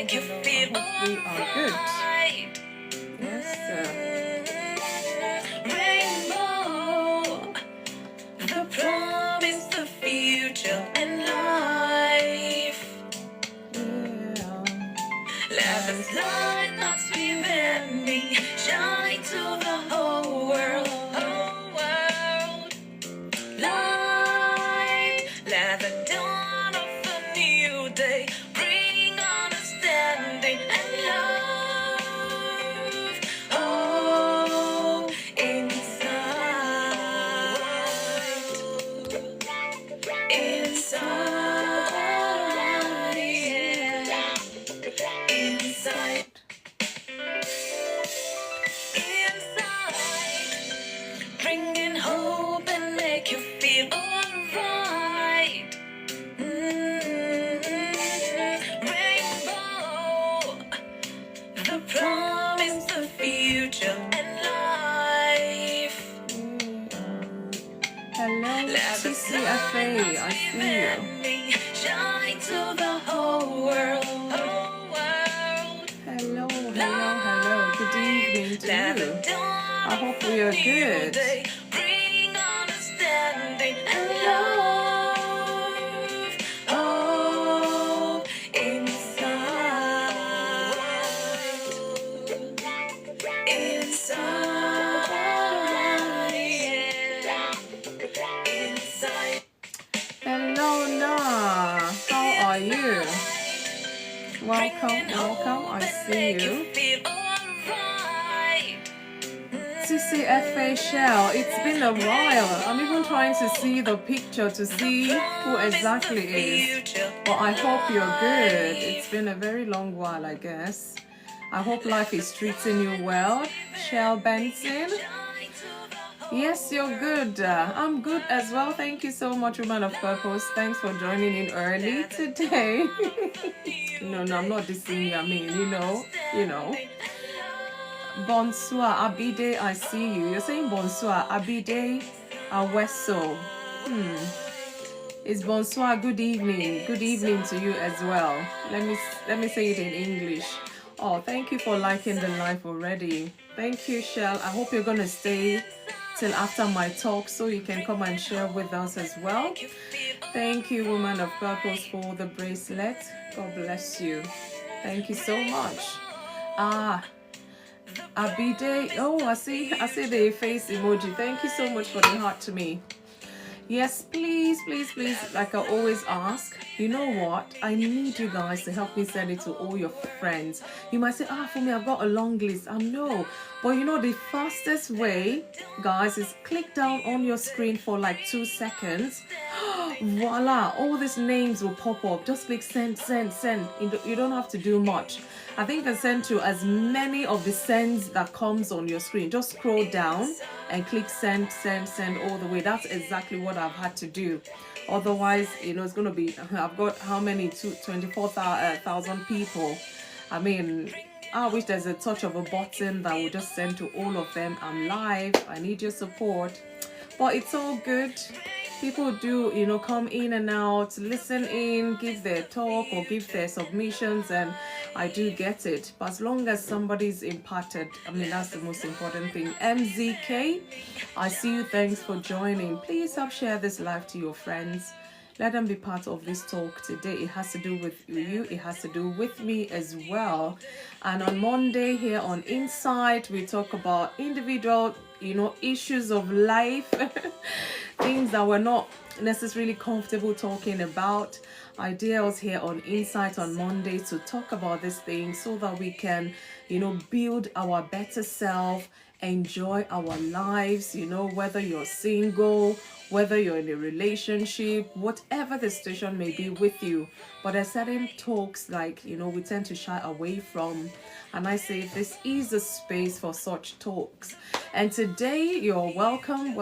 make you feel we are good. alright. Yes, Rainbow, the promise, the future, and life. yeah. Let the light that's within me shine to the whole world, whole world. Light, let the dawn of a new day bring understanding and love. Oh, inside, inside, yeah. Inside, inside, bringing hope and make you feel alright. Rainbow, the promise, the future, and life. Hello, Let the TCFA. I see you. me shine to the whole world, whole world. Hello, hello, hello. Good evening to Let the you. dawn I hope we are of a new good. day bring understanding and love. Oh, inside, inside, yeah. Inside. Hello, Na. How are you? Welcome, welcome. I see you. CCFA Shell, it's been a while. I'm even trying to see the picture to see who exactly is. But I hope you're good. It's been a very long while, I guess. I hope life is treating you well. Shell Benson. Yes, you're good. I'm good as well. Thank you so much, Woman of Purpose. Thanks for joining in early today. No, I'm not dissing you. I mean, you know. Bonsoir, Abide, I see you. You're saying bonsoir, Abide, Aweso. It's bonsoir, good evening. Good evening to you as well. Let me say it in English. Oh, thank you for liking the live already. Thank you, Shell. I hope you're gonna stay till after my talk so you can come and share with us as well. Thank you, Woman of Purpose, for the bracelet. God bless you. Thank you so much. Abide, oh, I see the face emoji. Thank you so much for the heart to me. Yes, please, like I always ask, you know what? I need you guys to help me send it to all your friends. You might say, for me, I've got a long list. I know. But you know, the fastest way, guys, is click down on your screen for like 2 seconds. Voila, all these names will pop up. Just click send. You don't have to do much. I think you can send to as many of the sends that comes on your screen. Just scroll down and click send all the way. That's exactly what I've had to do. Otherwise, it's going to be, I've got how many? 24,000 people. I mean, I wish there's a touch of a button that will just send to all of them. I'm live. I need your support. But it's all good. People do, come in and out, listen in, give their talk or give their submissions, and I do get it. But as long as somebody's impacted, I mean, that's the most important thing. MZK, I see you. Thanks for joining. Please help share this live to your friends. Let them be part of this talk today. It has to do with you. It has to do with me as well. And on Monday here on Insight, we talk about individual, issues of life. Things that we're not necessarily comfortable talking about. Ideals here on Insight on Monday to talk about these things so that we can, build our better self, enjoy our lives, whether you're single, whether you're in a relationship, whatever the situation may be with you. But there's certain talks like, we tend to shy away from. And I say this is a space for such talks. And today you're welcome.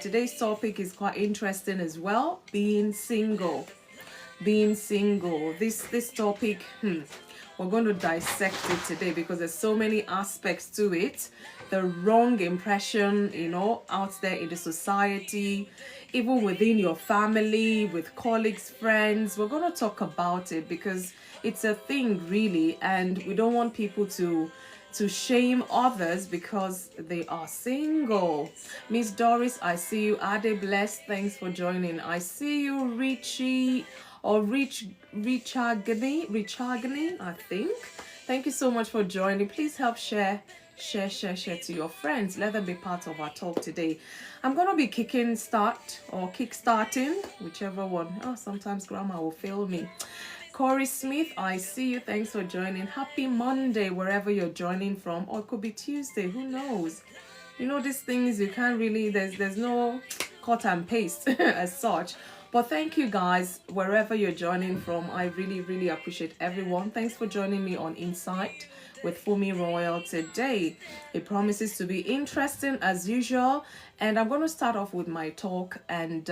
Today's topic is quite interesting as well. Being single. This topic, we're going to dissect it today because there's so many aspects to it. The wrong impression, out there in the society, even within your family, with colleagues, friends. We're going to talk about it because it's a thing really, and we don't want people to shame others because they are single. Miss Doris, I see you. Ade Bless, thanks for joining. I see you, Richie or Richagni, I think. Thank you so much for joining. Please help share to your friends. Let them be part of our talk today. I'm going to be kickstarting, whichever one. Oh, sometimes grammar will fail me. Corey Smith, I see you. Thanks for joining. Happy Monday, wherever you're joining from. Or it could be Tuesday. Who knows? You know, these things you can't really, there's no cut and paste as such. But thank you guys, wherever you're joining from. I really, really appreciate everyone. Thanks for joining me on Insight with FunmiRoyal today. It promises to be interesting as usual. And I'm going to start off with my talk and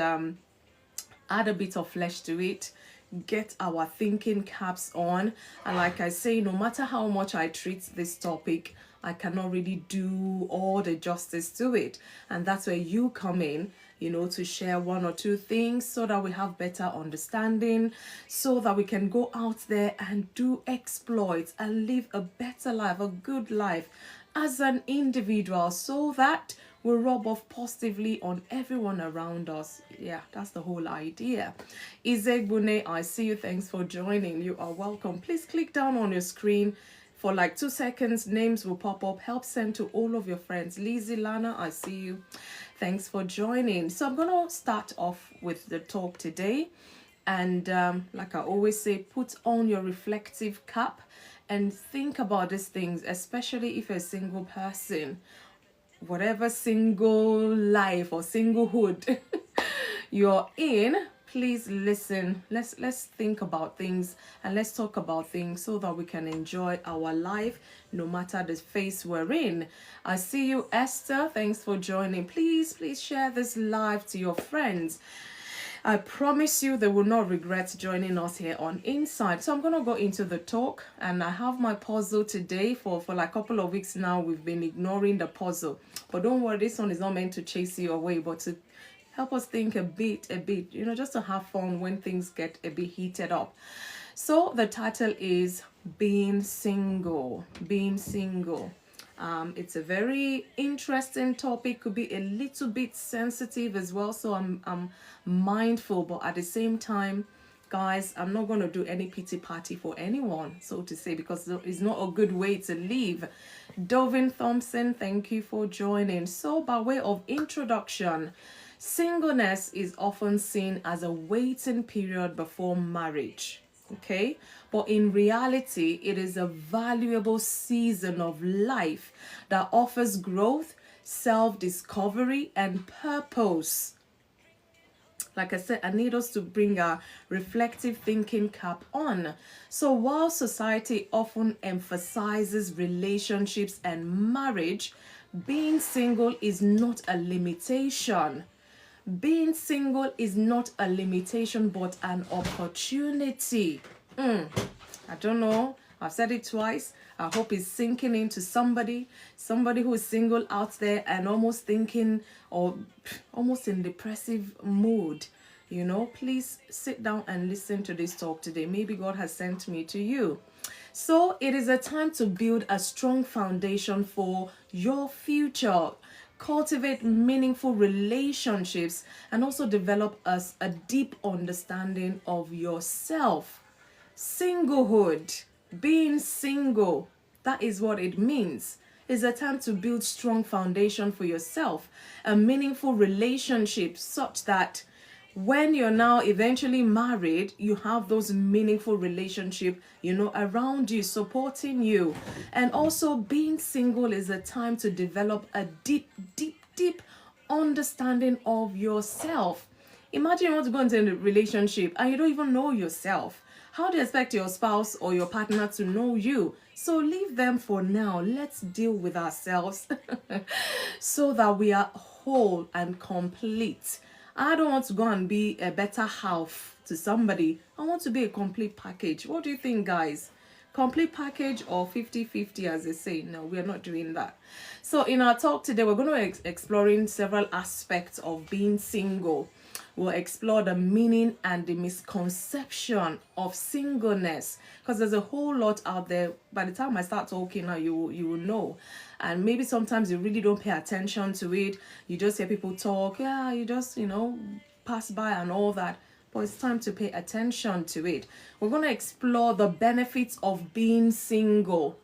add a bit of flesh to it, get our thinking caps on. And like I say, no matter how much I treat this topic, I cannot really do all the justice to it. And that's where you come in, you know, to share one or two things so that we have better understanding, so that we can go out there and do exploits and live a better life, a good life as an individual, so that we rub off positively on everyone around us. Yeah, that's the whole idea. Izegbune, I see you. Thanks for joining. You are welcome. Please click down on your screen for like 2 seconds. Names will pop up. Help send to all of your friends. Lizzie, Lana, I see you. Thanks for joining. So I'm going to start off with the talk today. And like I always say, put on your reflective cap and think about these things, especially if you're a single person. Whatever single life or singlehood you're in, please listen. Let's think about things and let's talk about things so that we can enjoy our life no matter the phase we're in. I see you, Esther. Thanks for joining. Please share this live to your friends. I promise you they will not regret joining us here on Insight. So I'm going to go into the talk, and I have my puzzle today. For like a couple of weeks now, we've been ignoring the puzzle. But don't worry, this one is not meant to chase you away, but to help us think a bit, you know, just to have fun when things get a bit heated up. So the title is Being Single. It's a very interesting topic, could be a little bit sensitive as well, so I'm mindful, but at the same time, guys, I'm not going to do any pity party for anyone, so to say, because it's not a good way to live. Dovin Thompson, thank you for joining. So by way of introduction, singleness is often seen as a waiting period before marriage. Okay, but in reality, it is a valuable season of life that offers growth, self-discovery, and purpose. Like I said, I need us to bring a reflective thinking cap on. So while society often emphasizes relationships and marriage, being single is not a limitation. Being single is not a limitation, but an opportunity. I don't know. I've said it twice. I hope it's sinking into somebody who is single out there and almost thinking or almost in depressive mood. You know, please sit down and listen to this talk today. Maybe God has sent me to you. So it is a time to build a strong foundation for your future. Cultivate meaningful relationships and also develop a deep understanding of yourself. Singlehood, being single, that is what it means. It's a time to build strong foundation for yourself, a meaningful relationship such that when you're now eventually married, you have those meaningful relationship, you know, around you, supporting you. And also being single is a time to develop a deep understanding of yourself. Imagine you want to go into a relationship and you don't even know yourself. How do you expect your spouse or your partner to know you? So leave them for now. Let's deal with ourselves so that we are whole and complete. I don't want to go and be a better half to somebody. I want to be a complete package. What do you think, guys? Complete package or 50-50, as they say? No, we are not doing that. So in our talk today, we're going to be exploring several aspects of being single. We'll explore the meaning and the misconception of singleness, because there's a whole lot out there. By the time I start talking now, you will know. And maybe sometimes you really don't pay attention to it. You just hear people talk, yeah, you just, pass by and all that. But it's time to pay attention to it. We're going to explore the benefits of being single,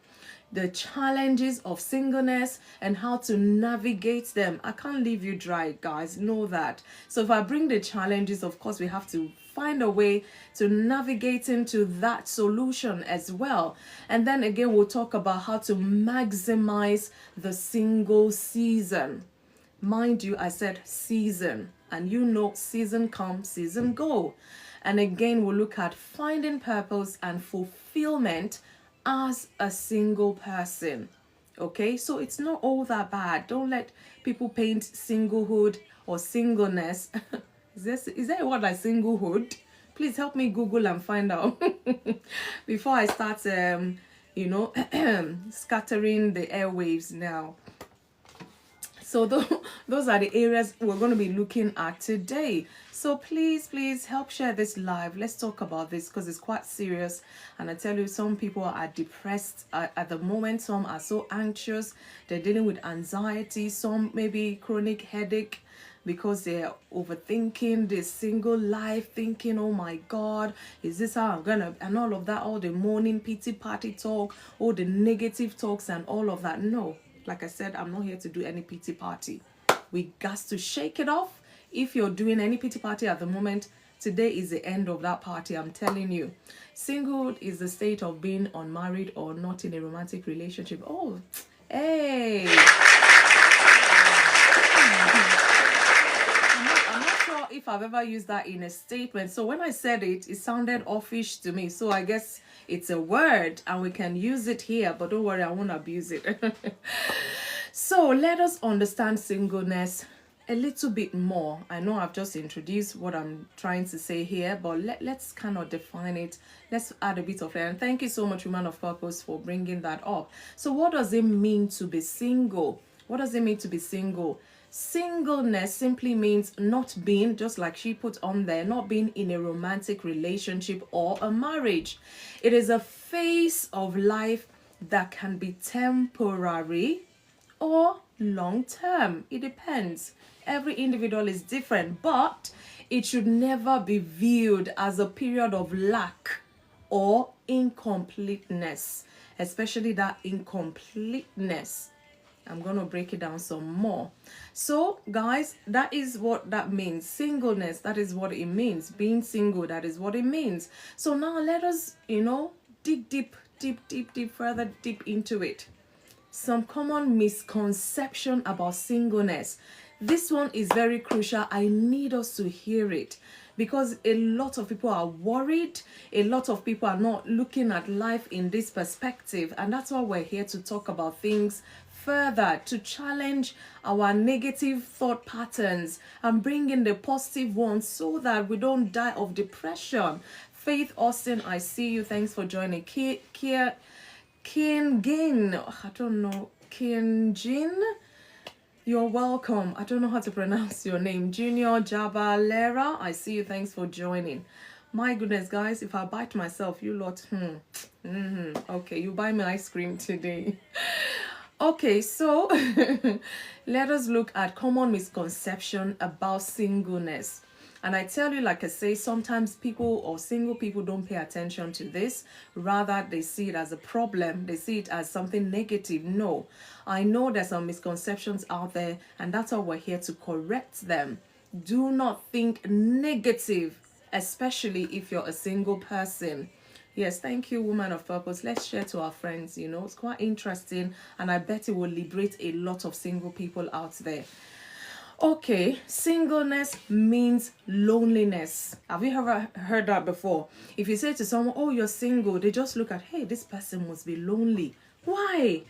the challenges of singleness, and how to navigate them. I can't leave you dry, guys, know that. So if I bring the challenges, of course we have to find a way to navigate into that solution as well. And then again, we'll talk about how to maximize the single season. Mind you, I said season, and season come, season go. And again, we'll look at finding purpose and fulfillment as a single person. Okay, so it's not all that bad. Don't let people paint singlehood or singleness. Is there a word like singlehood? Please help me Google and find out before I start scattering the airwaves now. So those are the areas we're going to be looking at today. So please help share this live. Let's talk about this, because it's quite serious. And I tell you, some people are depressed at the moment. Some are so anxious. They're dealing with anxiety. Some maybe chronic headache, because they're overthinking this single life, thinking, oh my God, is this how I'm gonna, and all of that, all the morning pity party talk, all the negative talks and all of that. No. Like I said, I'm not here to do any pity party. We got to shake it off. If you're doing any pity party at the moment, today is the end of that party, I'm telling you. Singlehood is the state of being unmarried or not in a romantic relationship. Oh, hey. I'm not sure if I've ever used that in a statement. So when I said it, it sounded offish to me. So I guess it's a word and we can use it here, but don't worry, I won't abuse it. So let us understand singleness a little bit more. I know I've just introduced what I'm trying to say here, but let's kind of define it. Let's add a bit of it. And thank you so much, Woman of Purpose, for bringing that up. So what does it mean to be single? What does it mean to be single? Singleness simply means not being, just like she put on there, not being in a romantic relationship or a marriage. It is a phase of life that can be temporary or long term. It depends. Every individual is different, but it should never be viewed as a period of lack or incompleteness, especially that incompleteness. I'm going to break it down some more. So, guys, that is what that means. Singleness, that is what it means. Being single, that is what it means. So now let us, dig deep further deep into it. Some common misconception about singleness. This one is very crucial. I need us to hear it, because a lot of people are worried. A lot of people are not looking at life in this perspective. And that's why we're here to talk about things further, to challenge our negative thought patterns and bring in the positive ones so that we don't die of depression. Faith Austin, I see you. Thanks for joining. Kian Gin, I don't know. Kian Jin, you're welcome. I don't know how to pronounce your name. Junior Jabalera, I see you. Thanks for joining. My goodness, guys, if I bite myself, you lot, okay, you buy me ice cream today. Okay, so let us look at common misconception about singleness. And I tell you, like I say, sometimes people or single people don't pay attention to this. Rather, they see it as a problem. They see it as something negative. No, I know there's some misconceptions out there, and that's why we're here to correct them. Do not think negative, especially if you're a single person. Yes, thank you, Woman of Purpose. Let's share to our friends. It's quite interesting, and I bet it will liberate a lot of single people out there. Okay, singleness means loneliness. Have you ever heard that before? If you say to someone, oh, you're single, they just look at, hey, this person must be lonely. Why?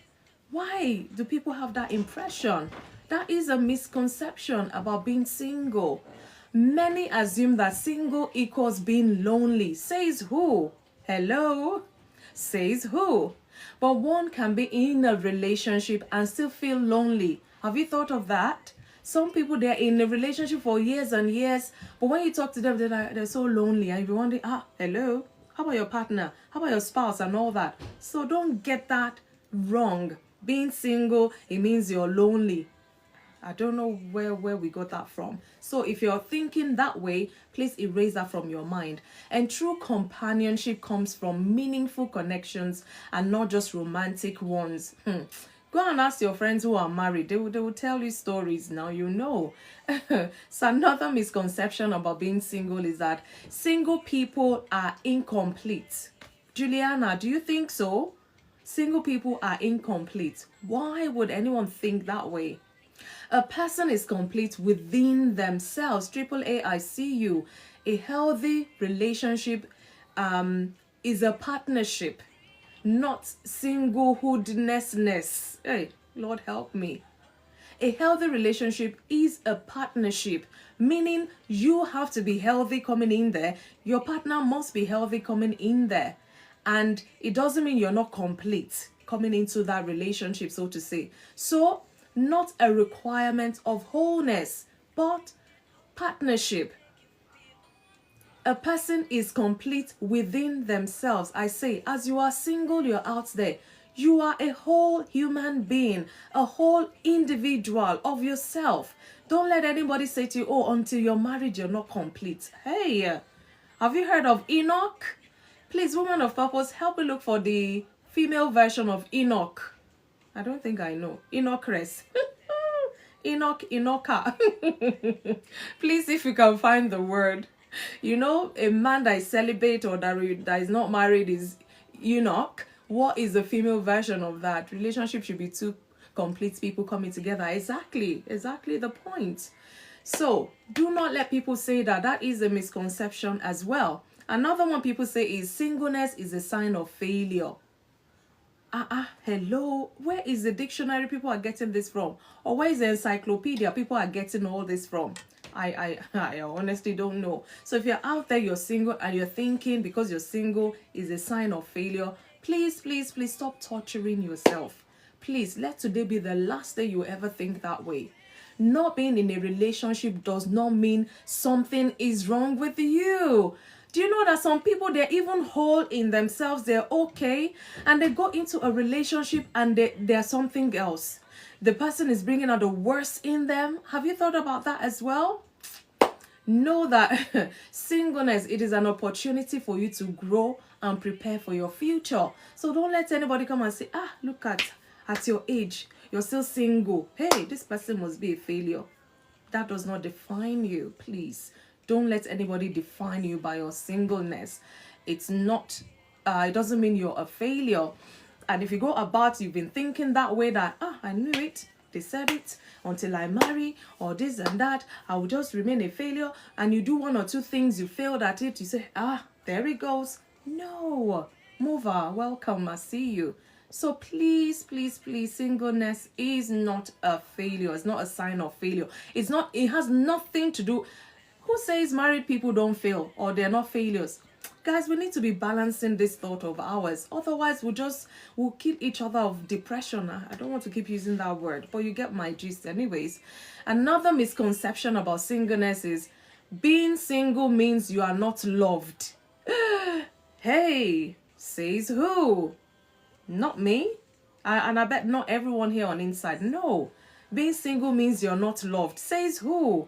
Why do people have that impression? That is a misconception about being single. Many assume that single equals being lonely. Says who? Hello? Says who? But one can be in a relationship and still feel lonely. Have you thought of that? Some people, they're in a relationship for years and years, but when you talk to them, they're so lonely, and you're wondering, hello, how about your partner? How about your spouse and all that? So don't get that wrong. Being single, it means you're lonely. I don't know where we got that from. So if you're thinking that way, please erase that from your mind. And true companionship comes from meaningful connections and not just romantic ones. Go and ask your friends who are married. They will tell you stories now, you know. So another misconception about being single is that single people are incomplete. Juliana, do you think so? Single people are incomplete. Why would anyone think that way? A person is complete within themselves. Triple A, I see you. A healthy relationship is a partnership, not singlehoodness. Hey, Lord help me. A healthy relationship is a partnership, meaning you have to be healthy coming in there. Your partner must be healthy coming in there. And it doesn't mean you're not complete coming into that relationship, so to say. So, not a requirement of wholeness, but partnership. A person is complete within themselves. I say, as you are single, you're out there. You are a whole human being, a whole individual of yourself. Don't let anybody say to you, oh, until you're married, you're not complete. Hey, have you heard of Enoch? Please, woman of purpose, help me look for the female version of Enoch. I don't think I know. Enochres. Enocha. Please, if you can find the word. You know, a man that is celibate or that is not married is Enoch. What is the female version of that? Relationship should be two complete people coming together. Exactly the point. So, do not let people say that. That is a misconception as well. Another one people say is singleness is a sign of failure. Hello, where is the dictionary people are getting this from? Or where is the encyclopedia people are getting all this from? I honestly don't know. So if you're out there, you're single, and you're thinking because you're single is a sign of failure, please stop torturing yourself. Please, let today be the last day you ever think that way. Not being in a relationship does not mean something is wrong with you. Do you know that some people, they're even whole in themselves, they're okay, and they go into a relationship and they're something else. The person is bringing out the worst in them. Have you thought about that as well? Know that singleness, it is an opportunity for you to grow and prepare for your future. So don't let anybody come and say, look at your age, you're still single. Hey, this person must be a failure. That does not define you, please. Don't let anybody define you by your singleness. It's not, it doesn't mean you're a failure. And if you go about, you've been thinking that way that, I knew it. They said it, until I marry or this and that, I will just remain a failure. And you do one or two things, you failed at it. You say, there it goes. No, mover, welcome, I see you. So please, singleness is not a failure. It's not a sign of failure. It has nothing to do. Who says married people don't fail or they're not failures? Guys, we need to be balancing this thought of ours. Otherwise, we'll kill each other of depression. I don't want to keep using that word, but you get my gist anyways. Another misconception about singleness is being single means you are not loved. Hey, says who? Not me. And I bet not everyone here on inside. No, being single means you're not loved. Says who?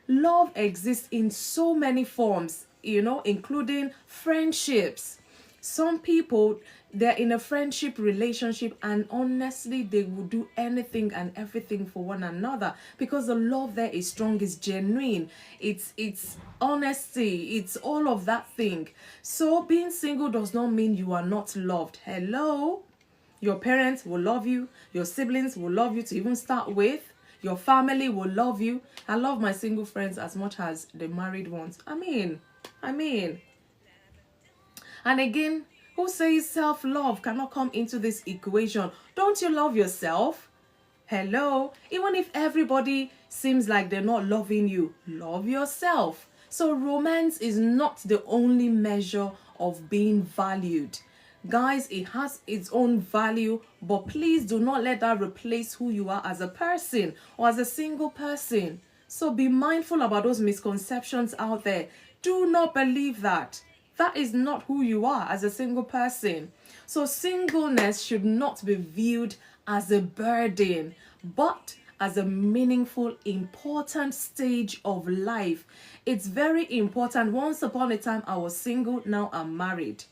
Love exists in so many forms, including friendships. Some people, they're in a friendship relationship and honestly, they will do anything and everything for one another because the love there is strong, is genuine. It's honesty. It's all of that thing. So being single does not mean you are not loved. Hello? Your parents will love you. Your siblings will love you to even start with. Your family will love you. I love my single friends as much as the married ones. I mean. And again, who says self-love cannot come into this equation? Don't you love yourself? Hello? Even if everybody seems like they're not loving you, love yourself. So romance is not the only measure of being valued. Guys, it has its own value, but please do not let that replace who you are as a person or as a single person. So be mindful about those misconceptions out there. Do not believe that. That is not who you are as a single person. So singleness should not be viewed as a burden, but as a meaningful, important stage of life. It's very important. Once upon a time, I was single. Now I'm married.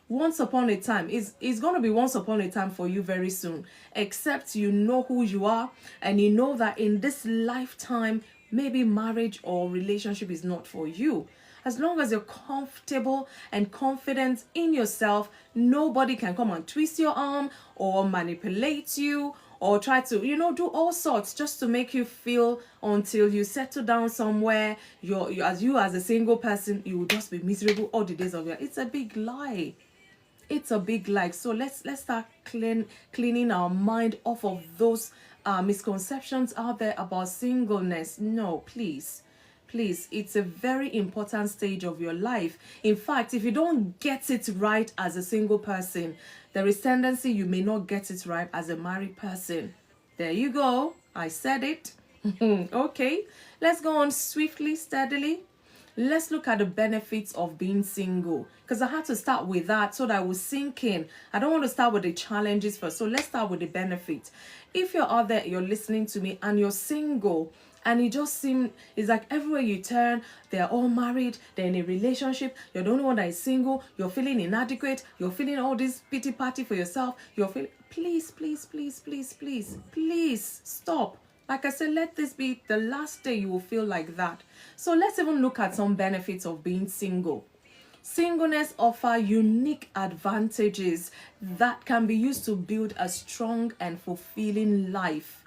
Once upon a time, it's going to be once upon a time for you very soon. Except you know who you are and you know that in this lifetime, maybe marriage or relationship is not for you. As long as you're comfortable and confident in yourself, nobody can come and twist your arm or manipulate you or try to, do all sorts just to make you feel until you settle down somewhere. You as a single person, you will just be miserable all the days of your life. It's a big lie. It's a big lie. So let's start cleaning our mind off of those misconceptions out there about singleness. No, please. Please, it's a very important stage of your life. In fact, if you don't get it right as a single person, there is tendency you may not get it right as a married person. There you go. I said it. Okay, let's go on swiftly, steadily. Let's look at the benefits of being single, because I had to start with that so that I was sink in. I don't want to start with the challenges first. So let's start with the benefits. If you're out there, you're listening to me and you're single, and it just seems, it's like everywhere you turn, they're all married, they're in a relationship, you're the only one that is single, you're feeling inadequate, you're feeling all this pity party for yourself, you're feeling, please, please, please, please, please, please stop. Like I said, let this be the last day you will feel like that. So let's even look at some benefits of being single. Singleness offers unique advantages that can be used to build a strong and fulfilling life.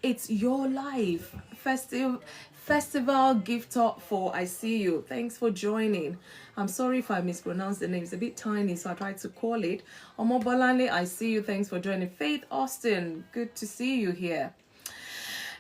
It's your life. Festival Gifter for I see you. Thanks for joining. I'm sorry if I mispronounced the name. It's a bit tiny, so I tried to call it. Omobolale, I see you. Thanks for joining. Faith Austin, good to see you here.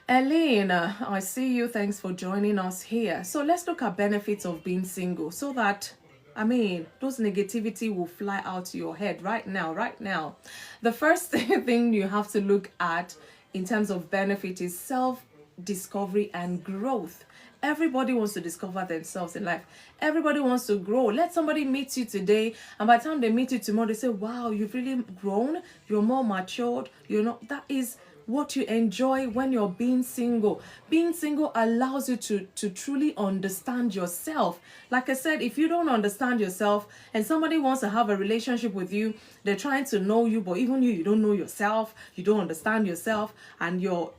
Elaine, I see you. Thanks for joining us here. So let's look at benefits of being single so that, those negativity will fly out to your head right now. The first thing you have to look at in terms of benefit is self-discovery and growth. Everybody wants to discover themselves in life. Everybody wants to grow. Let somebody meet you today, and by the time they meet you tomorrow, they say, wow, you've really grown. You're more matured. That is what you enjoy when you're being single. Being single allows you to truly understand yourself. Like I said, if you don't understand yourself and somebody wants to have a relationship with you, they're trying to know you, but even you don't know yourself, you don't understand yourself, and what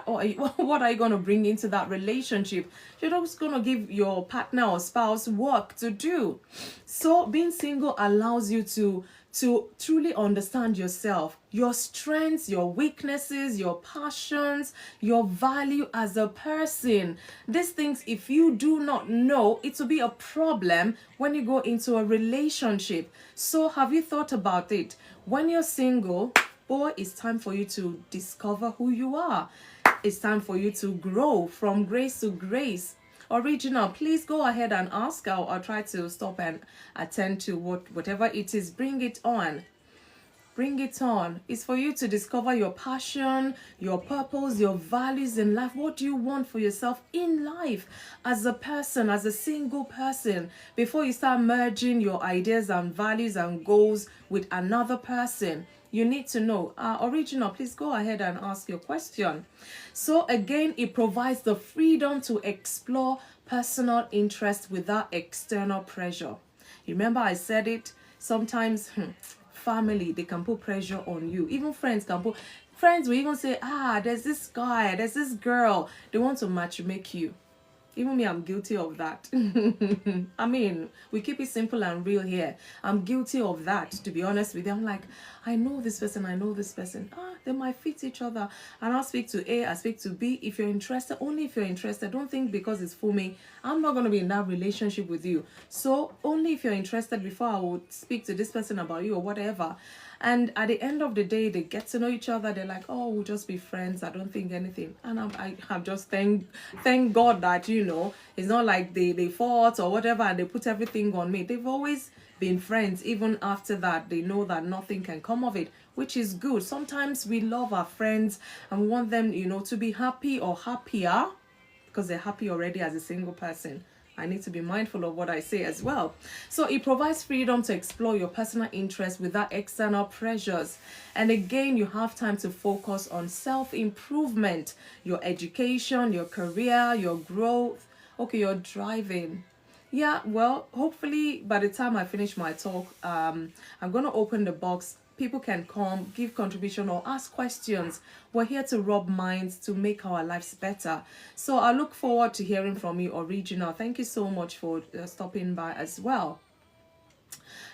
are you going to bring into that relationship? You're just going to give your partner or spouse work to do. So being single allows you to truly understand yourself, your strengths, your weaknesses, your passions, your value as a person. These things, if you do not know, it will be a problem when you go into a relationship. So have you thought about it? When you're single, boy, it's time for you to discover who you are. It's time for you to grow from grace to grace. Original, please go ahead and ask. I'll try to stop and attend to whatever it is. Bring it on. Bring it on. It's for you to discover your passion, your purpose, your values in life. What do you want for yourself in life as a person, as a single person, before you start merging your ideas and values and goals with another person? You need to know. Original, please go ahead and ask your question. So again, it provides the freedom to explore personal interest without external pressure. Remember I said it, sometimes family, they can put pressure on you. Even friends will even say, there's this guy, there's this girl. They want to matchmake you. Even me, I'm guilty of that. We keep it simple and real here. I'm guilty of that, to be honest with you. I'm like, I know this person. They might fit each other. And I'll speak to A, I speak to B. If you're interested, only if you're interested. Don't think because it's for me, I'm not going to be in that relationship with you. So only if you're interested before I would speak to this person about you or whatever. And at the end of the day, they get to know each other. They're like, oh, we'll just be friends. I don't think anything. And I have just thank God that, it's not like they fought or whatever and they put everything on me. They've always been friends. Even after that, they know that nothing can come of it, which is good. Sometimes we love our friends and want them, to be happy or happier because they're happy already as a single person. I need to be mindful of what I say as well. So it provides freedom to explore your personal interests without external pressures. And again, you have time to focus on self-improvement, your education, your career, your growth. Okay, you're driving. Yeah, well, hopefully by the time I finish my talk, I'm going to open the box. People can come, give contribution or ask questions. We're here to rub minds to make our lives better. So I look forward to hearing from you, Original. Thank you so much for stopping by as well.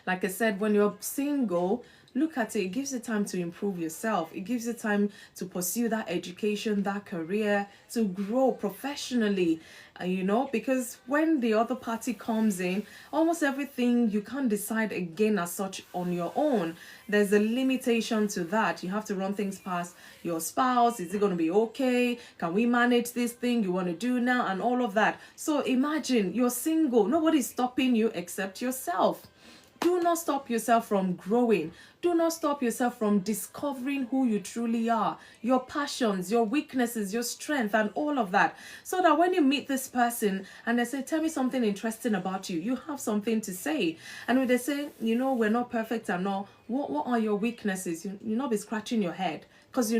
Like I said, when you're single, look at it. It gives you time to improve yourself. It gives you time to pursue that education, that career, to grow professionally, because when the other party comes in, almost everything you can't decide again as such on your own. There's a limitation to that. You have to run things past your spouse. Is it going to be okay? Can we manage this thing you want to do now? And all of that. So imagine you're single. Nobody's stopping you except yourself. Do not stop yourself from growing. Do not stop yourself from discovering who you truly are, your passions, your weaknesses, your strength, and all of that. So that when you meet this person and they say, tell me something interesting about you, you have something to say. And when they say, we're not perfect and all, what are your weaknesses? You'll not be scratching your head. Because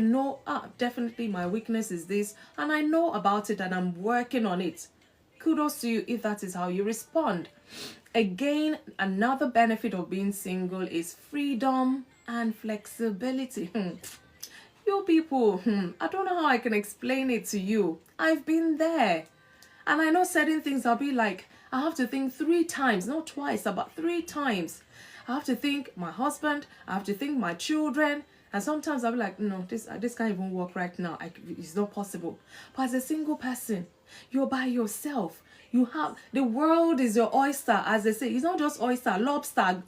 definitely my weakness is this, and I know about it and I'm working on it. Kudos to you if that is how you respond. Again, another benefit of being single is freedom and flexibility. You people, I don't know how I can explain it to you. I've been there. And I know certain things I'll be like, I have to think 3 times, not twice, about 3 times. I have to think my husband, I have to think my children. And sometimes I'll be like, no, this can't even work right now. It's not possible. But as a single person, you're by yourself. You have, the world is your oyster, as they say. It's not just oyster, lobster,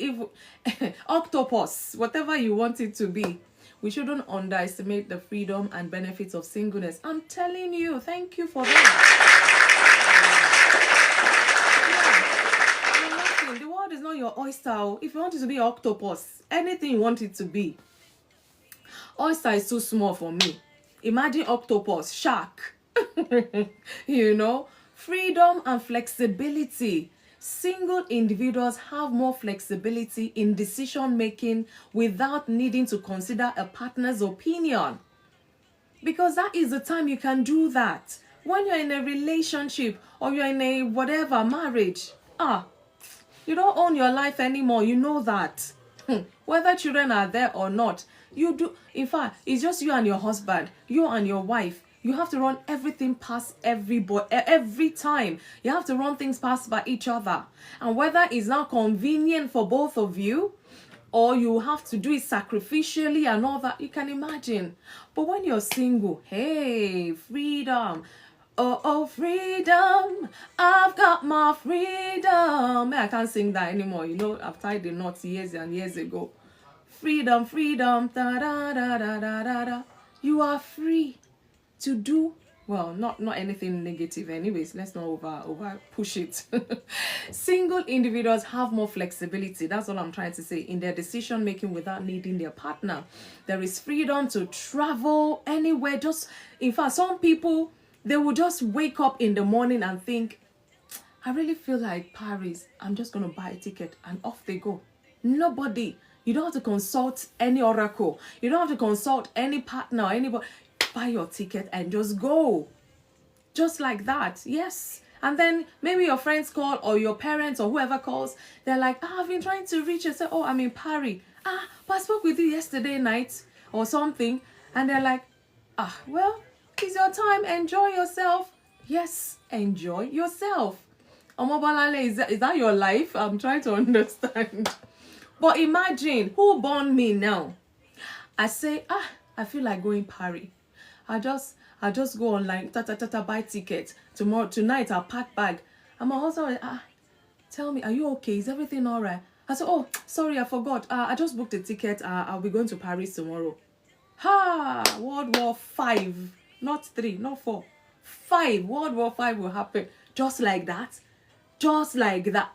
octopus, whatever you want it to be. We shouldn't underestimate the freedom and benefits of singleness. I'm telling you, thank you for that. The world is not your oyster. If you want it to be octopus, anything you want it to be. Oyster is too small for me. Imagine octopus, shark. Freedom and flexibility. Single individuals have more flexibility in decision making without needing to consider a partner's opinion. Because that is the time you can do that. When you're in a relationship or you're in a whatever marriage, you don't own your life anymore. You know that. Whether children are there or not, you do. In fact, it's just you and your husband, you and your wife. You have to run everything past everybody every time. You have to run things past by each other. And whether it's not convenient for both of you, or you have to do it sacrificially and all that, you can imagine. But when you're single, hey, freedom. Oh, freedom. I've got my freedom. I can't sing that anymore. I've tied the knots years and years ago. Freedom, freedom. Da, da, da, da, da, da, da. You are free to do, well, not anything negative anyways. Let's not over push it. Single individuals have more flexibility, that's all I'm trying to say, in their decision making without needing their partner. There is freedom to travel anywhere. In fact, some people, they will just wake up in the morning and think, I really feel like Paris, I'm just going to buy a ticket, and off they go. Nobody. You don't have to consult any oracle. You don't have to consult any partner or anybody. Buy your ticket and just go. Just like that. Yes. And then maybe your friends call or your parents or whoever calls. They're like, I've been trying to reach you. Say, I'm in Paris. But I spoke with you yesterday night or something. And they're like, well, it's your time. Enjoy yourself. Yes, enjoy yourself. Omobalale, is that your life? I'm trying to understand. But imagine, who born me now? I say, I feel like going Paris. I just go online, buy tickets. Tonight I'll pack bag. And my husband, tell me, are you okay? Is everything all right? I said, sorry, I forgot. I just booked a ticket. I'll be going to Paris tomorrow. World War 5, not 3, not 4, 5. World War 5 will happen just like that. just like that.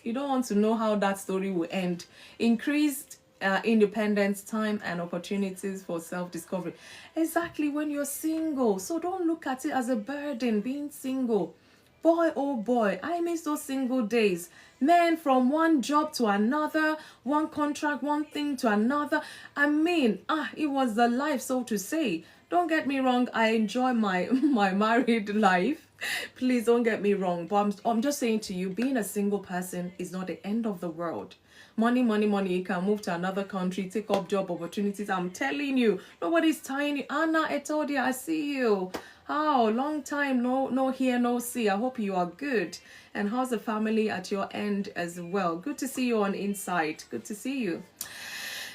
You don't want to know how that story will end. Increased independence, time, and opportunities for self-discovery. Exactly, when you're single. So don't look at it as a burden, being single. Boy, oh boy, I miss those single days. Men, from one job to another, one contract, one thing to another. I mean, it was the life, so to say. Don't get me wrong, I enjoy my my married life. Please don't get me wrong, but I'm just saying to you, being a single person is not the end of the world. Money, money, money. You can move to another country, take up job opportunities. I'm telling you, nobody's tying you. Anna, I told you, I see you. Oh, long time, no hear, no see. I hope you are good. And how's the family at your end as well? Good to see you on Inside. Good to see you.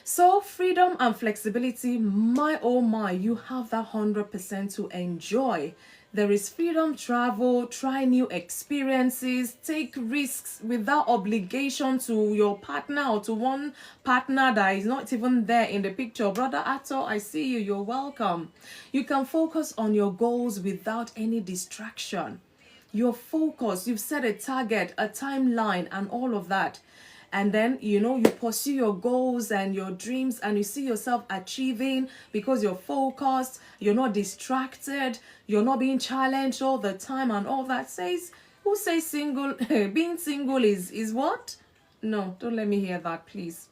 So freedom and flexibility, my oh my, you have that 100% to enjoy. There is freedom, travel, try new experiences, take risks without obligation to your partner or to one partner that is not even there in the picture. Brother Ato, I see you, you're welcome. You can focus on your goals without any distraction. You're focused, you've set a target, a timeline, and all of that. And then, you pursue your goals and your dreams and you see yourself achieving because you're focused, you're not distracted, you're not being challenged all the time and all that. Who says single, being single is what? No, don't let me hear that, please.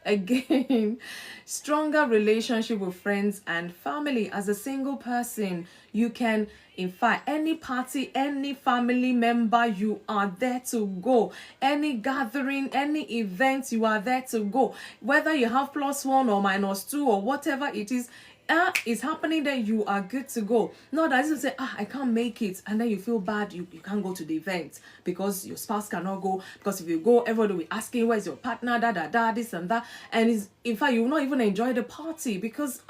Again, stronger relationship with friends and family. As a single person, you can, in fact, any party, any family member, you are there to go. Any gathering, any event, you are there to go. Whether you have +1 or -2 or whatever it is happening, then you are good to go. Not that you say, I can't make it, and then you feel bad, you can't go to the event because your spouse cannot go, because if you go, everybody will be asking, where's your partner, this and that, and in fact, you will not even enjoy the party because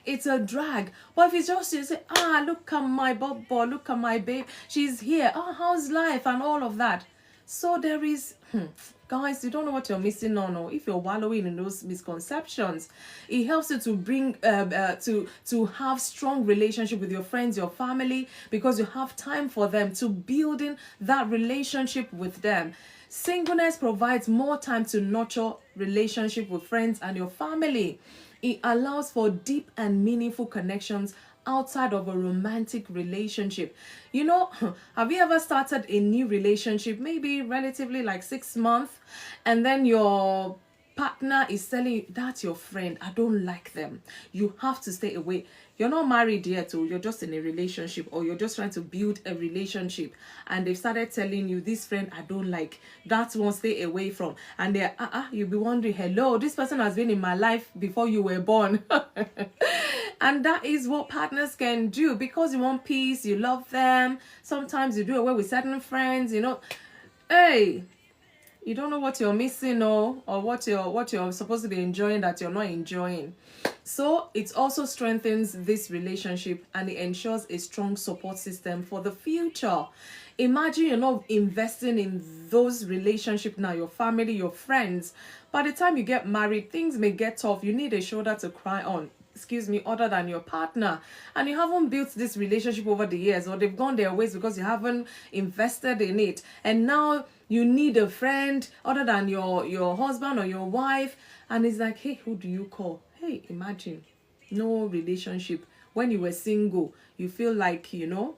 it's a drag. But if it's just you say, look at my bobo, look at my babe, she's here, how's life and all of that. So there is guys, you don't know what you're missing on, or if you're wallowing in those misconceptions, it helps you to bring to have strong relationship with your friends, your family, because you have time for them, to building that relationship with them. Singleness provides more time to nurture relationship with friends and your family. It allows for deep and meaningful connections outside of a romantic relationship. Have you ever started a new relationship, maybe relatively like 6 months, and then your partner is telling you, that's your friend, I don't like them, you have to stay away. You're not married yet, or you're just in a relationship, or you're just trying to build a relationship, and they've started telling you, this friend I don't like, that one stay away from, and they're you'll be wondering, hello, this person has been in my life before you were born. And that is what partners can do, because you want peace, you love them. Sometimes you do away with certain friends, hey, you don't know what you're missing, or what you're supposed to be enjoying that you're not enjoying. So it also strengthens this relationship, and it ensures a strong support system for the future. Imagine you're not investing in those relationships now, your family, your friends. By the time you get married, things may get tough. You need a shoulder to cry on, other than your partner, and you haven't built this relationship over the years, or they've gone their ways because you haven't invested in it, and now you need a friend other than your husband or your wife, and it's like, hey, who do you call? Hey, imagine no relationship. When you were single, you feel like,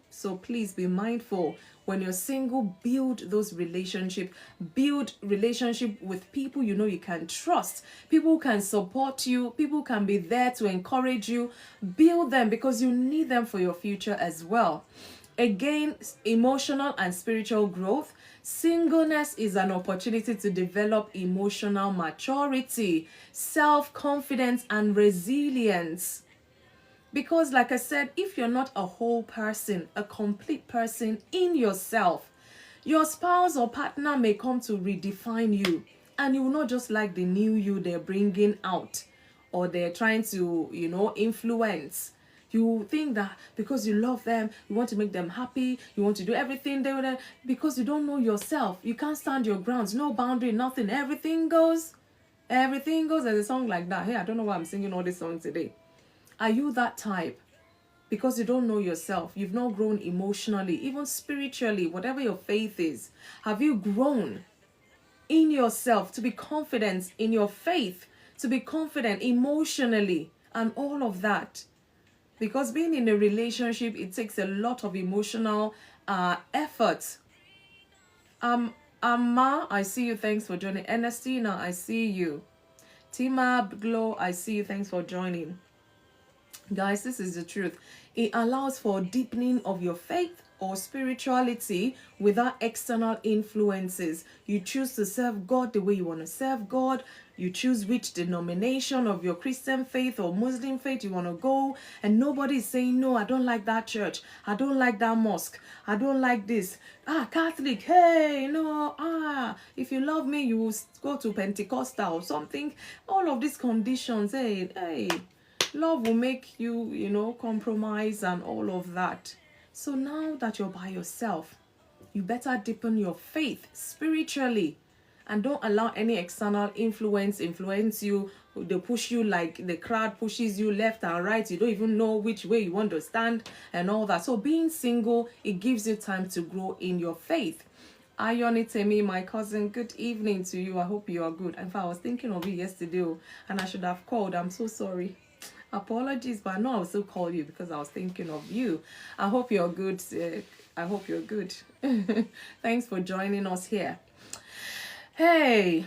so please be mindful. When you're single, build those relationships. Build relationship with people you can trust. People who can support you. People who can be there to encourage you. Build them, because you need them for your future as well. Again, emotional and spiritual growth. Singleness is an opportunity to develop emotional maturity, self-confidence, and resilience. Because like I said, if you're not a whole person, a complete person in yourself, your spouse or partner may come to redefine you, and you will not just like the new you they're bringing out, or they're trying to, influence. You think that because you love them, you want to make them happy, you want to do everything they would, because you don't know yourself. You can't stand your grounds, no boundary, nothing. Everything goes. There's a song like that. Hey, I don't know why I'm singing all this song today. Are you that type? because you don't know yourself. You've not grown emotionally, even spiritually, whatever your faith is. Have you grown in yourself to be confident in your faith, to be confident emotionally, and all of that? Because being in a relationship, it takes a lot of emotional effort. Amma, I see you. Thanks for joining. Ernestina, I see you. Tima Glow, I see you. Thanks for joining. Guys, this is the truth. It allows for deepening of your faith or spirituality without external influences. You choose to serve God the way you want to serve God. You choose which denomination of your Christian faith or Muslim faith you want to go. And nobody is saying, no, I don't like that church. I don't like that mosque. I don't like this. Catholic, hey, no, if you love me, you will go to Pentecostal or something. All of these conditions, hey. Love will make you, compromise and all of that. So now that you're by yourself, you better deepen your faith spiritually and don't allow any external influence you. They push you like the crowd pushes you left and right. You don't even know which way you want to stand and all that. So being single, it gives you time to grow in your faith. Ayonitemi, my cousin, good evening to you. I hope you are good. In fact, I was thinking of you yesterday and I should have called. I'm so sorry. Apologies, but I know I'll still call you because I was thinking of you. I hope you're good. I hope you're good. Thanks for joining us here. Hey,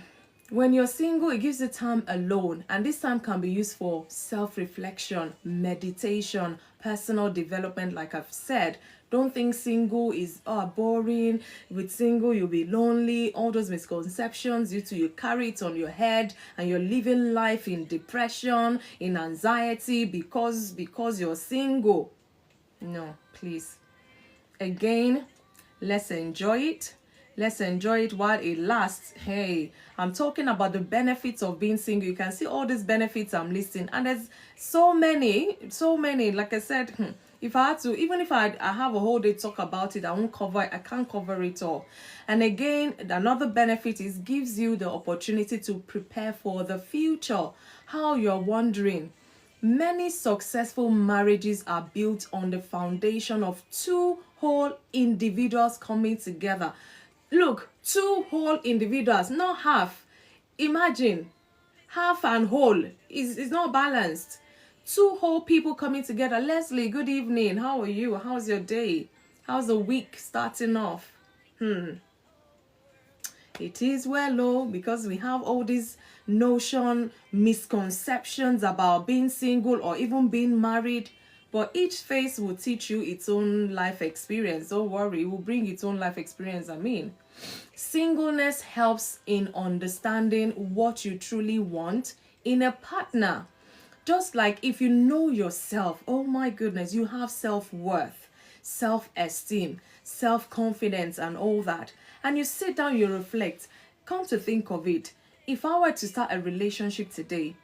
when you're single, it gives you time alone, and this time can be used for self-reflection, meditation, personal development. Like I've said, don't think single is boring. With single, you'll be lonely. All those misconceptions, you carry it on your head and you're living life in depression, in anxiety because you're single. No, please. Again, let's enjoy it. Let's enjoy it while it lasts. Hey, I'm talking about the benefits of being single. You can see all these benefits I'm listing. And there's so many. Like I said, if I had to, even if I have a whole day to talk about it, I can't cover it all. And again, another benefit is gives you the opportunity to prepare for the future. How you're wondering. Many successful marriages are built on the foundation of two whole individuals coming together. Look, two whole individuals, not half. Imagine, half and whole is not balanced. Two whole people coming together. Leslie, good evening. How are you? How's your day? How's the week starting off? It is well, because we have all these misconceptions about being single or even being married. But each phase will teach you its own life experience. Don't worry, it will bring its own life experience. Singleness helps in understanding what you truly want in a partner. Just like if you know yourself, oh my goodness, you have self-worth, self-esteem, self-confidence and all that. And you sit down, you reflect. Come to think of it, if I were to start a relationship today,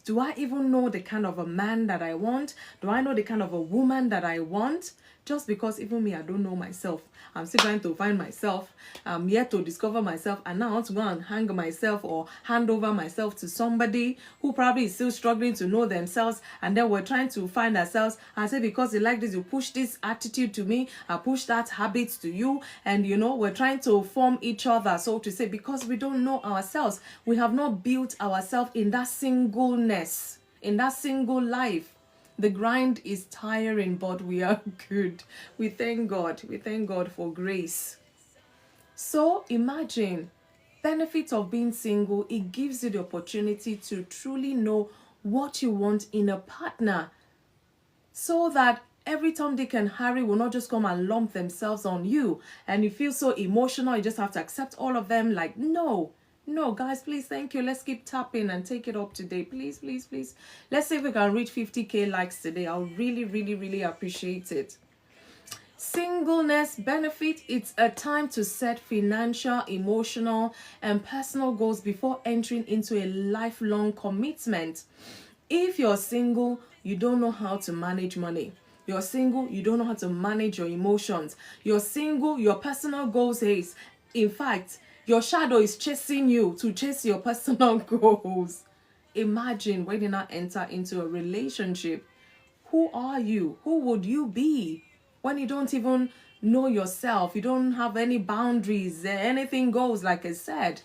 do I even know the kind of a man that I want? Do I know the kind of a woman that I want? Just because even me, I don't know myself. I'm still trying to find myself. I'm yet to discover myself. And now I want to go and hang myself or hand over myself to somebody who probably is still struggling to know themselves. And then we're trying to find ourselves. I say, because you like this, you push this attitude to me. I push that habit to you. And, we're trying to form each other, so to say, because we don't know ourselves. We have not built ourselves in that singleness, in that single life. The grind is tiring, but we are good. We thank God. We thank God for grace. So imagine, benefits of being single, it gives you the opportunity to truly know what you want in a partner. So that every Tom, Dick and Harry will not just come and lump themselves on you. And you feel so emotional, you just have to accept all of them. Like, no, guys, please, thank you. Let's keep tapping and take it up today. Please. Let's see if we can reach 50,000 likes today. I'll really appreciate it. Singleness benefit, it's a time to set financial, emotional, and personal goals before entering into a lifelong commitment. If you're single, you don't know how to manage money. You're single, you don't know how to manage your emotions. You're single, your personal goals is, in fact, your shadow is chasing you to chase your personal goals. Imagine when you now enter into a relationship. Who are you? Who would you be when you don't even know yourself? You don't have any boundaries. Anything goes, like I said.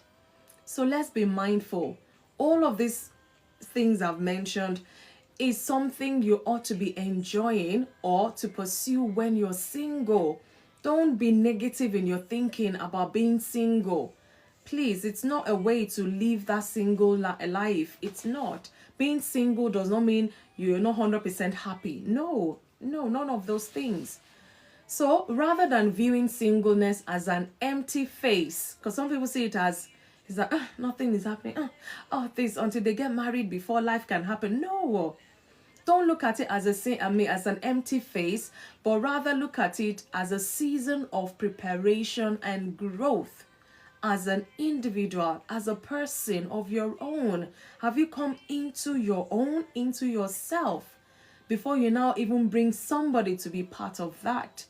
So let's be mindful. All of these things I've mentioned is something you ought to be enjoying or to pursue when you're single. Don't be negative in your thinking about being single. Please, it's not a way to live that single life. It's not. Being single does not mean you're not 100% happy. No, none of those things. So rather than viewing singleness as an empty face, because some people see it as, it's like, nothing is happening. This until they get married before life can happen. No, don't look at it as as an empty face, but rather look at it as a season of preparation and growth. As an individual, as a person of your own, have you come into your own, into yourself, before you now even bring somebody to be part of that?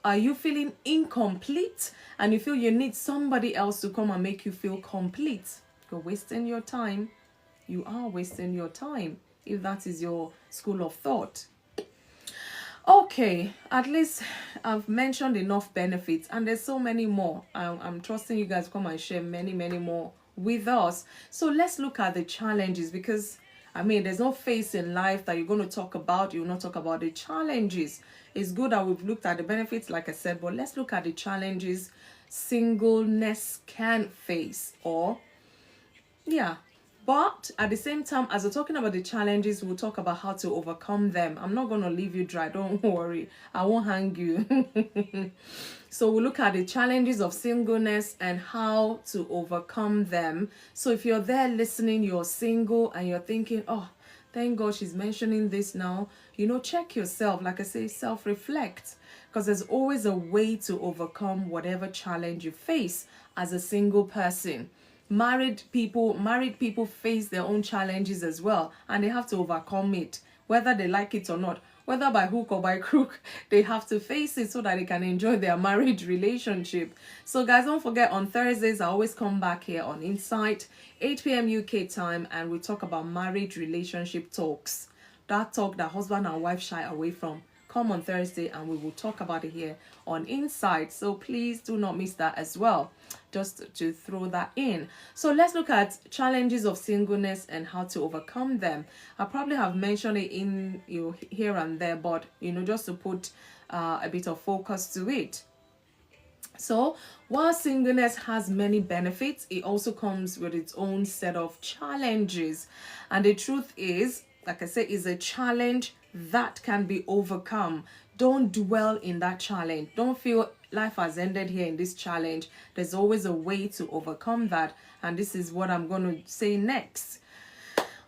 Are you feeling incomplete and you feel you need somebody else to come and make you feel complete? You're wasting your time. You are wasting your time if that is your school of thought. Okay, at least I've mentioned enough benefits and there's so many more. I'm trusting you guys to come and share many more with us. So let's look at the challenges, because there's no phase in life that you're going to talk about. You will not talk about the challenges. It's good that we've looked at the benefits, like I said, but let's look at the challenges singleness can face. But at the same time, as we're talking about the challenges, we'll talk about how to overcome them. I'm not going to leave you dry. Don't worry. I won't hang you. So we'll look at the challenges of singleness and how to overcome them. So if you're there listening, you're single and you're thinking, oh, thank God she's mentioning this now. Check yourself. Like I say, self-reflect. Because there's always a way to overcome whatever challenge you face as a single person. Married people face their own challenges as well, and they have to overcome it, whether they like it or not, whether by hook or by crook. They have to face it so that they can enjoy their marriage relationship. So guys, don't forget, on Thursdays I always come back here on Insight, 8 p.m. UK time, and we talk about marriage relationship talks, that talk that husband and wife shy away from. Come on Thursday and we will talk about it here on Insight. So please do not miss that as well, just to throw that in. So let's look at challenges of singleness and how to overcome them. I probably have mentioned it in here and there, but just to put a bit of focus to it. So while singleness has many benefits, it also comes with its own set of challenges. And the truth is, like I said, is a challenge that can be overcome. Don't dwell in that challenge. Don't feel life has ended here in this challenge. There's always a way to overcome that. And this is what I'm going to say next.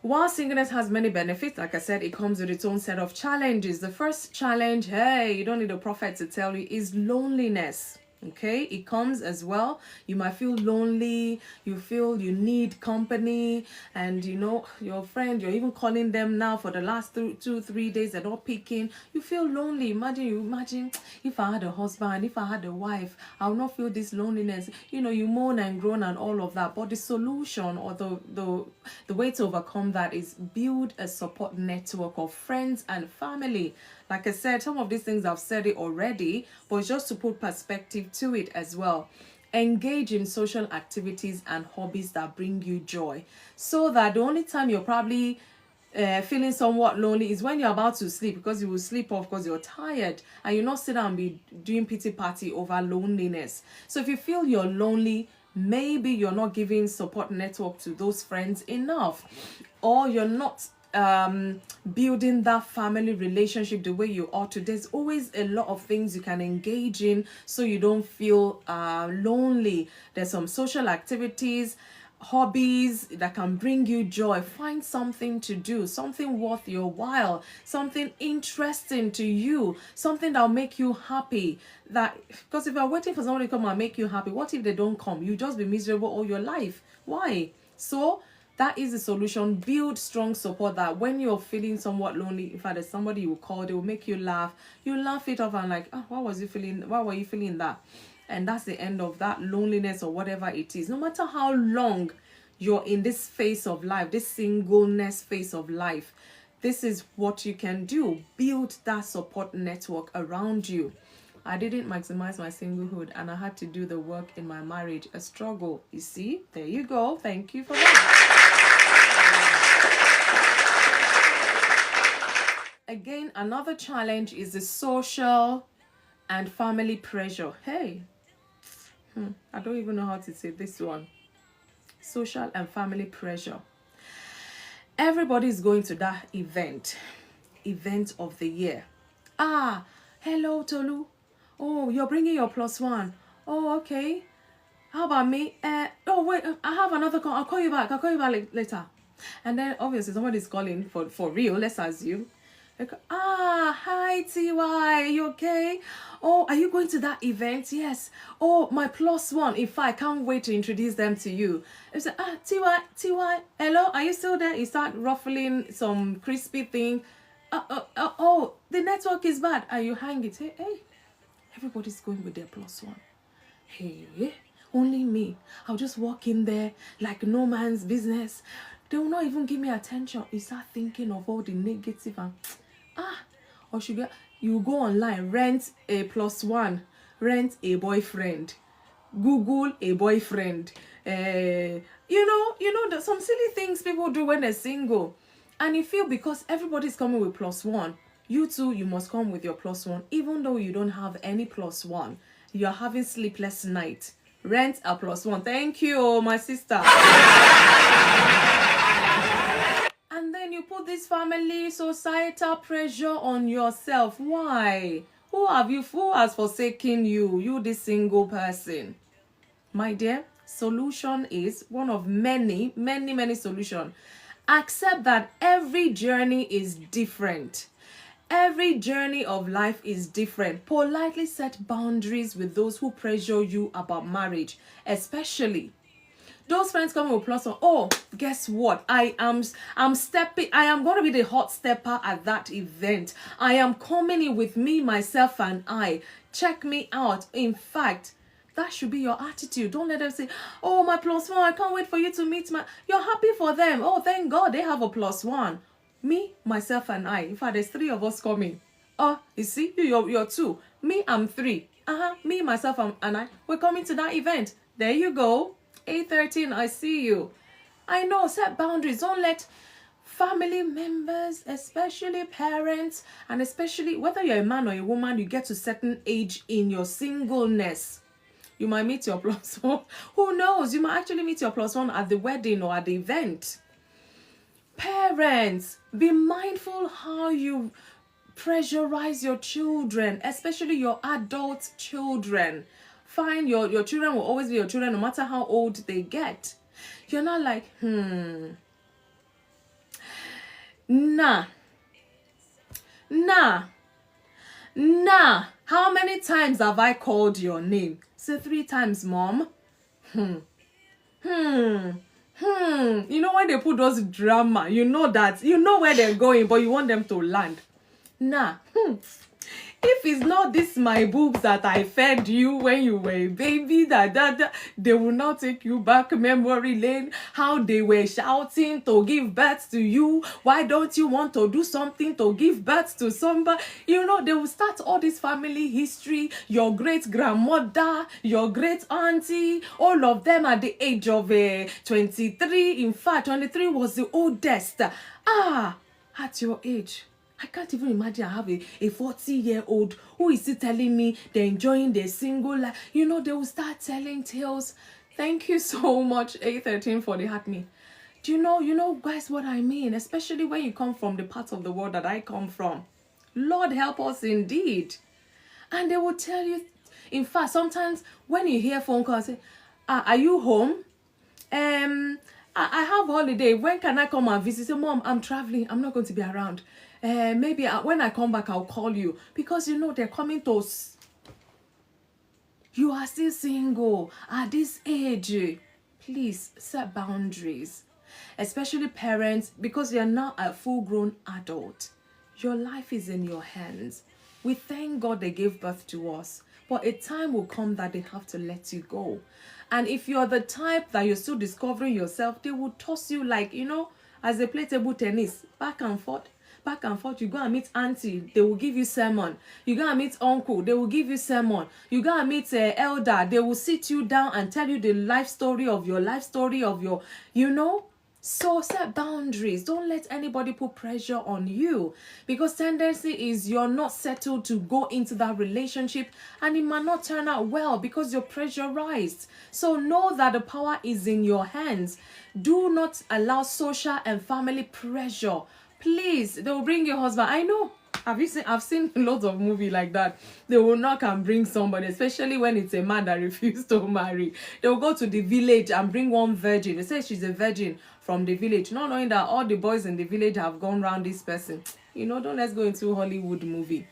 While singleness has many benefits, like I said, it comes with its own set of challenges. The first challenge, hey, you don't need a prophet to tell you, is loneliness. Okay, it comes as well. You might feel lonely, you feel you need company, and your friend, you're even calling them now for the last 2-3 days, they're not picking. You feel lonely. Imagine if I had a husband, if I had a wife, I would not feel this loneliness. You moan and groan and all of that. But the solution, or the way to overcome that, is build a support network of friends and family. Like I said, some of these things I've said it already, but just to put perspective to it as well. Engage in social activities and hobbies that bring you joy, so that the only time you're probably feeling somewhat lonely is when you're about to sleep, because you will sleep off because you're tired, and you're not sit down and be doing pity party over loneliness. So if you feel you're lonely, maybe you're not giving support network to those friends enough, or you're not building that family relationship the way you ought to. There's always a lot of things you can engage in so you don't feel lonely. There's some social activities, hobbies that can bring you joy. Find something to do, something worth your while, something interesting to you, something that'll make you happy. Because if you're waiting for somebody to come and make you happy, what if they don't come? You just be miserable all your life. Why? So that is the solution. Build strong support that when you're feeling somewhat lonely, in fact, there's somebody you call, they will make you laugh. You laugh it off and like, why were you feeling that? And that's the end of that loneliness or whatever it is. No matter how long you're in this phase of life, this singleness phase of life, this is what you can do. Build that support network around you. I didn't maximize my singlehood and I had to do the work in my marriage. A struggle. You see? There you go. Thank you for that. Again, another challenge is the social and family pressure. Hey, I don't even know how to say this one. Social and family pressure. Everybody is going to that event of the year. Ah, hello Tolu. Oh, you're bringing your +1. Oh, okay. How about me? Oh wait, I have another call. I'll call you back later. And then obviously somebody's calling for real. Let's assume. Like, hi TY, you okay? Oh, are you going to that event? Yes. Oh, my +1. In fact, I can't wait to introduce them to you. It's like, TY, hello, are you still there? You start ruffling some crispy thing. Oh, the network is bad. Are you hang it? Hey, everybody's going with their +1. Hey, only me. I'll just walk in there like no man's business. They will not even give me attention. You start thinking of all the negative and or should you go online, rent a +1, rent a boyfriend, Google a boyfriend. You know some silly things people do when they're single, and you feel because everybody's coming with +1, you too, you must come with your +1, even though you don't have any +1. You're having sleepless night. Rent a +1. Thank you, my sister. And then you put this family societal pressure on yourself. Why? Who has forsaken you? You, this single person. My dear, solution is one of many solutions. Accept that every journey is different. Every journey of life is different. Politely set boundaries with those who pressure you about marriage, especially those friends coming with +1. Oh, guess what? I'm going to be the hot stepper at that event. I am coming in with me, myself, and I. Check me out. In fact, that should be your attitude. Don't let them say, oh, my +1, I can't wait for you to meet my... You're happy for them. Oh, thank God they have a +1. Me, myself, and I. In fact, there's 3 of us coming. Oh, you see, you're 2. Me, I'm 3. Me, myself, and I. We're coming to that event. There you go. 8:13, I see you. I know, set boundaries. Don't let family members, especially parents, and especially whether you're a man or a woman, you get to a certain age in your singleness. You might meet your +1. Who knows? You might actually meet your +1 at the wedding or at the event. Parents, be mindful how you pressurize your children, especially your adult children. Fine, your children will always be your children no matter how old they get. You're not like, nah. How many times have I called your name? Say 3 times, Mom. You know when they put those drama, you know where they're going, but you want them to land. If it's not this my boobs that I fed you when you were a baby, they will not take you back memory lane. How they were shouting to give birth to you. Why don't you want to do something to give birth to somebody? You know, they will start all this family history. Your great grandmother, your great auntie, all of them at the age of 23. In fact, 23 was the oldest. At your age. I can't even imagine I have a 40-year-old who is still telling me they're enjoying their single life. You know, they will start telling tales. Thank you so much, 813, for the heart me. Do you know, guys, what I mean? Especially when you come from the part of the world that I come from. Lord help us indeed. And they will tell you, in fact, sometimes when you hear phone calls, say, are you home? I have holiday. When can I come and visit? Say, Mom, I'm traveling. I'm not going to be around. Maybe when I come back, I'll call you. Because, they're coming to... You are still single at this age. Please set boundaries. Especially parents, because you're now a full-grown adult. Your life is in your hands. We thank God they gave birth to us. But a time will come that they have to let you go. And if you're the type that you're still discovering yourself, they will toss you like, as they play table tennis, back and forth. back and forth. You go and meet auntie, they will give you sermon. You go and meet uncle, they will give you sermon. You go and meet elder, they will sit you down and tell you the life story of your, you know. So set boundaries. Don't let anybody put pressure on you, because tendency is you're not settled to go into that relationship and it might not turn out well because you're pressurized. So know that the power is in your hands. Do not allow social and family pressure. Please, they'll bring your husband. I know. I've seen lots of movies like that. They will knock and bring somebody, especially when it's a man that refused to marry. They will go to the village and bring one virgin. They say she's a virgin from the village, not knowing that all the boys in the village have gone around this person. You know, don't let's go into a Hollywood movie.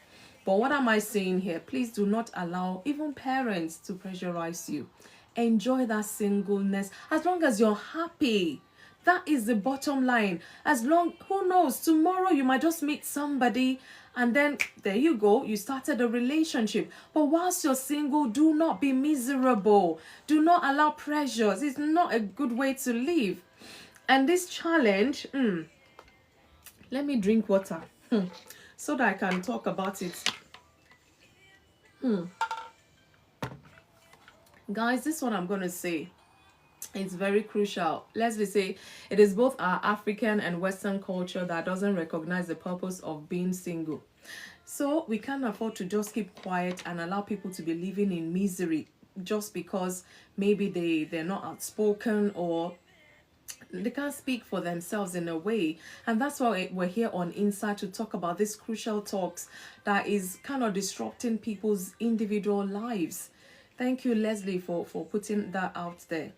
But what am I saying here? Please do not allow even parents to pressurize you. Enjoy that singleness as long as you're happy. That is the bottom line. As long, who knows, tomorrow you might just meet somebody and then there you go, you started a relationship. But whilst you're single, do not be miserable. Do not allow pressures. It's not a good way to live. And this challenge, let me drink water so that I can talk about it. Guys, this one I'm going to say, it's very crucial. Leslie say it is both our African and Western culture that doesn't recognize the purpose of being single. So we can't afford to just keep quiet and allow people to be living in misery just because maybe they're not outspoken or they can't speak for themselves in a way. And that's why we're here on Inside to talk about these crucial talks that is kind of disrupting people's individual lives. Thank you, Leslie, for putting that out there.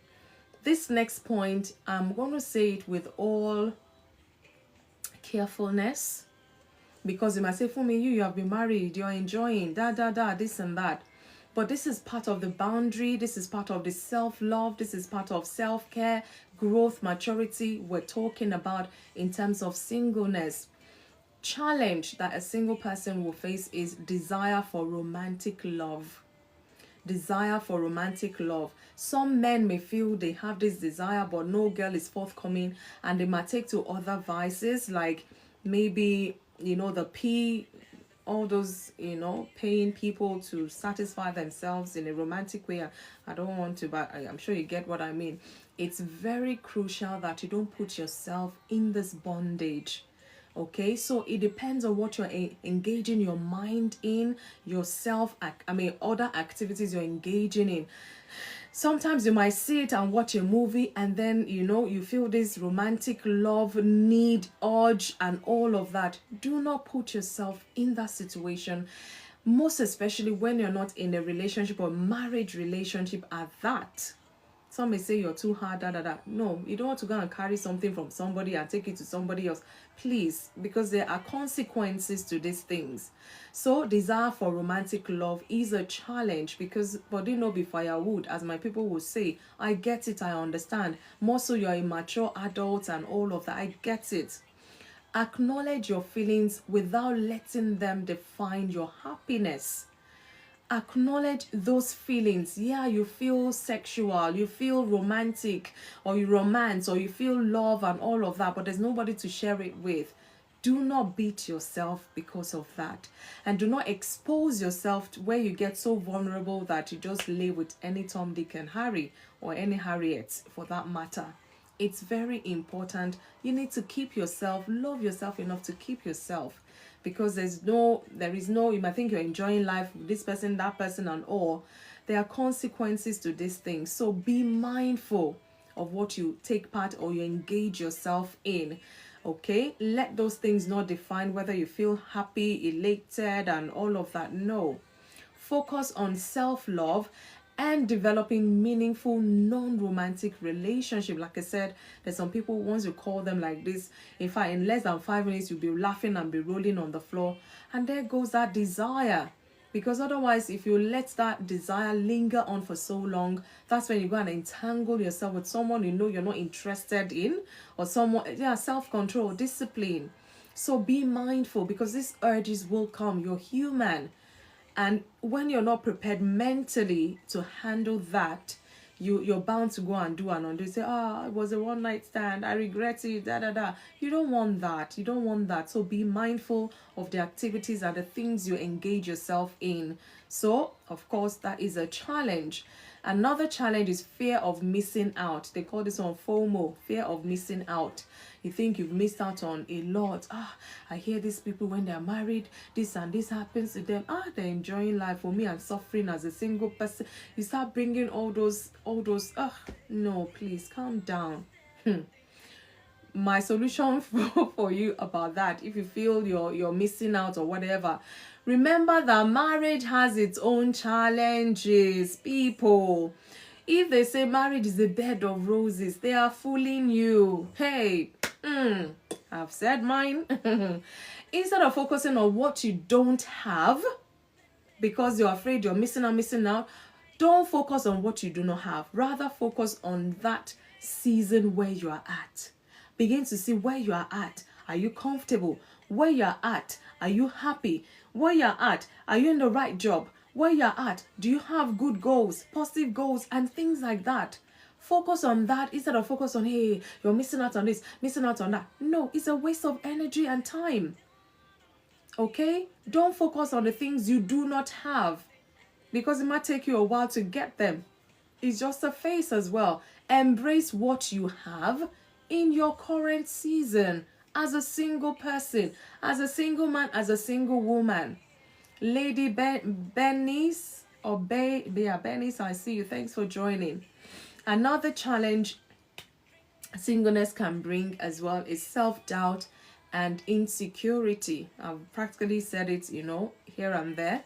This next point, I'm going to say it with all carefulness, because you might say, Funmi, you have been married, you're enjoying, this and that. But this is part of the boundary. This is part of the self-love. This is part of self-care, growth, maturity we're talking about in terms of singleness. Challenge that a single person will face is desire for romantic love. Desire for romantic love. Some men may feel they have this desire, but no girl is forthcoming, and they might take to other vices like maybe, you know, all those, you know, paying people to satisfy themselves in a romantic way. I don't want to, but I'm sure you get what I mean. It's very crucial that you don't put yourself in this bondage. Okay, so it depends on what you're engaging your mind in, other activities you're engaging in. Sometimes you might sit and watch a movie and then, you know, you feel this romantic love, need, urge, and all of that. Do not put yourself in that situation, most especially when you're not in a relationship or marriage relationship at that. Some may say you're too hard, No, you don't want to go and carry something from somebody and take it to somebody else. Please, because there are consequences to these things. So desire for romantic love is a challenge because body no be firewood, as my people will say. I get it, I understand. More so you're a mature adult and all of that. I get it. Acknowledge your feelings without letting them define your happiness. Acknowledge those feelings. Yeah, you feel sexual, you feel romantic, or you romance, or you feel love and all of that, but there's nobody to share it with. Do not beat yourself because of that, and do not expose yourself to where you get so vulnerable that you just lay with any Tom, Dick and Harry, or any Harriet for that matter. It's very important. You need to keep yourself, love yourself enough to keep yourself, because there is no, you might think you're enjoying life with this person, that person, and all. There are consequences to these things. So be mindful of what you take part or you engage yourself in. Okay, let those things not define whether you feel happy, elated, and all of that. No. Focus on self-love and developing meaningful non-romantic relationship. Like I said, there's some people, once you call them like this, in fact, in less than 5 minutes, you'll be laughing and be rolling on the floor. And there goes that desire. Because otherwise, if you let that desire linger on for so long, that's when you go and entangle yourself with someone you know you're not interested in, or someone, self-control, discipline. So be mindful, because these urges will come. You're human. And when you're not prepared mentally to handle that, you're bound to go and do and undo. Say, it was a one night stand, I regret it, da da da. You don't want that. You don't want that. So be mindful of the activities and the things you engage yourself in. So of course that is a challenge. Another challenge is fear of missing out. They call this one FOMO, fear of missing out. You think you've missed out on a lot. I hear these people when they're married, this and this happens to them. They're enjoying life. For me, I'm suffering as a single person. You start bringing all those. No, please calm down. My solution for you about that, if you feel you're missing out or whatever, remember that marriage has its own challenges, people. If they say marriage is a bed of roses, they are fooling you. Hey, I've said mine. Instead of focusing on what you don't have, because you're afraid you're missing out, don't focus on what you do not have. Rather focus on that season where you are at. Begin to see where you are at. Are you comfortable? Where you're at, are you happy? Where you're at, are you in the right job? Where you're at, do you have good goals, positive goals, and things like that? Focus on that instead of focus on, hey, you're missing out on this, missing out on that. No, it's a waste of energy and time. Okay? Don't focus on the things you do not have, because it might take you a while to get them. It's just a phase as well. Embrace what you have in your current season as a single person, as a single man, as a single woman. Lady Bernice, Bernice, I see you. Thanks for joining. Another challenge singleness can bring as well is self-doubt and insecurity. I've practically said it, here and there.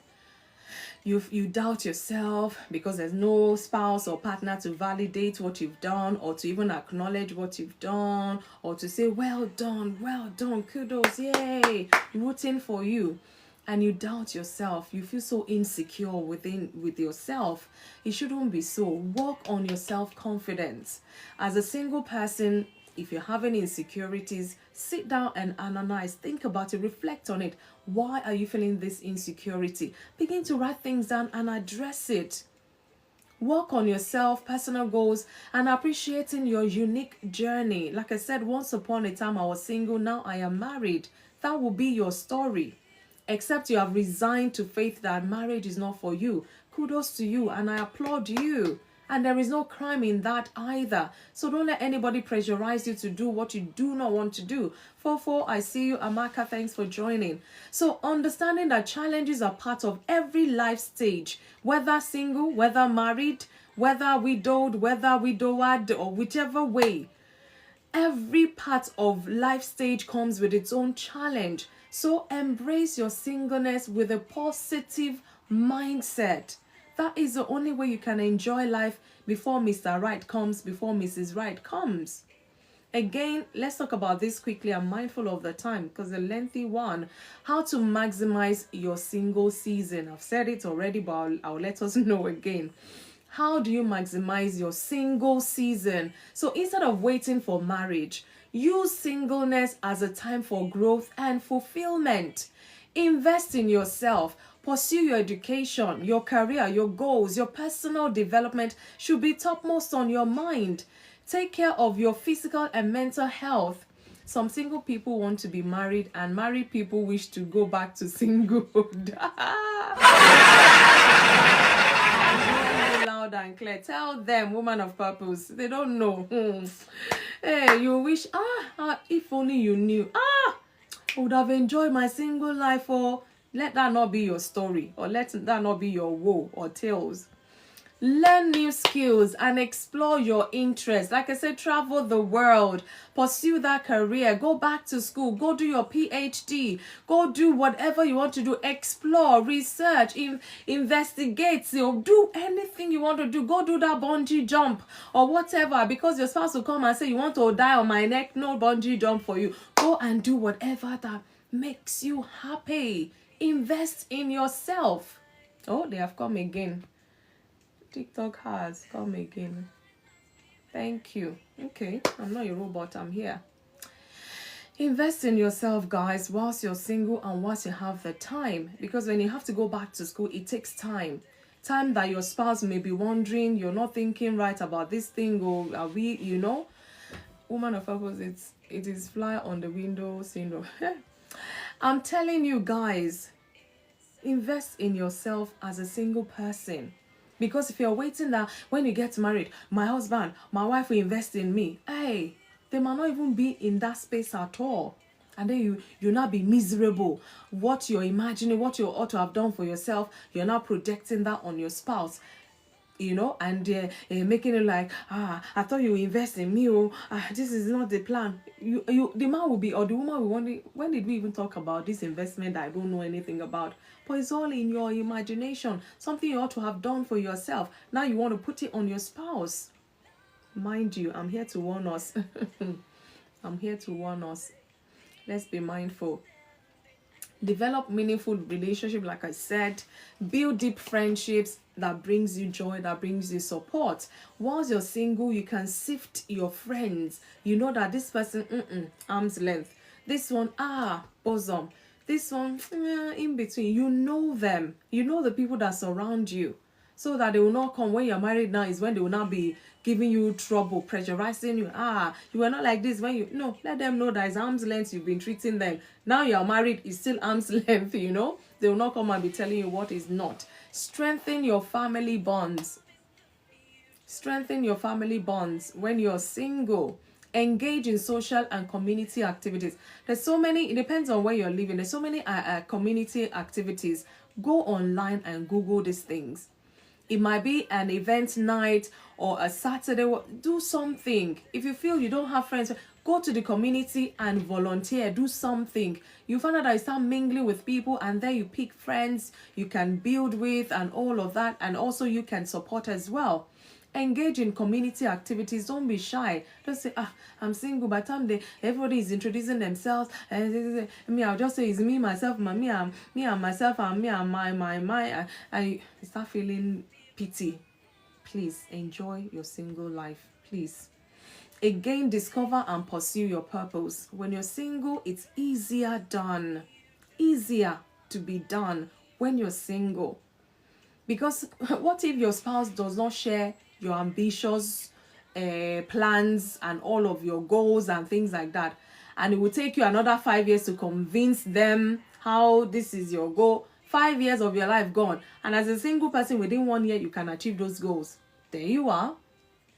You doubt yourself because there's no spouse or partner to validate what you've done, or to even acknowledge what you've done, or to say, well done, kudos, yay, rooting for you. And you doubt yourself. You feel so insecure with yourself. It shouldn't be so. Work on your self-confidence. As a single person, if you're having insecurities, sit down and analyze. Think about it. Reflect on it. Why are you feeling this insecurity? Begin to write things down and address it. Work on yourself, personal goals, and appreciating your unique journey. Like I said, once upon a time I was single. Now I am married. That will be your story. Except you have resigned to faith that marriage is not for you. Kudos to you, and I applaud you. And there is no crime in that either. So don't let anybody pressurize you to do what you do not want to do. 44, I see you. Amaka, thanks for joining. So understanding that challenges are part of every life stage, whether single, whether married, whether widowed, whether widowed, or whichever way. Every part of life stage comes with its own challenge. So embrace your singleness with a positive mindset. That is the only way you can enjoy life before Mr. Right comes, before Mrs. Right comes. Again, let's talk about this quickly. I'm mindful of the time because a lengthy one. How to maximize your single season. I've said it already, but I'll let us know again. How do you maximize your single season? So instead of waiting for marriage, use singleness as a time for growth and fulfillment. Invest in yourself. Pursue your education, your career, your goals, your personal development should be topmost on your mind. Take care of your physical and mental health. Some single people want to be married, and married people wish to go back to singlehood. Loud and clear. Tell them, woman of purpose. They don't know. Hey, you wish, if only you knew. I would have enjoyed my single life. Or let that not be your story, or let that not be your woe or tales. Learn new skills and explore your interests. Like I said, travel the world, pursue that career, go back to school, go do your PhD, go do whatever you want to do, explore, research, investigate, do anything you want to do. Go do that bungee jump or whatever, because your spouse will come and say, you want to die on my neck, no bungee jump for you. Go and do whatever that makes you happy. Invest in yourself. Oh, they have come again. TikTok has come again. Thank you. Okay, I'm not a robot, I'm here. Invest in yourself, guys, whilst you're single and whilst you have the time. Because when you have to go back to school, it takes time. time that your spouse may be wondering, you're not thinking right about this thing, or are we, woman of purpose, it is fly on the window syndrome. I'm telling you guys, invest in yourself as a single person. Because if you're waiting that when you get married, my husband, my wife will invest in me, hey, they might not even be in that space at all. And then you not be miserable. What you're imagining, what you ought to have done for yourself, you're not projecting that on your spouse. And making it like, I thought you invest in me, this is not the plan. The man will be, or the woman will wonder, when did we even talk about this investment that I don't know anything about? But it's all in your imagination, something you ought to have done for yourself. Now you want to put it on your spouse. Mind you, I'm here to warn us. I'm here to warn us. Let's be mindful. Develop meaningful relationship, like I said. Build deep friendships that brings you joy, that brings you support. Once you're single, you can sift your friends. You know that this person, arm's length. This one, bosom. This one, in between. You know them. You know the people that surround you. So that they will not come when you're married now is when they will not be giving you trouble, pressurizing you. You were not like this when you... No, let them know that it's arm's length you've been treating them. Now you're married, it's still arm's length, They will not come and be telling you what is not. Strengthen your family bonds. Strengthen your family bonds when you're single. Engage in social and community activities. There's so many, it depends on where you're living. There's so many community activities. Go online and Google these things. It might be an event night or a Saturday. Do something. If you feel you don't have friends, go to the community and volunteer. Do something. You find out that you start mingling with people, and then you pick friends you can build with and all of that. And also you can support as well. Engage in community activities. Don't be shy. Don't say, I'm single. By the time everybody is introducing themselves, and me, I'll just say it's me, myself, me and myself, and me and my. I start feeling pity. Please enjoy your single life. Please. Again, discover and pursue your purpose. When you're single, it's easier done. Easier to be done when you're single. Because what if your spouse does not share your ambitious plans and all of your goals and things like that? And it will take you another 5 years to convince them how this is your goal. 5 years of your life gone. And as a single person, within 1 year, you can achieve those goals. There you are.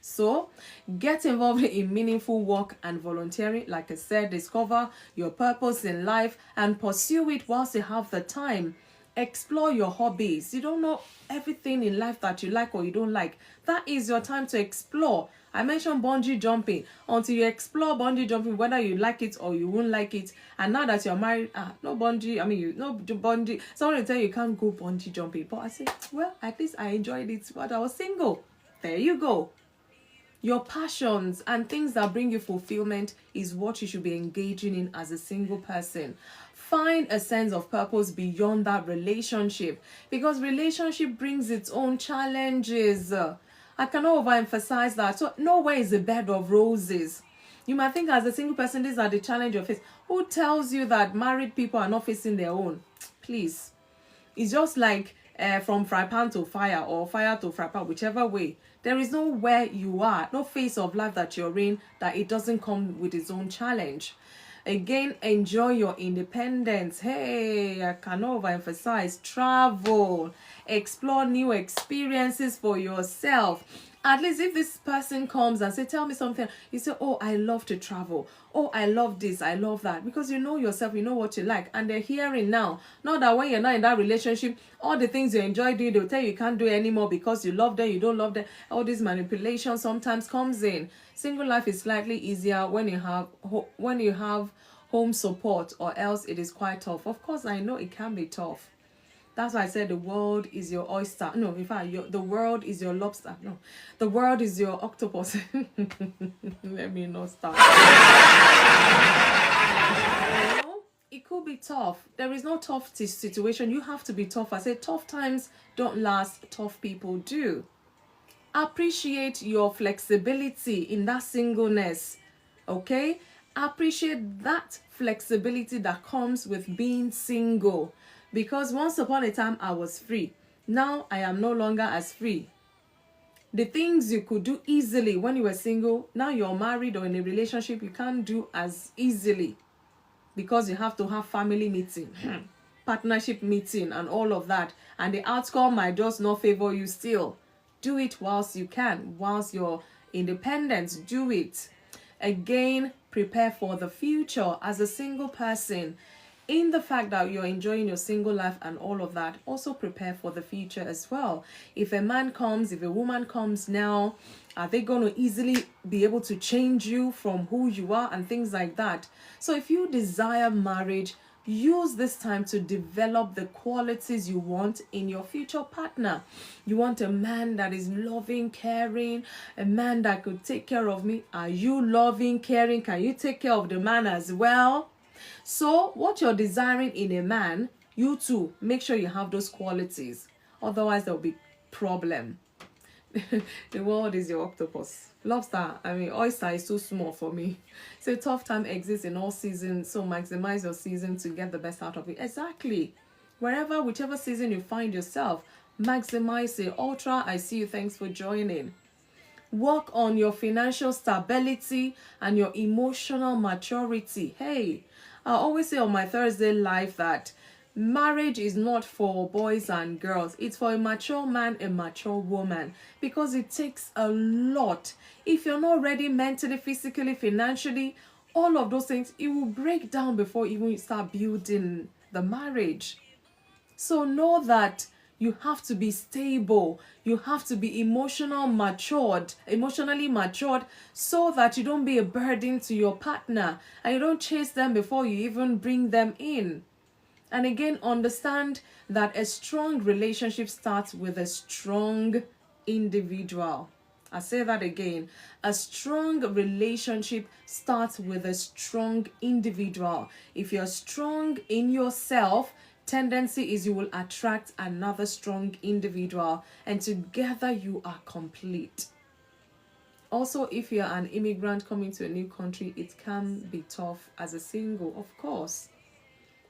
So, get involved in meaningful work and volunteering. Like I said, discover your purpose in life and pursue it whilst you have the time. Explore your hobbies. You don't know everything in life that you like or you don't like. That is your time to explore. I mentioned bungee jumping. Until you explore bungee jumping, whether you like it or you won't like it. And now that you're married, no bungee. No bungee. Someone will tell you can't go bungee jumping. But I say, well, at least I enjoyed it while I was single. There you go. Your passions and things that bring you fulfillment is what you should be engaging in as a single person. Find a sense of purpose beyond that relationship, because relationship brings its own challenges. I cannot overemphasize that. So nowhere is a bed of roses. You might think as a single person, these are the challenges you face. Who tells you that married people are not facing their own? Please. It's just like from fry pan to fire or fire to fry pan, whichever way. There is nowhere you are, no phase of life that you're in that it doesn't come with its own challenge. Again, enjoy your independence. Hey, I cannot overemphasize. Travel. Explore new experiences for yourself. At least if this person comes and say, tell me something, you say, oh, I love to travel. Oh, I love this, I love that. Because you know yourself, you know what you like. And they're hearing now. Not that when you're not in that relationship, all the things you enjoy doing, they'll tell you can't do it anymore because you love them, you don't love them. All this manipulation sometimes comes in. Single life is slightly easier when you have home support, or else it is quite tough. Of course, I know it can be tough. That's why I said the world is your oyster. No, in fact, the world is your lobster. No, the world is your octopus. Let me not start. It could be tough. There is no tough situation. You have to be tough. I said tough times don't last. Tough people do. Appreciate your flexibility in that singleness. Okay? Appreciate that flexibility that comes with being single. Because once upon a time, I was free. Now I am no longer as free. The things you could do easily when you were single, now you're married or in a relationship, you can't do as easily because you have to have family meeting, partnership meeting, and all of that. And the outcome might just not favor you still. Do it whilst you can, whilst you're independent. Do it. Again, prepare for the future as a single person. In the fact that you're enjoying your single life and all of that, also prepare for the future as well. If a man comes, if a woman comes now, are they going to easily be able to change you from who you are and things like that? So if you desire marriage, use this time to develop the qualities you want in your future partner. You want a man that is loving, caring, a man that could take care of me. Are you loving, caring? Can you take care of the man as well? So what you're desiring in a man, you too, make sure you have those qualities. Otherwise, there'll be problem. The world is your octopus. Lobster, oyster is too small for me. So tough time exists in all seasons. So maximize your season to get the best out of it. Exactly. Whichever season you find yourself, maximize it. Ultra, I see you. Thanks for joining. Work on your financial stability and your emotional maturity. Hey, I always say on my Thursday live that marriage is not for boys and girls. It's for a mature man, a mature woman, because it takes a lot. If you're not ready mentally, physically, financially, all of those things, it will break down before even you start building the marriage. So know that you have to be stable. You have to be emotionally matured, so that you don't be a burden to your partner and you don't chase them before you even bring them in. And again, understand that a strong relationship starts with a strong individual. I say that again. A strong relationship starts with a strong individual. If you're strong in yourself, tendency is you will attract another strong individual, and together you are complete. Also, if you're an immigrant coming to a new country, it can be tough as a single, of course.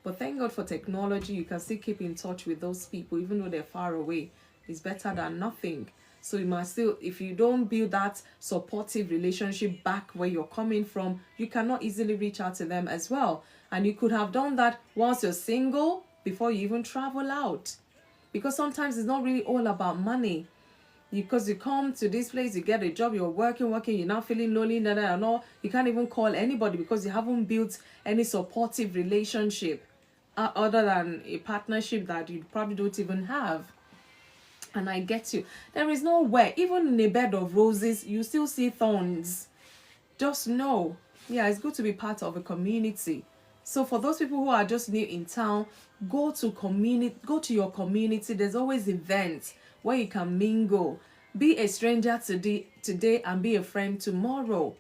But thank God for technology. You can still keep in touch with those people even though they're far away. It's better than nothing. So you must still, if you don't build that supportive relationship back where you're coming from, you cannot easily reach out to them as well. And you could have done that whilst you're single before you even travel out. Because sometimes it's not really all about money. Because you come to this place, you get a job, you're working, you're not feeling lonely, and all. You can't even call anybody because you haven't built any supportive relationship other than a partnership that you probably don't even have. And I get you. There is nowhere, even in a bed of roses, you still see thorns. Just know, yeah, it's good to be part of a community. So for those people who are just new in town, go to your community. There's always events where you can mingle. Be a stranger today and be a friend tomorrow.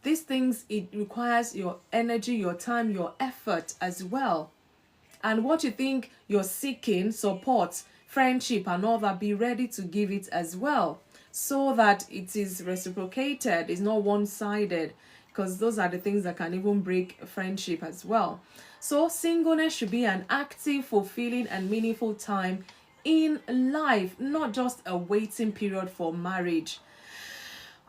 These things, it requires your energy, your time, your effort as well. And what you think you're seeking, support, friendship and all that, be ready to give it as well, so that it is reciprocated. It's not one-sided, because those are the things that can even break friendship as well. So singleness should be an active, fulfilling and meaningful time in life, not just a waiting period for marriage.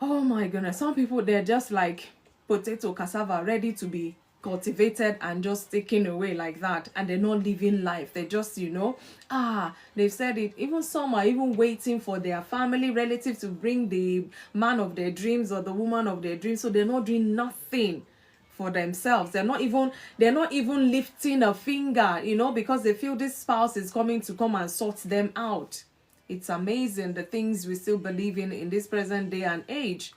Oh my goodness, some people, they're just like potato cassava, ready to be cultivated and just taken away like that, and they're not living life. They just, they've said it, even some are even waiting for their family relatives to bring the man of their dreams or the woman of their dreams. So they're not doing nothing for themselves. They're not even lifting a finger, because they feel this spouse is coming to come and sort them out. It's amazing the things we still believe in this present day and age.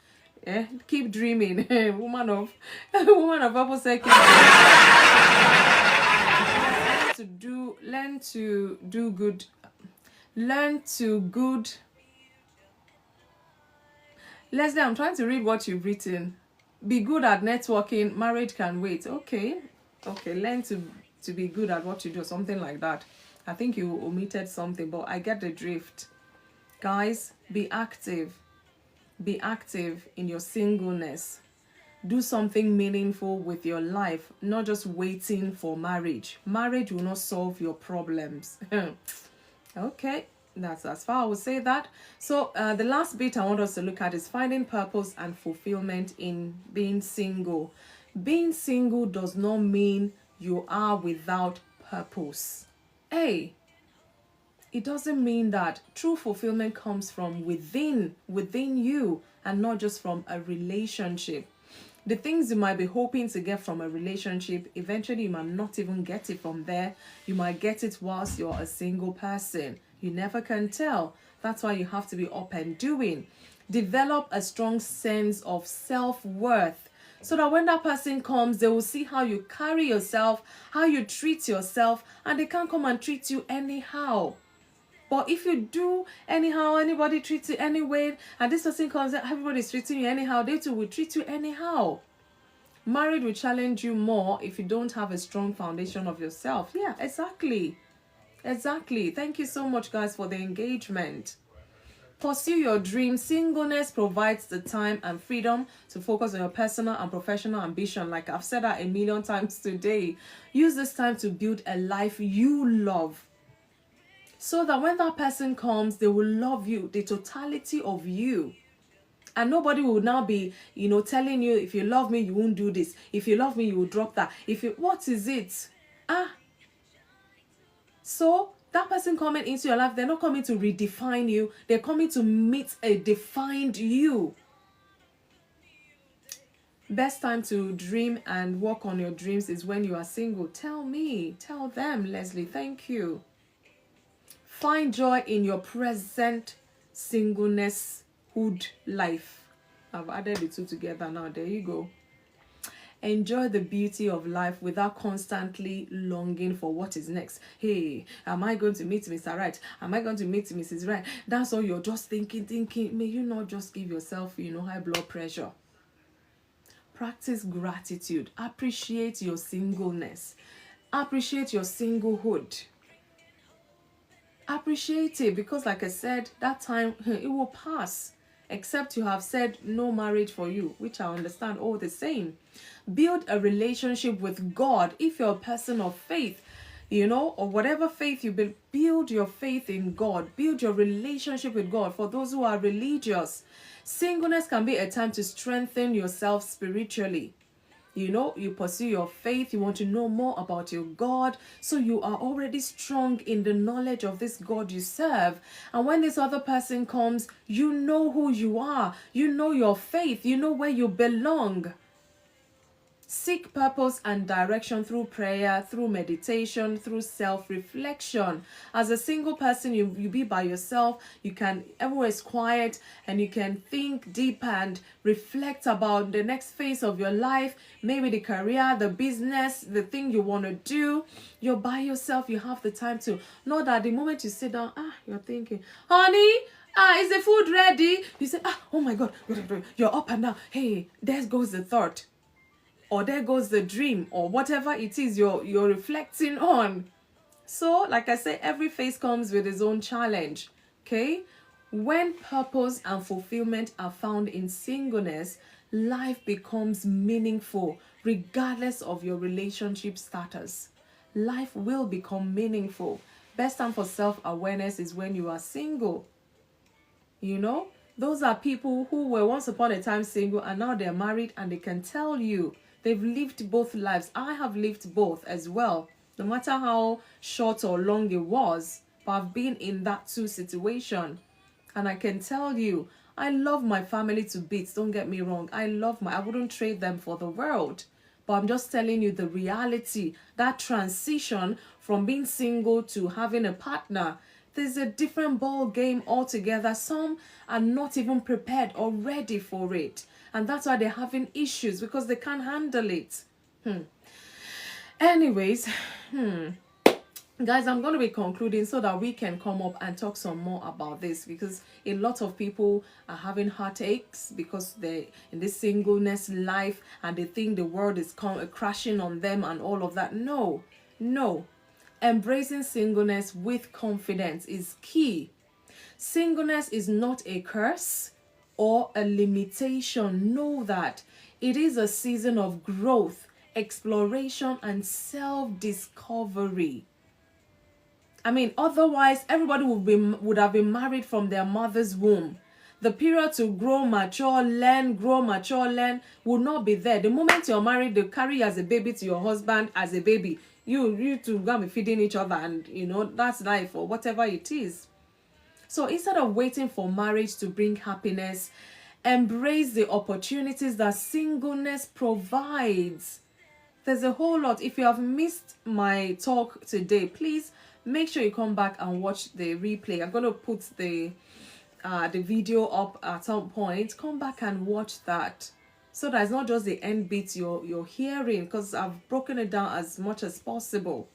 Keep dreaming. woman of opposite. Learn to do good. Leslie, I'm trying to read what you've written. Be good at networking. Marriage can wait. Okay. Learn to be good at what you do. Something like that. I think you omitted something, but I get the drift. Guys, be active. Be active in your singleness. Do something meaningful with your life, not just waiting for marriage. Marriage will not solve your problems. Okay. That's as far I would say that. So the last bit I want us to look at is finding purpose and fulfillment in being single. Being single does not mean you are without purpose. Hey, it doesn't mean that. True fulfillment comes from within you, and not just from a relationship. The things you might be hoping to get from a relationship, eventually you might not even get it from there. You might get it whilst you're a single person. You never can tell. That's why you have to be up and doing. Develop a strong sense of self-worth, so that when that person comes, they will see how you carry yourself, how you treat yourself, and they can't come and treat you anyhow. But if you do anyhow, anybody treats you anyway, and this person comes, everybody's treating you anyhow, they too will treat you anyhow. Married will challenge you more if you don't have a strong foundation of yourself. Yeah, exactly. Exactly. Thank you so much, guys, for the engagement. Pursue your dreams. Singleness provides the time and freedom to focus on your personal and professional ambition. Like I've said that a million times today. Use this time to build a life you love, so that when that person comes, they will love you, the totality of you. And nobody will now be, telling you, if you love me, you won't do this. If you love me, you will drop that. What is it? So that person coming into your life, they're not coming to redefine you. They're coming to meet a defined you. Best time to dream and work on your dreams is when you are single. Tell them, Leslie. Thank you. Find joy in your present singleness-hood life. I've added the two together now. There you go. Enjoy the beauty of life without constantly longing for what is next. Hey, am I going to meet Mr. Right? Am I going to meet Mrs. Right? That's all you're just thinking. May you not just give yourself, high blood pressure. Practice gratitude. Appreciate your singleness. Appreciate your singlehood. Appreciate it, because like I said, that time, it will pass, except you have said no marriage for you, which I understand all the same. Build a relationship with God. If you're a person of faith, or whatever faith you build your faith in God. Build your relationship with God. For those who are religious, singleness can be a time to strengthen yourself spiritually. You pursue your faith, you want to know more about your God, so you are already strong in the knowledge of this God you serve. And when this other person comes, you know who you are, you know your faith, you know where you belong. Seek purpose and direction through prayer, through meditation, through self-reflection. As a single person, you be by yourself. You can, everywhere's quiet, and you can think deep and reflect about the next phase of your life. Maybe the career, the business, the thing you want to do. You're by yourself. You have the time to. Not that the moment you sit down, you're thinking, honey, is the food ready? You say, oh my God, you're up and down. Hey, there goes the thought. Or there goes the dream, or whatever it is you're reflecting on. So, like I say, every phase comes with its own challenge. Okay? When purpose and fulfillment are found in singleness, life becomes meaningful, regardless of your relationship status. Life will become meaningful. Best time for self-awareness is when you are single. Those are people who were once upon a time single, and now they're married, and they can tell you they've lived both lives. I have lived both as well, no matter how short or long it was, but I've been in that too situation. And I can tell you, I love my family to bits, don't get me wrong. I wouldn't trade them for the world. But I'm just telling you the reality, that transition from being single to having a partner, there's a different ball game altogether. Some are not even prepared or ready for it. And that's why they're having issues, because they can't handle it. Anyways, guys, I'm going to be concluding so that we can come up and talk some more about this, because a lot of people are having heartaches because they're in this singleness life and they think the world is crashing on them and all of that. No. Embracing singleness with confidence is key. Singleness is not a curse or a limitation. Know that it is a season of growth, exploration, and self-discovery. I mean, otherwise, everybody would have been married from their mother's womb. The period to grow, mature, learn will not be there. The moment you're married, they carry you as a baby to your husband as a baby. You two gonna be feeding each other, and that's life or whatever it is. So instead of waiting for marriage to bring happiness, embrace the opportunities that singleness provides. There's a whole lot. If you have missed my talk today, please make sure you come back and watch the replay. I'm going to put the video up at some point. Come back and watch that, so that it's not just the end bits you're hearing, because I've broken it down as much as possible.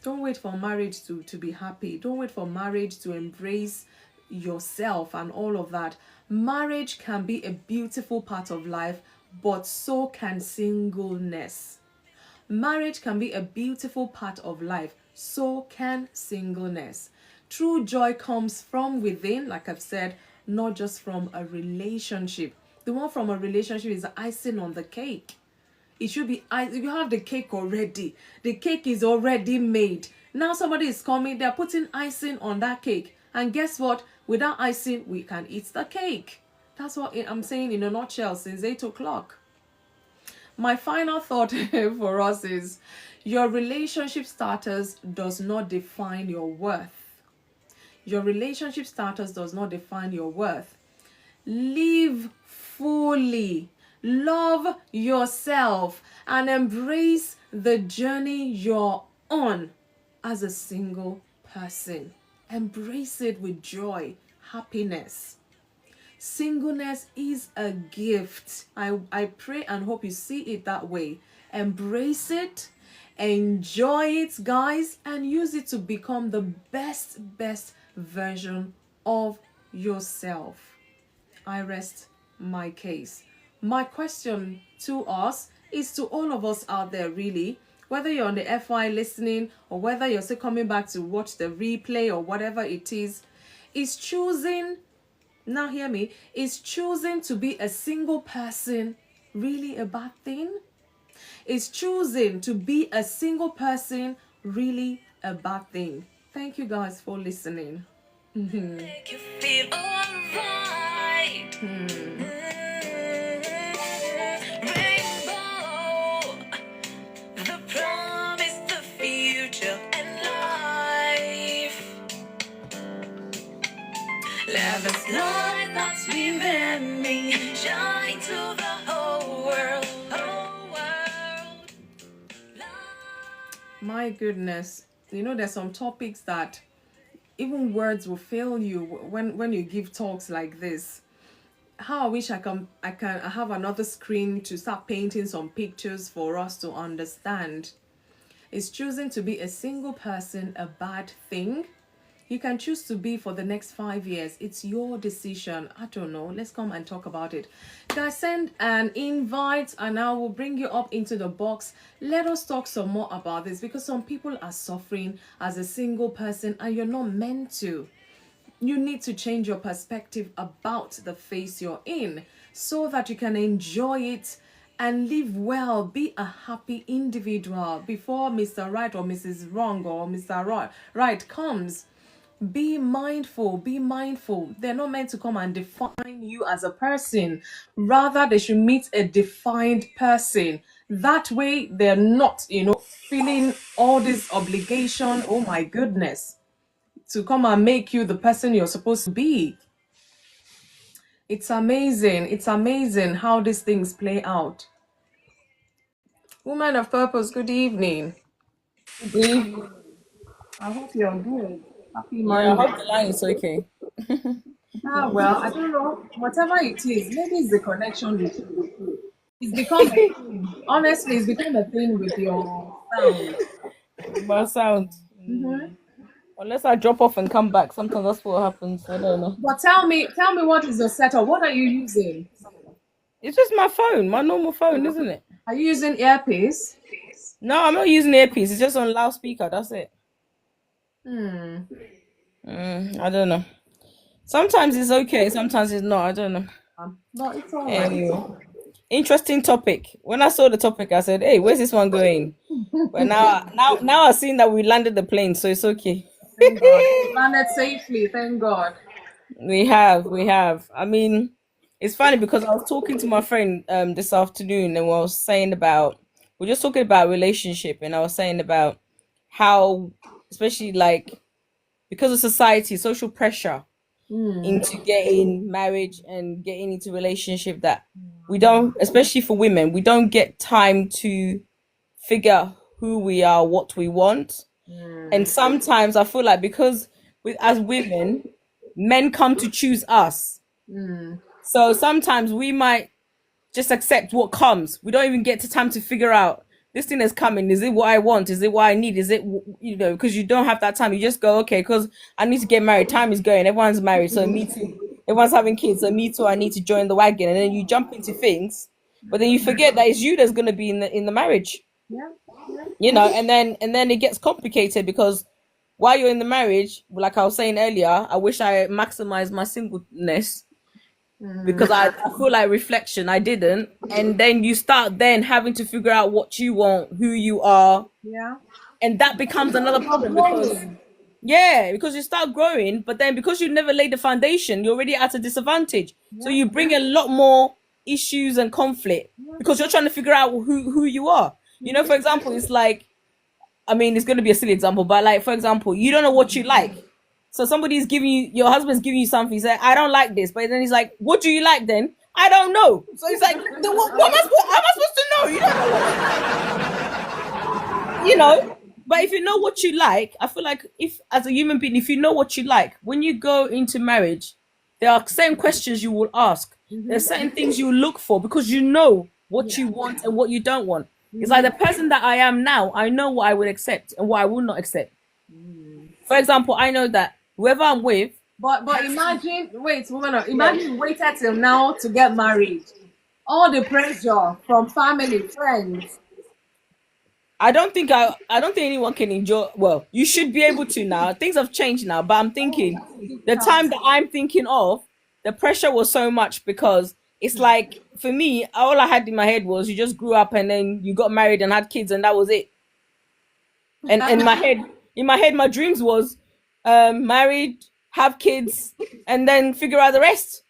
Don't wait for marriage to be happy. Don't wait for marriage to embrace yourself and all of that. Marriage can be a beautiful part of life, but so can singleness. Marriage can be a beautiful part of life, so can singleness. True joy comes from within, like I've said, not just from a relationship. The one from a relationship is the icing on the cake. It should be, you have the cake already. The cake is already made. Now somebody is coming, they're putting icing on that cake. And guess what? Without icing, we can eat the cake. That's what I'm saying in a nutshell since 8 o'clock. My final thought for us is, your relationship status does not define your worth. Your relationship status does not define your worth. Live fully. Love yourself and embrace the journey you're on as a single person. Embrace it with joy, happiness. Singleness is a gift. I pray and hope you see it that way. Embrace it, enjoy it, guys, and use it to become the best version of yourself. I rest my case. My question to us is to all of us out there, really, whether you're on the FY listening or whether you're still coming back to watch the replay or whatever it is choosing, now hear me, is choosing to be a single person really a bad thing? Is choosing to be a single person really a bad thing? Thank you guys for listening. Make you feel alright. Rainbow, the promise, the future, and life. Love is light that's within me, shine to the whole world, whole world. My goodness, there's some topics that even words will fail you when you give talks like this. How I wish I have another screen to start painting some pictures for us to understand. Is choosing to be a single person a bad thing? You can choose to be for the next 5 years. It's your decision. I don't know. Let's come and talk about it. Guys, send an invite and I will bring you up into the box. Let us talk some more about this, because some people are suffering as a single person and you're not meant to. You need to change your perspective about the phase you're in so that you can enjoy it and live well. Be a happy individual before Mr. Right or Mrs. Wrong or Mr. Right comes. Be mindful. They're not meant to come and define you as a person. Rather, they should meet a defined person. That way, they're not, feeling all this obligation. Oh my goodness. To come and make you the person you're supposed to be. It's amazing. It's amazing how these things play out. Woman of Purpose, good evening. Good evening. I hope you're good. Happy Yeah, I Monday. hope the line is okay. Well, I don't know. Whatever it is, maybe it's the connection with you. It's become a thing. Honestly, it's become a thing with your sound. My sound. Unless I drop off and come back, sometimes that's what happens. I don't know. But tell me what is your setup? What are you using? It's just my phone, my normal phone, isn't it? Are you using earpiece? No, I'm not using earpiece. It's just on loudspeaker. That's it. I don't know. Sometimes it's okay. Sometimes it's not. I don't know. But it's all right. Anyway, Interesting topic. When I saw the topic, I said, "Hey, where's this one going?" But now I've seen that we landed the plane, so it's okay. Thank God. We landed safely. Thank God. We have. I mean, it's funny because I was talking to my friend this afternoon, and we're just talking about relationship, and I was saying about how, especially like because of society, social pressure into getting marriage and getting into relationship, that we don't, especially for women, we don't get time to figure who we are, what we want. And sometimes I feel like because as women, men come to choose us. So sometimes we might just accept what comes. We don't even get to time to figure out this thing is coming. Is it what I want? Is it what I need? Is it, because you don't have that time. You just go, okay, because I need to get married. Time is going. Everyone's married. So me too. Everyone's having kids. So me too. I need to join the wagon. And then you jump into things, but then you forget that it's you that's going to be in the marriage. Yeah. And then it gets complicated because while you're in the marriage, like I was saying earlier, I wish I maximized my singleness because I feel like reflection I didn't. And then you start then having to figure out what you want, who you are, Yeah. and that becomes another problem because you start growing, but then because you never laid the foundation, you're already at a disadvantage. So you bring a lot more issues and conflict because you're trying to figure out who you are. For example, it's like, I mean, it's going to be a silly example, but like, for example, you don't know what you like. So somebody's giving you, your husband's giving you something. He's like, I don't like this. But then he's like, what do you like then? I don't know. So he's like, what am I supposed to know? You don't know. But if you know what you like, I feel like if, as a human being, if you know what you like, when you go into marriage, there are certain questions you will ask. There's certain things you look for because you know what you want and what you don't want. It's like the person that I am now, I know what I would accept and what I will not accept. For example, I know that whoever I'm with. But imagine, imagine you waited till now to get married. All the pressure from family, friends. I don't think anyone can enjoy. Well, you should be able to now. Things have changed now, but I'm thinking the time that I'm thinking of, the pressure was so much because it's like for me, all I had in my head was you just grew up and then you got married and had kids and that was it. And in my head, my dreams was married, have kids, and then figure out the rest.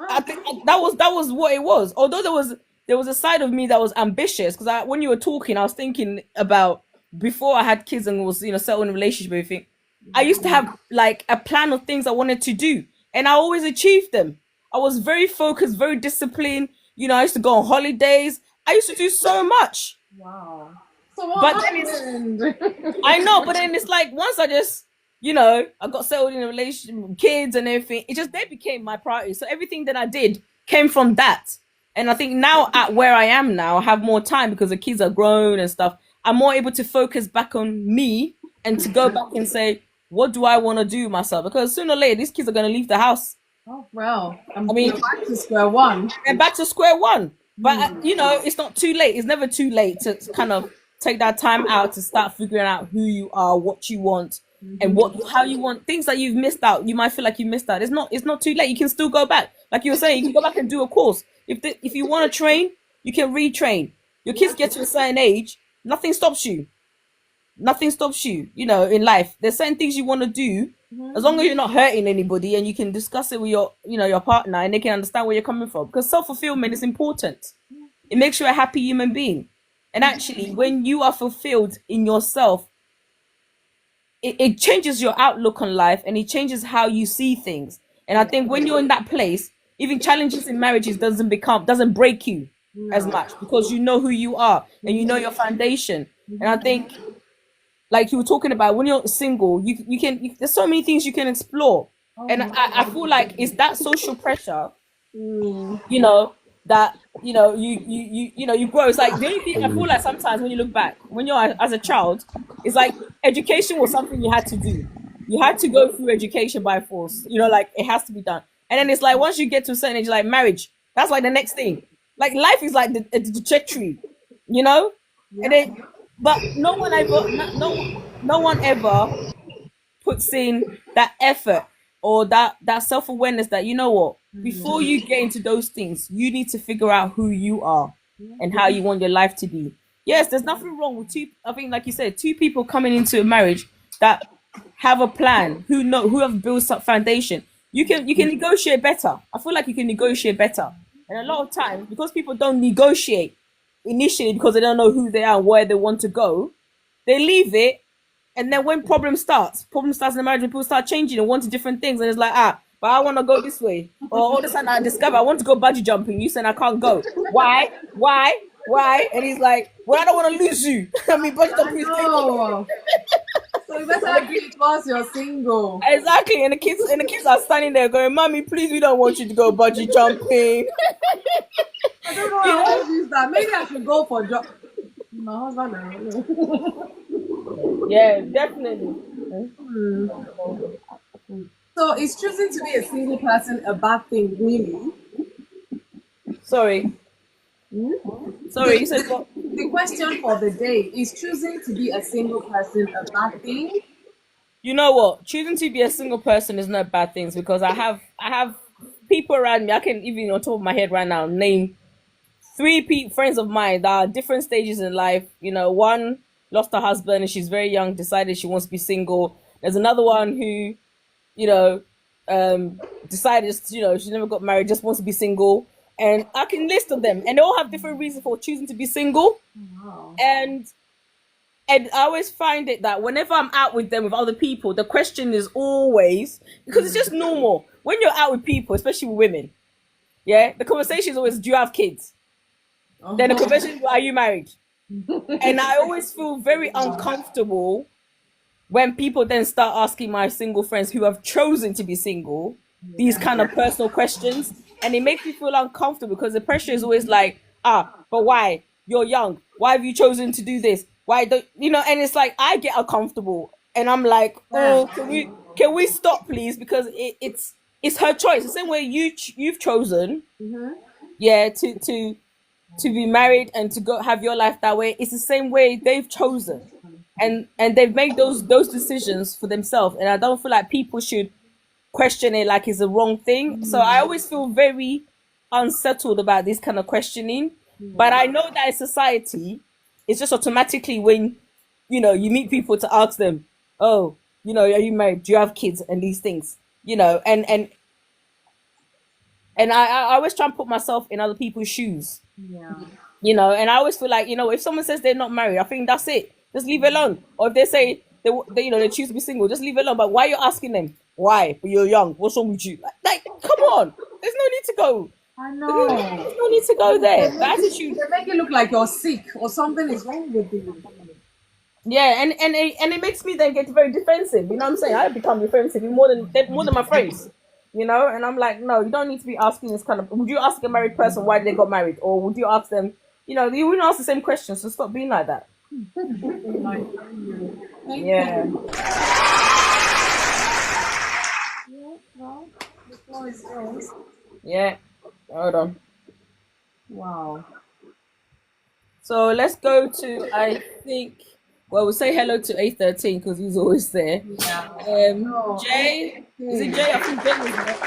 I think that was what it was. Although there was a side of me that was ambitious because when you were talking, I was thinking about before I had kids and was settled in a relationship. Everything, I used to have like a plan of things I wanted to do, and I always achieved them. I was very focused, very disciplined. I used to go on holidays. I used to do so much. Wow. So what happened? I know, but then it's like once I just, I got settled in a relationship with kids and everything, they became my priority. So everything that I did came from that. And I think now at where I am now, I have more time because the kids are grown and stuff. I'm more able to focus back on me and to go back and say, what do I want to do myself? Because sooner or later, these kids are going to leave the house. Oh, well, back to square one. And back to square one. But, it's not too late. It's never too late to kind of take that time out to start figuring out who you are, what you want, and how you want things that you've missed out. You might feel like you missed out. It's not too late. You can still go back. Like you were saying, you can go back and do a course. If you want to train, you can retrain. Your kids get to a certain age, nothing stops you. Nothing stops you, in life. There's certain things you want to do, as long as you're not hurting anybody and you can discuss it with your partner and they can understand where you're coming from. Because self-fulfillment is important. It makes you a happy human being. And actually, when you are fulfilled in yourself, it changes your outlook on life and it changes how you see things. And I think when you're in that place, even challenges in marriages doesn't break you as much because you know who you are and you know your foundation. And I think, like you were talking about, when you're single, you can there's so many things you can explore. And I feel like it's that social pressure, that you grow. It's like the only thing I feel like sometimes when you look back, when you're as a child, it's like education was something you had to do. You had to go through education by force. Like it has to be done. And then it's like once you get to a certain age, like marriage, that's like the next thing. Like life is like the trajectory, And then, but no one ever puts in that effort or that self-awareness that, you know what, Before you get into those things, you need to figure out who you are and how you want your life to be. Yes, there's nothing wrong with two. I think, like you said, two people coming into a marriage that have a plan, who have built some foundation. You can negotiate better. I feel like you can negotiate better. And a lot of times, because people don't negotiate initially because they don't know who they are and where they want to go, they leave it. And then when problem starts in the marriage, when people start changing and wanting different things, and it's like, but I want to go this way. Or all of a sudden I discover I want to go bungee jumping. You said I can't go. Why? Why? And he's like, well, I don't want to lose you. I mean, bungee jumping is No. So you better agree it was you're single. exactly. And the kids are standing there going, Mommy, please, we don't want you to go bungee jumping. I don't know how to use that. Maybe I should go for job. My husband, I don't know. Yeah, definitely. So is choosing to be a single person a bad thing, really? Sorry, you said what? The question for the day is choosing to be a single person a bad thing? You know what? Choosing to be a single person is not bad things, because I have people around me. I can even on top of my head right now name three friends of mine that are different stages in life. You know, one lost her husband and she's very young, decided she wants to be single. There's another one who, you know, decided, you know, she never got married, just wants to be single. And I can list them, and they all have different reasons for choosing to be single. Wow. And I always find it that whenever I'm out with them, with other people, the question is always, because it's just normal when you're out with people, especially with women. Yeah, the conversation is always, do you have kids? Then the conversation is, are you married? And I always feel very uncomfortable when people then start asking my single friends who have chosen to be single these kind of personal questions, and it makes me feel uncomfortable because the pressure is always like, but why? You're young. Why have you chosen to do this? Why don't you know? And it's like I get uncomfortable, and I'm like, oh, can we stop, please? Because it's her choice. The same way you've chosen, yeah, to be married and to go have your life that way. It's the same way they've chosen, and they've made those decisions for themselves. And I don't feel like people should question it like it's a wrong thing. So I always feel very unsettled about this kind of questioning. But I know that in society, it's just automatically when, you know, you meet people to ask them, oh, you know, are you married? Do you have kids? And these things, you know, and I always try and put myself in other people's shoes. Yeah. You know, and I always feel like, you know, if someone says they're not married, I think that's it. Just leave it alone. Or if they say they you know, they choose to be single, just leave it alone. But why are you asking them? Why? But you're young. What's wrong with you? Like, come on. There's no need to go. I know. There's no need to go there. The attitude. They make it look like you're sick or something is wrong with you. Yeah, and it makes me then get very defensive. You know what I'm saying? I become defensive more than my friends. You know, and I'm like, no, you don't need to be asking this kind of. Would you ask a married person why they got married, or would you ask them? You know, you wouldn't ask the same questions. So stop being like that. Yeah. Well, the floor is yours. Yeah. Hold on. Wow. So let's go to, I think, well, we'll say hello to A13 because he's always there. Yeah. Jay, is it Jay? I think Jay was there.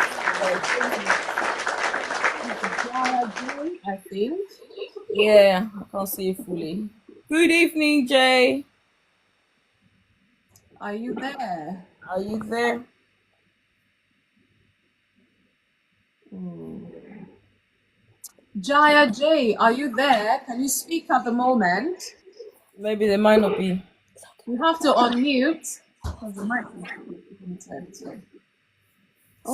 I think. Yeah, I can't see you fully. Good evening, Jay. Are you there? Are you there? Jaya J, are you there? Can you speak at the moment? Maybe they might not be. You have to unmute. Because the mic is muted, so.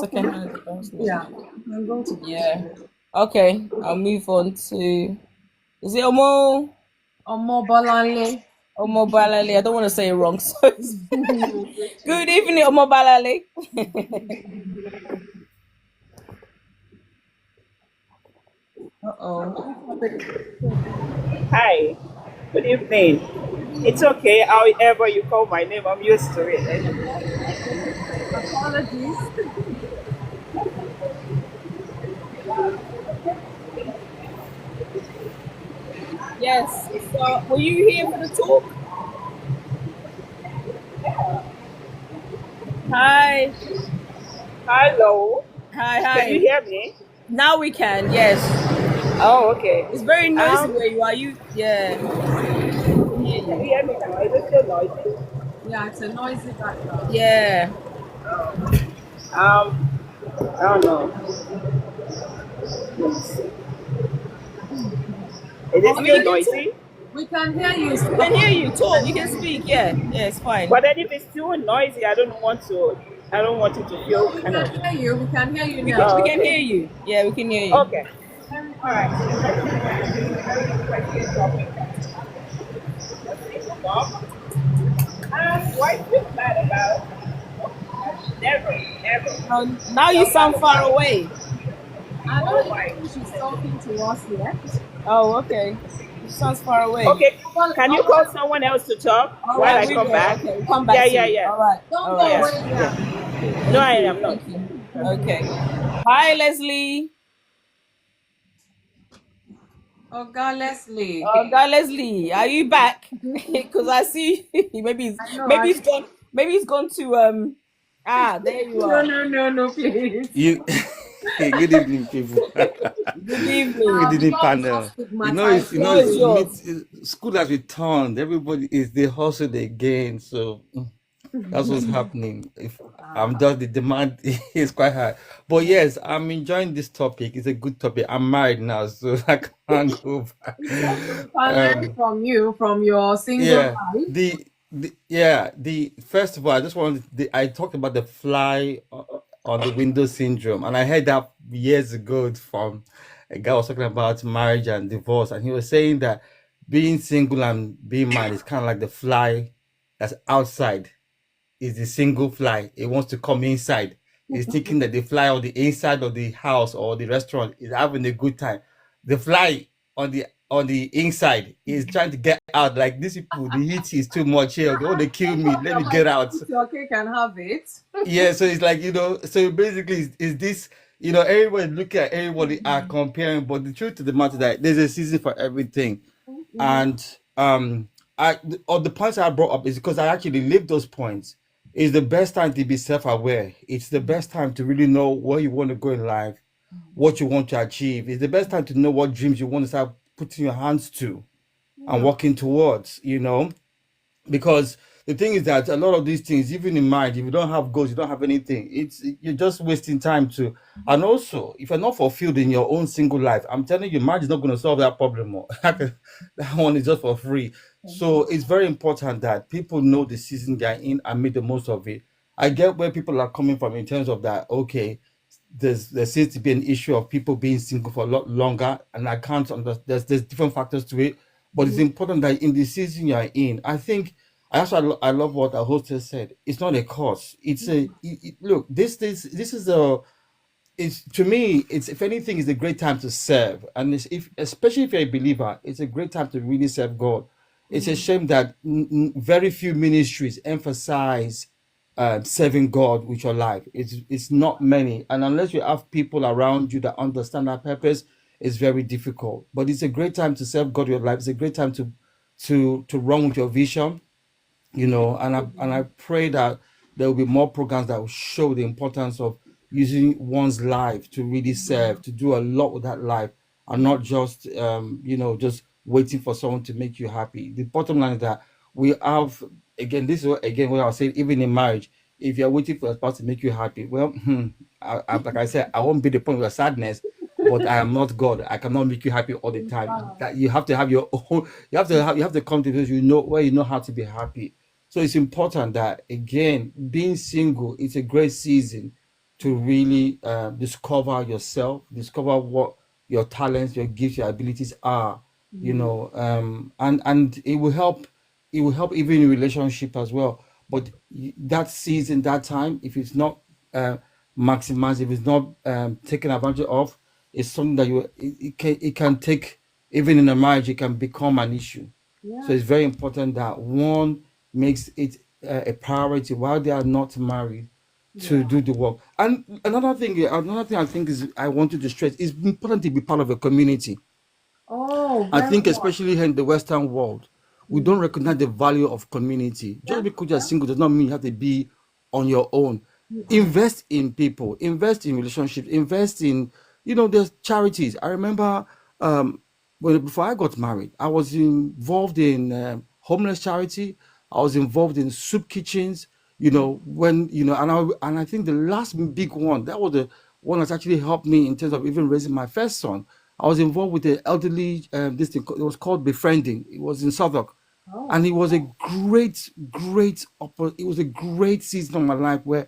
Second hand. Yeah. I'm going to. Yeah. Okay, I'll move on to. Is it Omo? Omobolale. Omo Balale. I don't want to say it wrong. So good evening, Omo Balale. Hi, good evening. It's okay, however you call my name, I'm used to it. Apologies. Yes. So, were you here for the talk? Hi. Hello. Hi, Can you hi. hear me? Now we can. Yes. Oh, okay. It's very noisy Um, where you are. You, yeah. We can hear can you you. hear me now? Is it still noisy? Yeah, it's a noisy background. Yeah. Um, I don't know. Let me see. Is it But I we mean, still you can can, talk. noisy? we can hear you. We can hear you We talk. can You can hear you. speak. Yeah. Yeah. It's fine. But then if it's still noisy, I don't want to. I don't want it to No, feel we kind can of. hear you. We can hear you We can. now. We Oh, can okay. hear you. Yeah. We can hear you. Okay. Very All right. clear. So let's look at this very interesting topic that is happening. The single mom. And why is this bad about? Never, never. Now you Felt bad sound far about. away. I Oh don't even my. think she's talking to us yet. Oh, okay. You sounds far away. Okay. Well, Can you call well, someone else to talk all while right, I We come will. back? Okay. We'll come Yeah, back to yeah, you. yeah. All right. don't All go right. Yeah, away yeah. yet. No, Thank I you. am not. Thank you. Okay. Hi, Leslie. Oh, God, Leslie. God, Leslie, are you back? Because I see I know. maybe he's gone. Maybe he's gone to There you No, are. no, no, no, please. You, good evening, people. Good evening. Good The evening, floor is not panel. stigmatized. Floor is yours. School has returned. Everybody is they hustled again, so that's what's happening. If I'm Ah, just the demand is quite high, but yes, I'm enjoying this topic. It's a good topic. I'm married now, so I can't go back. it's okay. We can learn Um, from you, from your single yeah, life. the first of all, I just wanted I talked about the fly on the window syndrome, and I heard that years ago from a guy who was talking about marriage and divorce, and he was saying that being single and being married is kind of like the fly that's outside is the single fly. It wants to come inside. It's thinking that the fly on the inside of the house or the restaurant is having a good time. The fly on the inside is trying to get out. Like these people, the heat is too much here. They want to kill me. Sometimes Let I'm me like, get out. eat your cake and have it. Yeah, so it's like, so basically is this, everybody looking at everybody are comparing, but the truth of the matter is that there's a season for everything. And I or the points I brought up is because I actually lived those points. It's the best time to be self-aware. It's the best time to really know where you want to go in life, what you want to achieve. It's the best time to know what dreams you want to start putting your hands to and Yeah. working towards. Because the thing is that a lot of these things, even in marriage, if you don't have goals, you don't have anything, you're just wasting time to. And also, if you're not fulfilled in your own single life, I'm telling you, marriage is not going to solve that problem more. That one is just for free. So it's very important that people know the season they're in and make the most of it. I get where people are coming from in terms of that. Okay, there seems to be an issue of people being single for a lot longer, and I can't understand. There's different factors to it, but it's important that in the season you are in, I think. I love what our hostess said. It's not a cause. It's look. This is a. It's to me. It's if anything, it's a great time to serve, and it's, if especially if you're a believer, it's a great time to really serve God. It's a shame that very few ministries emphasize serving God with your life. It's not many, and unless you have people around you that understand that purpose, it's very difficult. But it's a great time to serve God with your life. It's a great time to run with your vision, and I pray that there will be more programs that will show the importance of using one's life to really serve, to do a lot with that life, and not just just waiting for someone to make you happy. The bottom line is that we have, again, this is what I was saying, even in marriage, if you're waiting for a spouse to make you happy, well, like I said, I won't be the point of your sadness, but I am not God. I cannot make you happy all the time. That you have to have your own. You have to come to this. Where you know how to be happy. So it's important that, again, being single, it's a great season to really discover yourself, discover what your talents, your gifts, your abilities are. And it will help even in relationship as well. But that season, that time, if it's not uh, maximized, if it's not taken advantage of, it's something that it can take, even in a marriage, it can become an issue. So Yeah. it's very important that one makes it a priority while they are not married to Yeah. do the work. And another thing I think is I wanted to stress is important to be part of a community. Oh, I very think much. especially here in the Western world, we don't recognize the value of community. Yeah. Just because you're single does not mean you have to be on your own. invest in people, invest in relationships, invest in, there's charities. I remember, before I got married, I was involved in homeless charity. I was involved in soup kitchens. When and I think the last big one, that was the one that's actually helped me in terms of even raising my first son. I was involved with the elderly. This thing, it was called befriending. It was in Southwark, and it was a it was a great season of my life where,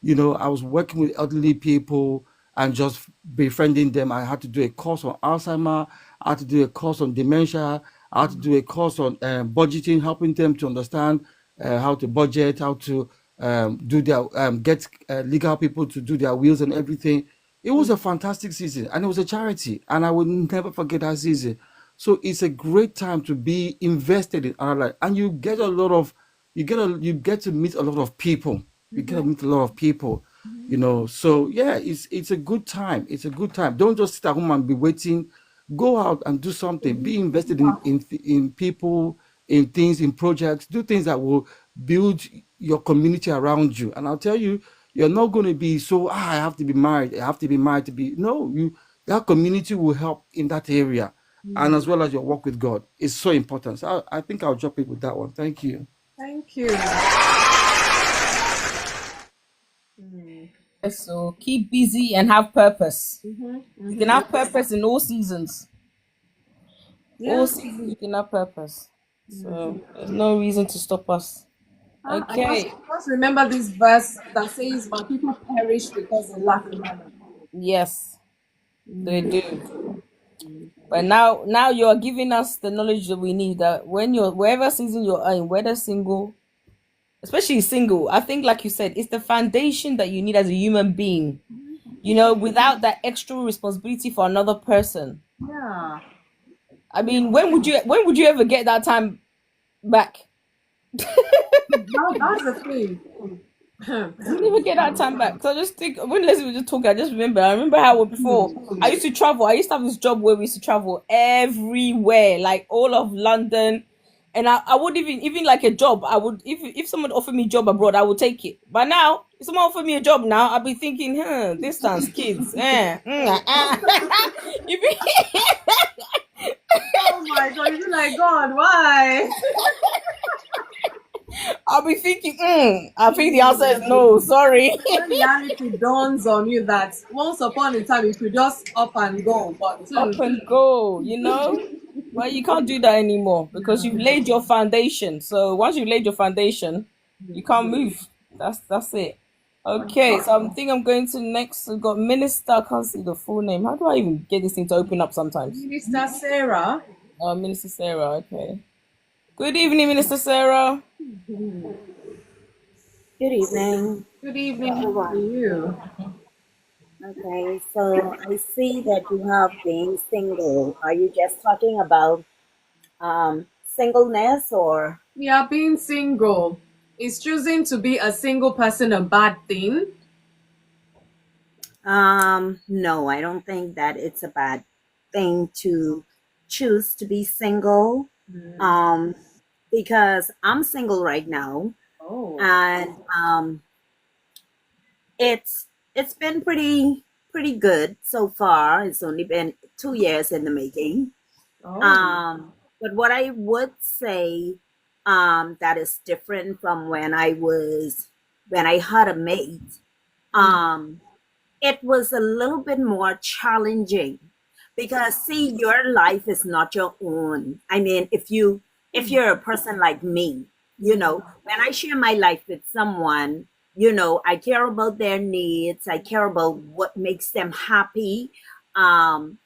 I was working with elderly people and just befriending them. I had to do a course on Alzheimer. I had to do a course on dementia. I had to do a course on budgeting, helping them to understand how to budget, how to do their get legal people to do their wills and everything. It was a fantastic season, and it was a charity, and I will never forget that season. So it's a great time to be invested in our life, and you get to meet a lot of people. You get to meet a lot of people, So yeah, it's a good time. It's a good time. Don't just sit at home and be waiting. Go out and do something. Be invested in people, in things, in projects. Do things that will build your community around you. And I'll tell you, you're not going to be so, I have to be married. I have to be married to be. No, that community will help in that area, and as well as your work with God is so important. So I think I'll drop it with that one. Thank you. Thank you. So keep busy and have purpose. You can have purpose in all seasons. All seasons you can have purpose. So there's no reason to stop us. Okay. I just remember this verse that says, "My people perish because they lack knowledge." Yes, they do. But now you are giving us the knowledge that we need. That when you're wherever season you're in, whether single, especially single, I think, like you said, it's the foundation that you need as a human being. Without that extra responsibility for another person. Yeah. I mean, when would you ever get that time back? That's the thing. You never get that time back. So I just think when Leslie was just talking, I remember how before I used to travel. I used to have this job where we used to travel everywhere, like all of London. And I would even like a job. I would if someone offered me a job abroad, I would take it. But now, if someone offered me a job now, I'll be thinking, distance, kids. You be- Oh my God! You're like, God, why? I'll be thinking, I think the answer is no, sorry. When reality dawns on you that once upon a time you could just up and go, but Up and go, Well, you can't do that anymore because you've laid your foundation. So once you've laid your foundation, you can't move. That's it. Okay, so I think I'm going to next. We've got Minister. I can't see the full name. How do I even get this thing to open up sometimes? Minister Sarah. Minister Sarah. Okay. Good evening, Minister Sarah. Good evening. Good evening. How are you? Okay, so I see that you have been single. Are you just talking about singleness or? Yeah, being single. Is choosing to be a single person a bad thing? No, I don't think that it's a bad thing to choose to be single. Because I'm single right now, Oh. and it's been pretty good so far. It's only been 2 years in the making. Oh. But what I would say that is different from when I had a mate, it was a little bit more challenging because see, your life is not your own. I mean, if you're a person like me, when I share my life with someone, I care about their needs. I care about what makes them happy,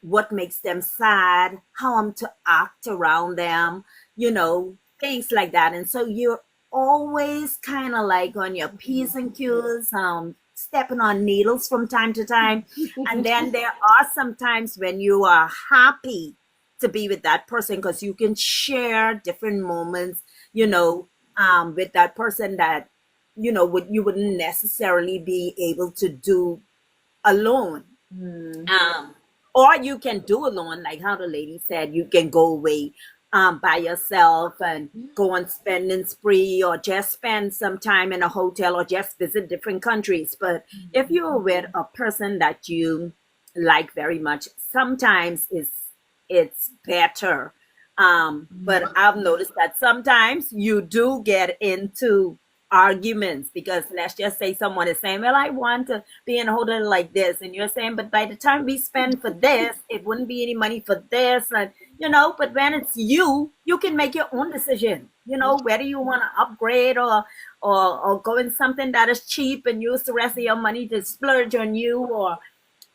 what makes them sad, how I'm to act around them, things like that. And so you're always kind of like on your P's and Q's, stepping on needles from time to time. And then there are some times when you are happy to be with that person because you can share different moments, with that person that, you wouldn't necessarily be able to do alone. Or you can do alone, like how the lady said, you can go away by yourself and go on spending spree or just spend some time in a hotel or just visit different countries. But if you're with a person that you like very much, sometimes it's better. But I've noticed that sometimes you do get into arguments because let's just say someone is saying, well, I want to be in a hotel like this. And you're saying, but by the time we spend for this, it wouldn't be any money for this. And, but when it's you can make your own decision, whether you want to upgrade or go in something that is cheap and use the rest of your money to splurge on you, or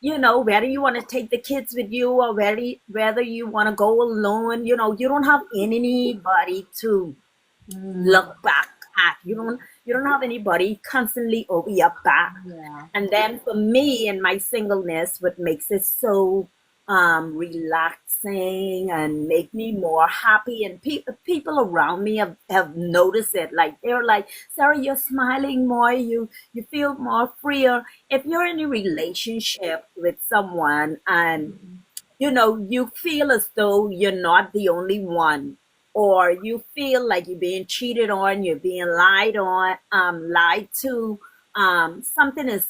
whether you want to take the kids with you or whether you want to go alone. You don't have anybody to look back at. You don't have anybody constantly over your back. Yeah. And then for me in my singleness, what makes it so relaxing and make me more happy, and people around me have noticed it. Like they're like, Sarah, you're smiling more, you feel more freer. If you're in a relationship with someone and you feel as though you're not the only one, or you feel like you're being cheated on, you're being lied to, something is,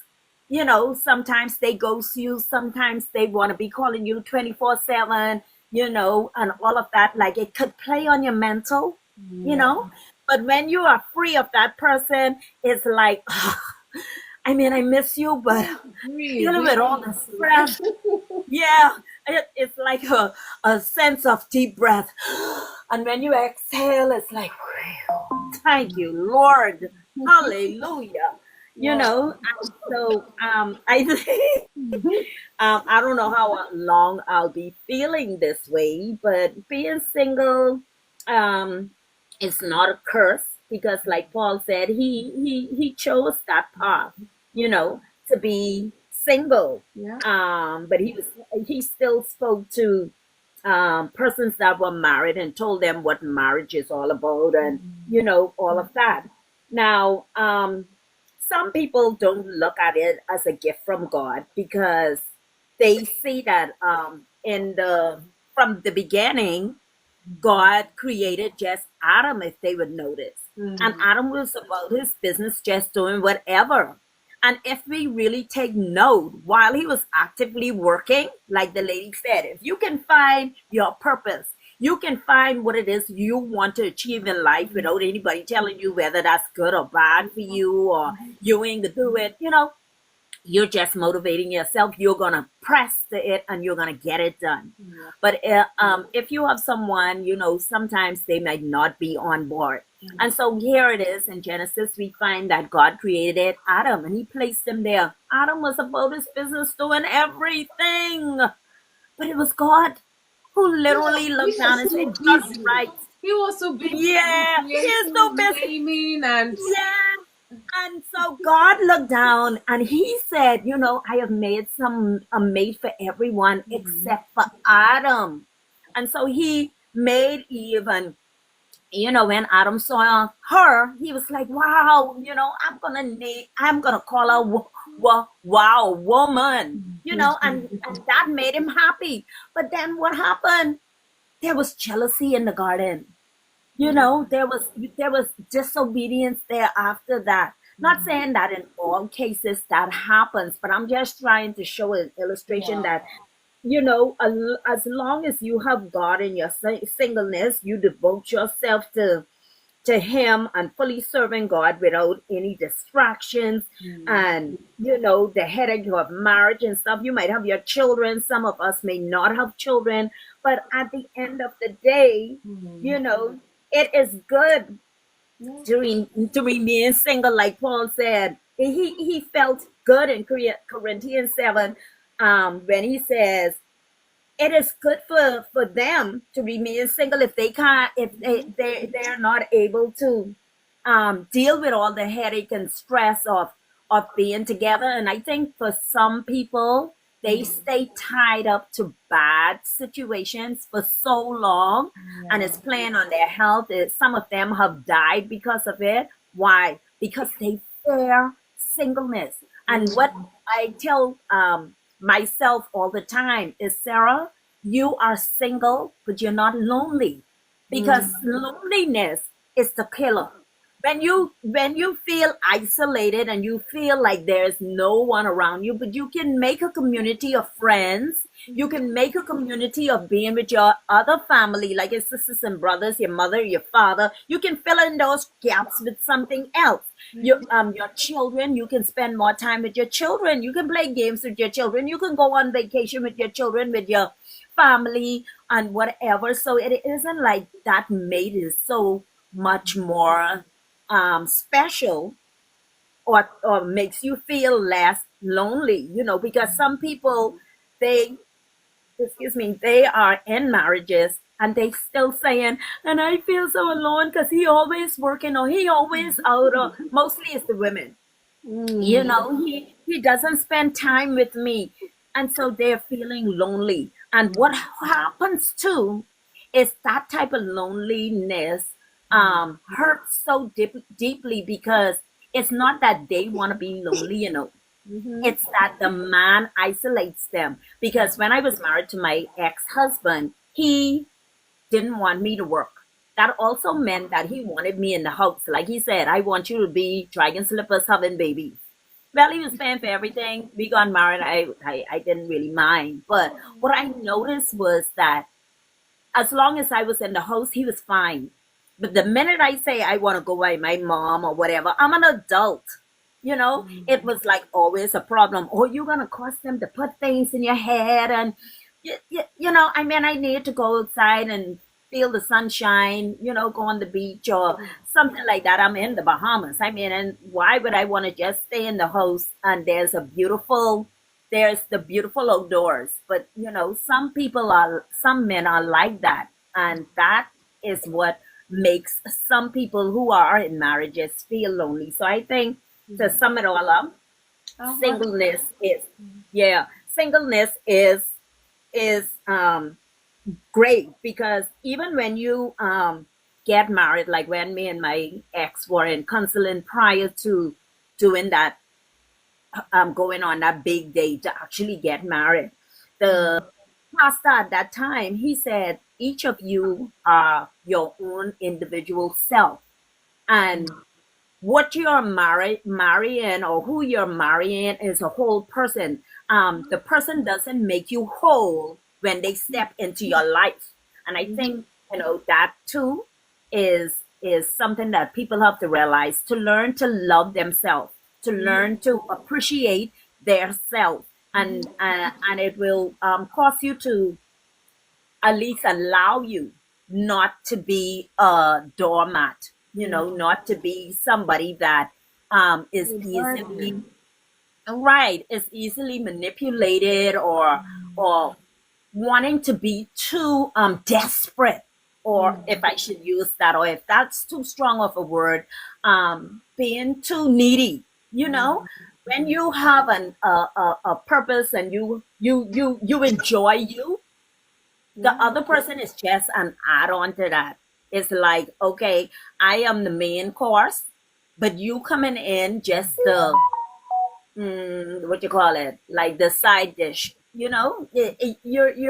sometimes they ghost you, sometimes they want to be calling you 24/7, and all of that. Like it could play on your mental, but when you are free of that person, it's like, I mean, I miss you, but dealing with all the stress. Yeah, it's like a sense of deep breath. And when you exhale, it's like, whew, thank you, Lord. Hallelujah. And so I think I don't know how long I'll be feeling this way, but being single is not a curse because, like Paul said, he chose that path, to be single. Yeah. But he still spoke to persons that were married and told them what marriage is all about, and all of that. Now, some people don't look at it as a gift from God because they see that from the beginning, God created just Adam, if they would notice. And Adam was about his business, just doing whatever. And if we really take note, while he was actively working, like the lady said, if you can find your purpose, you can find what it is you want to achieve in life without anybody telling you whether that's good or bad for you, or you ain't gonna do it, you're just motivating yourself. You're gonna press to it and you're gonna get it done. But if you have someone, sometimes they might not be on board. And so here it is in Genesis, we find that God created Adam and he placed him there. Adam was about his business, doing everything, but it was God who literally looked down and said, just right. He was so busy. Yeah, he is so busy. Gaming and Yeah. And so God looked down and he said, I have made a mate for everyone except for Adam. And so he made Eve, and when Adam saw her, he was like, wow, I'm gonna call her wow woman, and that made him happy. But then what happened? There was jealousy in the garden. There was disobedience there after that. Not saying that in all cases that happens, but I'm just trying to show an illustration that as long as you have God in your singleness, you devote yourself to him and fully serving God without any distractions. And the headache of marriage and stuff. You might have your children, some of us may not have children, but at the end of the day, it is good to remain single. Like Paul said, he felt good in Corinthians 7, when he says it is good for them to remain single if they're not able to deal with all the headache and stress of being together. And I think for some people, they stay tied up to bad situations for so long, and it's playing on their health. Some of them have died because of it. Why? Because they fear singleness. And what I tell myself all the time is, Sarah, you are single, but you're not lonely. because loneliness is the killer. When you feel isolated and you feel like there's no one around you, but you can make a community of friends, you can make a community of being with your other family, like your sisters and brothers, your mother, your father. You can fill in those gaps with something else. Your children, you can spend more time with your children, you can play games with your children, you can go on vacation with your children, with your family and whatever. So it isn't like that mate is so much more special, or makes you feel less lonely, because some people, they, excuse me, they are in marriages and they still saying, and I feel so alone because he always working, or he always out, or mostly it's the women, he doesn't spend time with me, and so they're feeling lonely. And what happens too is that type of loneliness hurts so deeply, because it's not that they want to be lonely, it's that the man isolates them. Because when I was married to my ex-husband, he didn't want me to work. That also meant that he wanted me in the house. Like he said, I want you to be dragging slippers, having babies. Well, he was paying for everything. We got married. I didn't really mind. But what I noticed was that as long as I was in the house, he was fine. But the minute I say I want to go by my mom or whatever, I'm an adult. It was like always a problem. Or you're going to cause them to put things in your head. And, I need to go outside and feel the sunshine, go on the beach or something like that. I'm in the Bahamas. And why would I want to just stay in the house? And there's the beautiful outdoors. But, some men are like that. And that is what makes some people who are in marriages feel lonely. So I think, to sum it all up, singleness is great, because even when you get married, like when me and my ex were in counseling prior to doing that, going on that big day to actually get married, the pastor at that time, he said, each of you are your own individual self, and what you're marrying, or who you're marrying, is a whole person. The person doesn't make you whole when they step into your life. And I think, that too is something that people have to realize, to learn to love themselves, to learn to appreciate their self. And it will cause you to at least allow you not to be a doormat, not to be somebody that is easily, right, is easily manipulated, or wanting to be too desperate, or if I should use that, or if that's too strong of a word, being too needy. When you have a purpose and you enjoy you, the other person is just an add-on to that. It's like, okay, I am the main course, but you coming in just the what you call it, like the side dish. You're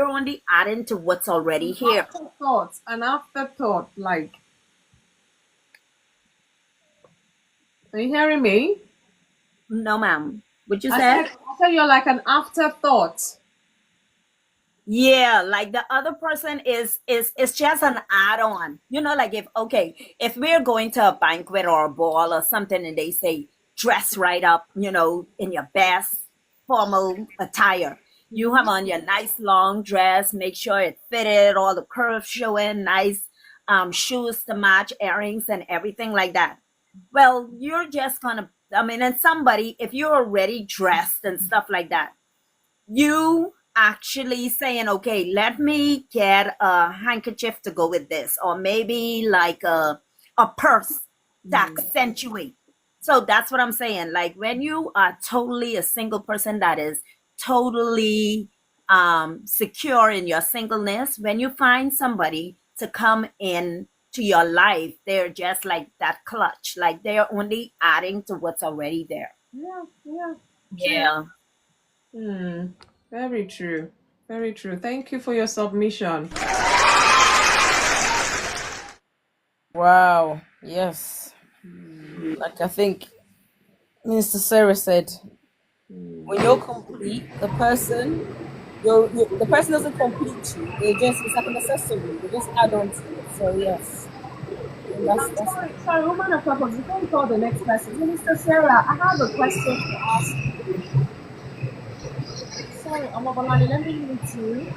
only adding to what's already here. An afterthought, like, are you hearing me? No, ma'am. What you I said? said you're like an afterthought. Yeah, like the other person is just an add-on. Like if we're going to a banquet or a ball or something, and they say dress right up, in your best formal attire. You have on your nice long dress, make sure it fitted, all the curves showing, nice shoes to match, earrings and everything like that. Well, you're just gonna, and somebody, if you're already dressed and stuff like that, you actually saying, okay, let me get a handkerchief to go with this, or maybe like a purse to accentuate. So that's what I'm saying. Like when you are totally a single person that is totally secure in your singleness, when you find somebody to come in to your life, they're just like that clutch, like they're only adding to what's already there. Yeah. Very true. Very true. Thank you for your submission. Wow. Yes. Like I think Minister Sarah said, when you're complete, the person doesn't complete you. It's like an accessory. They just add on to it. So yes, I think that's Sorry, woman of purpose. Before we call the next person, Minister Sarah, I have a question to ask you. Sorry, Omobolani, let me mute you.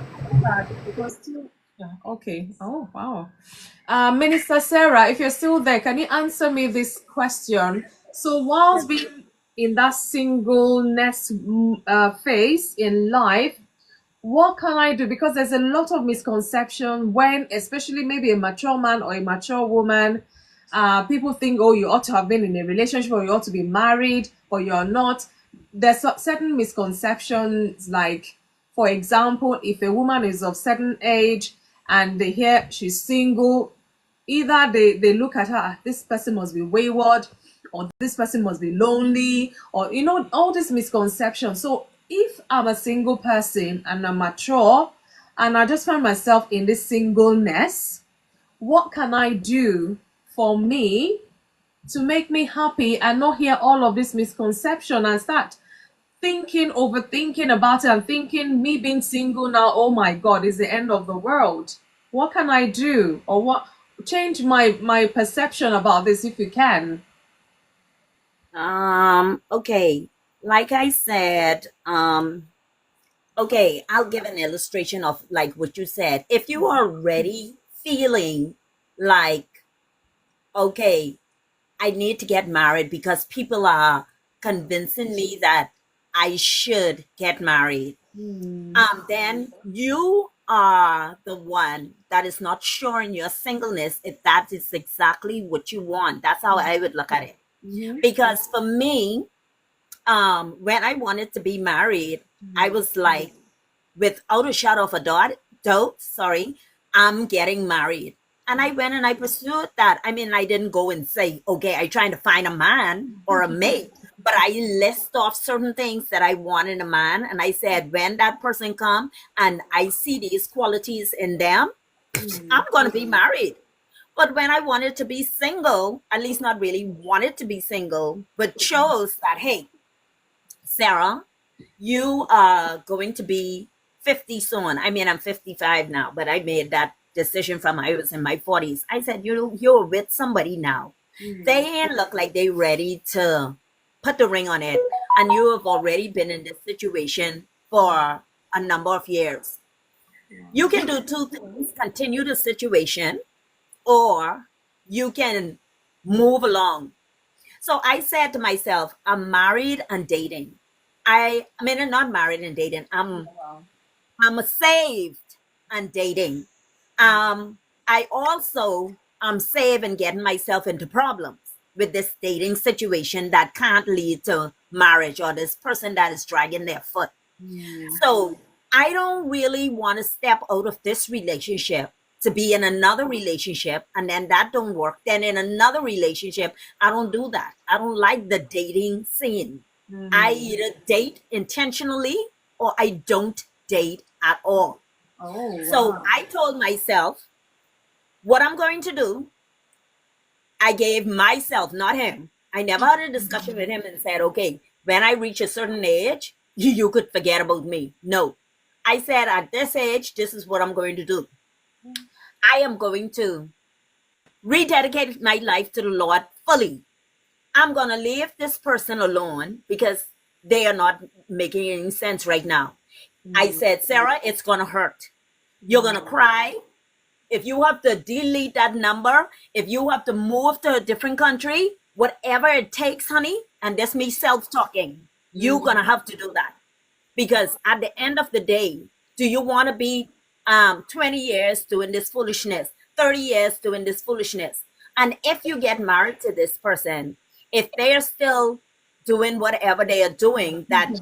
Because still, yeah, okay. Oh, wow. Minister Sarah, if you're still there, can you answer me this question? So, whilst being in that singleness phase in life, what can I do? Because there's a lot of misconception when, especially maybe a mature man or a mature woman, people think, oh, you ought to have been in a relationship or you ought to be married or you're not. There's certain misconceptions, like, for example, if a woman is of certain age and they hear she's single, either they look at her, this person must be wayward, or this person must be lonely, or all these misconceptions. So if I'm a single person and I'm mature and I just find myself in this singleness, what can I do for me to make me happy and not hear all of this misconception and start overthinking about it and thinking me being single now, oh my God, is the end of the world? What can I do? Or what change my perception about this if you can? Okay. Like I said, okay, I'll give an illustration of like what you said. If you are already feeling like, okay, I need to get married because people are convincing me that I should get married, then you are the one that is not sure in your singleness if that is exactly what you want. That's how I would look at it. Because for me, when I wanted to be married, I was like, without a shadow of a doubt, sorry, I'm getting married. And I went and I pursued that. I mean, I didn't go and say, okay, I'm trying to find a man or a mate, but I list off certain things that I want in a man. And I said, when that person come and I see these qualities in them, I'm going to be married. But when I wanted to be single, at least not really wanted to be single, but chose that, hey, Sarah, you are going to be 50 soon. I mean, I'm 55 now, but I made that decision from I was in my 40s. I said, you're with somebody now. They ain't look like they ready to put the ring on it. And you have already been in this situation for a number of years. You can do two things: continue the situation, or you can move along. So I said to myself, I'm married and dating. I mean, I'm not married and dating. I'm saved and dating. I also am saved and getting myself into problems with this dating situation that can't lead to marriage, or this person that is dragging their foot. So I don't really want to step out of this relationship to be in another relationship, and then that don't work. Then in another relationship, I don't do that. I don't like the dating scene. I either date intentionally or I don't date at all. So I told myself what I'm going to do. I gave myself, not him. I never had a discussion with him and said, okay, when I reach a certain age, you could forget about me. No. I said, at this age, this is what I'm going to do. I am going to rededicate my life to the Lord fully. I'm going to leave this person alone because they are not making any sense right now. I said, Sarah, it's going to hurt. You're going to cry. If you have to delete that number, if you have to move to a different country, whatever it takes, honey, and that's me self-talking, you're going to have to do that. Because at the end of the day, do you want to be 20 years doing this foolishness, 30 years doing this foolishness? And if you get married to this person, if they're still doing whatever they are doing that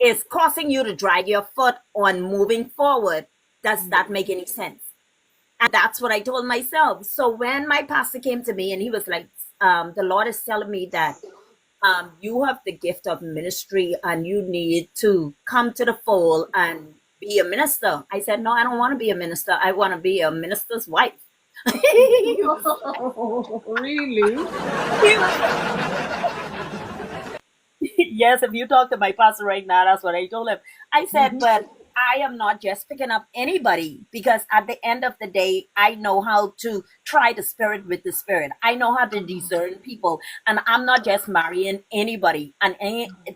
is causing you to drag your foot on moving forward, does that make any sense? And that's what I told myself. So when my pastor came to me and he was like, the Lord is telling me that you have the gift of ministry and you need to come to the fold and be a minister. I said, no, I don't want to be a minister. I want to be a minister's wife. he was Really? he was yes, if you talk to my pastor right now, that's what I told him. I said, but I am not just picking up anybody because at the end of the day, I know how to try the spirit with the spirit. I know how to discern people, and I'm not just marrying anybody. And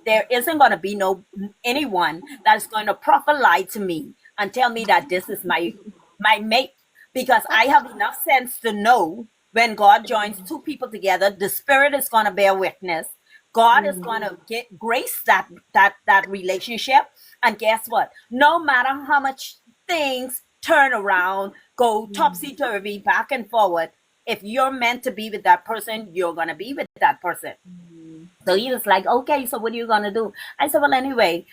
there isn't going to be no anyone that's going to prophet lie to me and tell me that this is my mate because I have enough sense to know when God joins two people together, the spirit is going to bear witness. God is going to get grace that relationship. And guess what? No matter how much things turn around, go topsy turvy, back and forward, if you're meant to be with that person, you're going to be with that person. So he was like, okay, so what are you going to do? I said, well, anyway,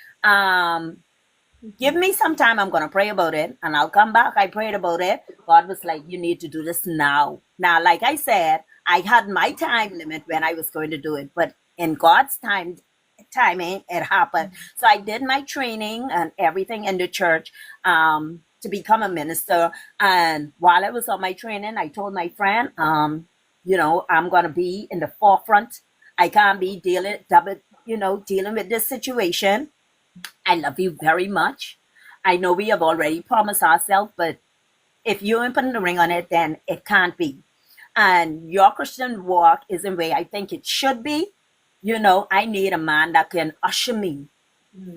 give me some time. I'm going to pray about it and I'll come back. I prayed about it. God was like, you need to do this now. Now, like I said, I had my time limit when I was going to do it, but in God's timing, it happened. So I did my training and everything in the church to become a minister. And while I was on my training, I told my friend, I'm going to be in the forefront. I can't be dealing with this situation. I love you very much. I know we have already promised ourselves, but if you ain't putting the ring on it, then it can't be. And your Christian walk isn't where I think it should be. I need a man that can usher me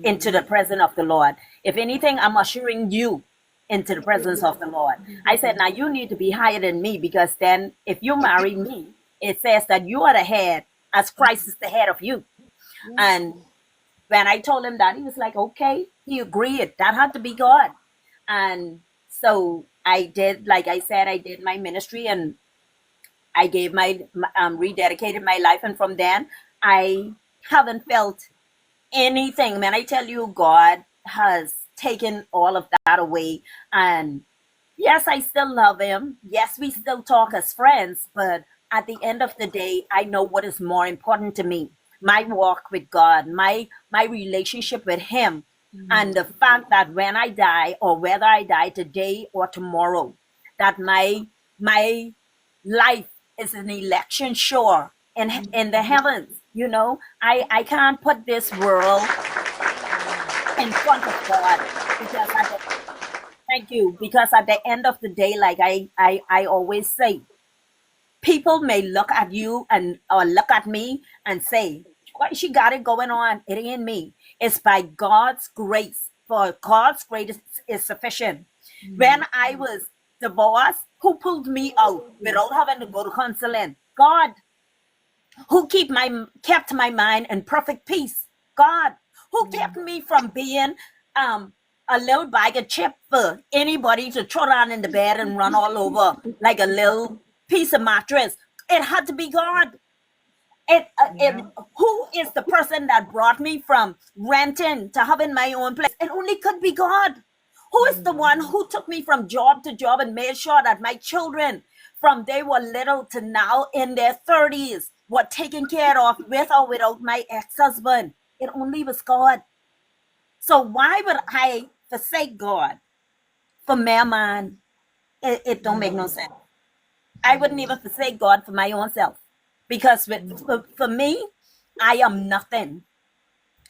into the presence of the Lord. If anything, I'm ushering you into the presence of the Lord. I said, now you need to be higher than me because then if you marry me, it says that you are the head as Christ is the head of you. And when I told him that, he was like, okay, he agreed. That had to be God. And so I did, like I said, I did my ministry and I gave rededicated my life. And from then, I haven't felt anything. When I tell you, God has taken all of that away. And yes, I still love him. Yes, we still talk as friends. But at the end of the day, I know what is more important to me. My walk with God, my relationship with him. And the fact that when I die or whether I die today or tomorrow, that my life is an election sure in the heavens. I can't put this world in front of God because at the end of the day, like I always say, people may look at you or look at me and say, why she got it going on? It ain't me. It's by God's grace. For God's grace is sufficient. When I was divorced, who pulled me out without having to go to counseling? God. Who kept my mind in perfect peace? God. Who kept me from being a little bag of chip for anybody to throw down in the bed and run all over like a little piece of mattress? It had to be God. Who is the person that brought me from renting to having my own place? It only could be God. Who is the one who took me from job to job and made sure that my children, from they were little to now in their 30s, were taken care of with or without my ex-husband? It only was God. So why would I forsake God for mere man? It don't make no sense. I wouldn't even forsake God for my own self. Because for me, I am nothing.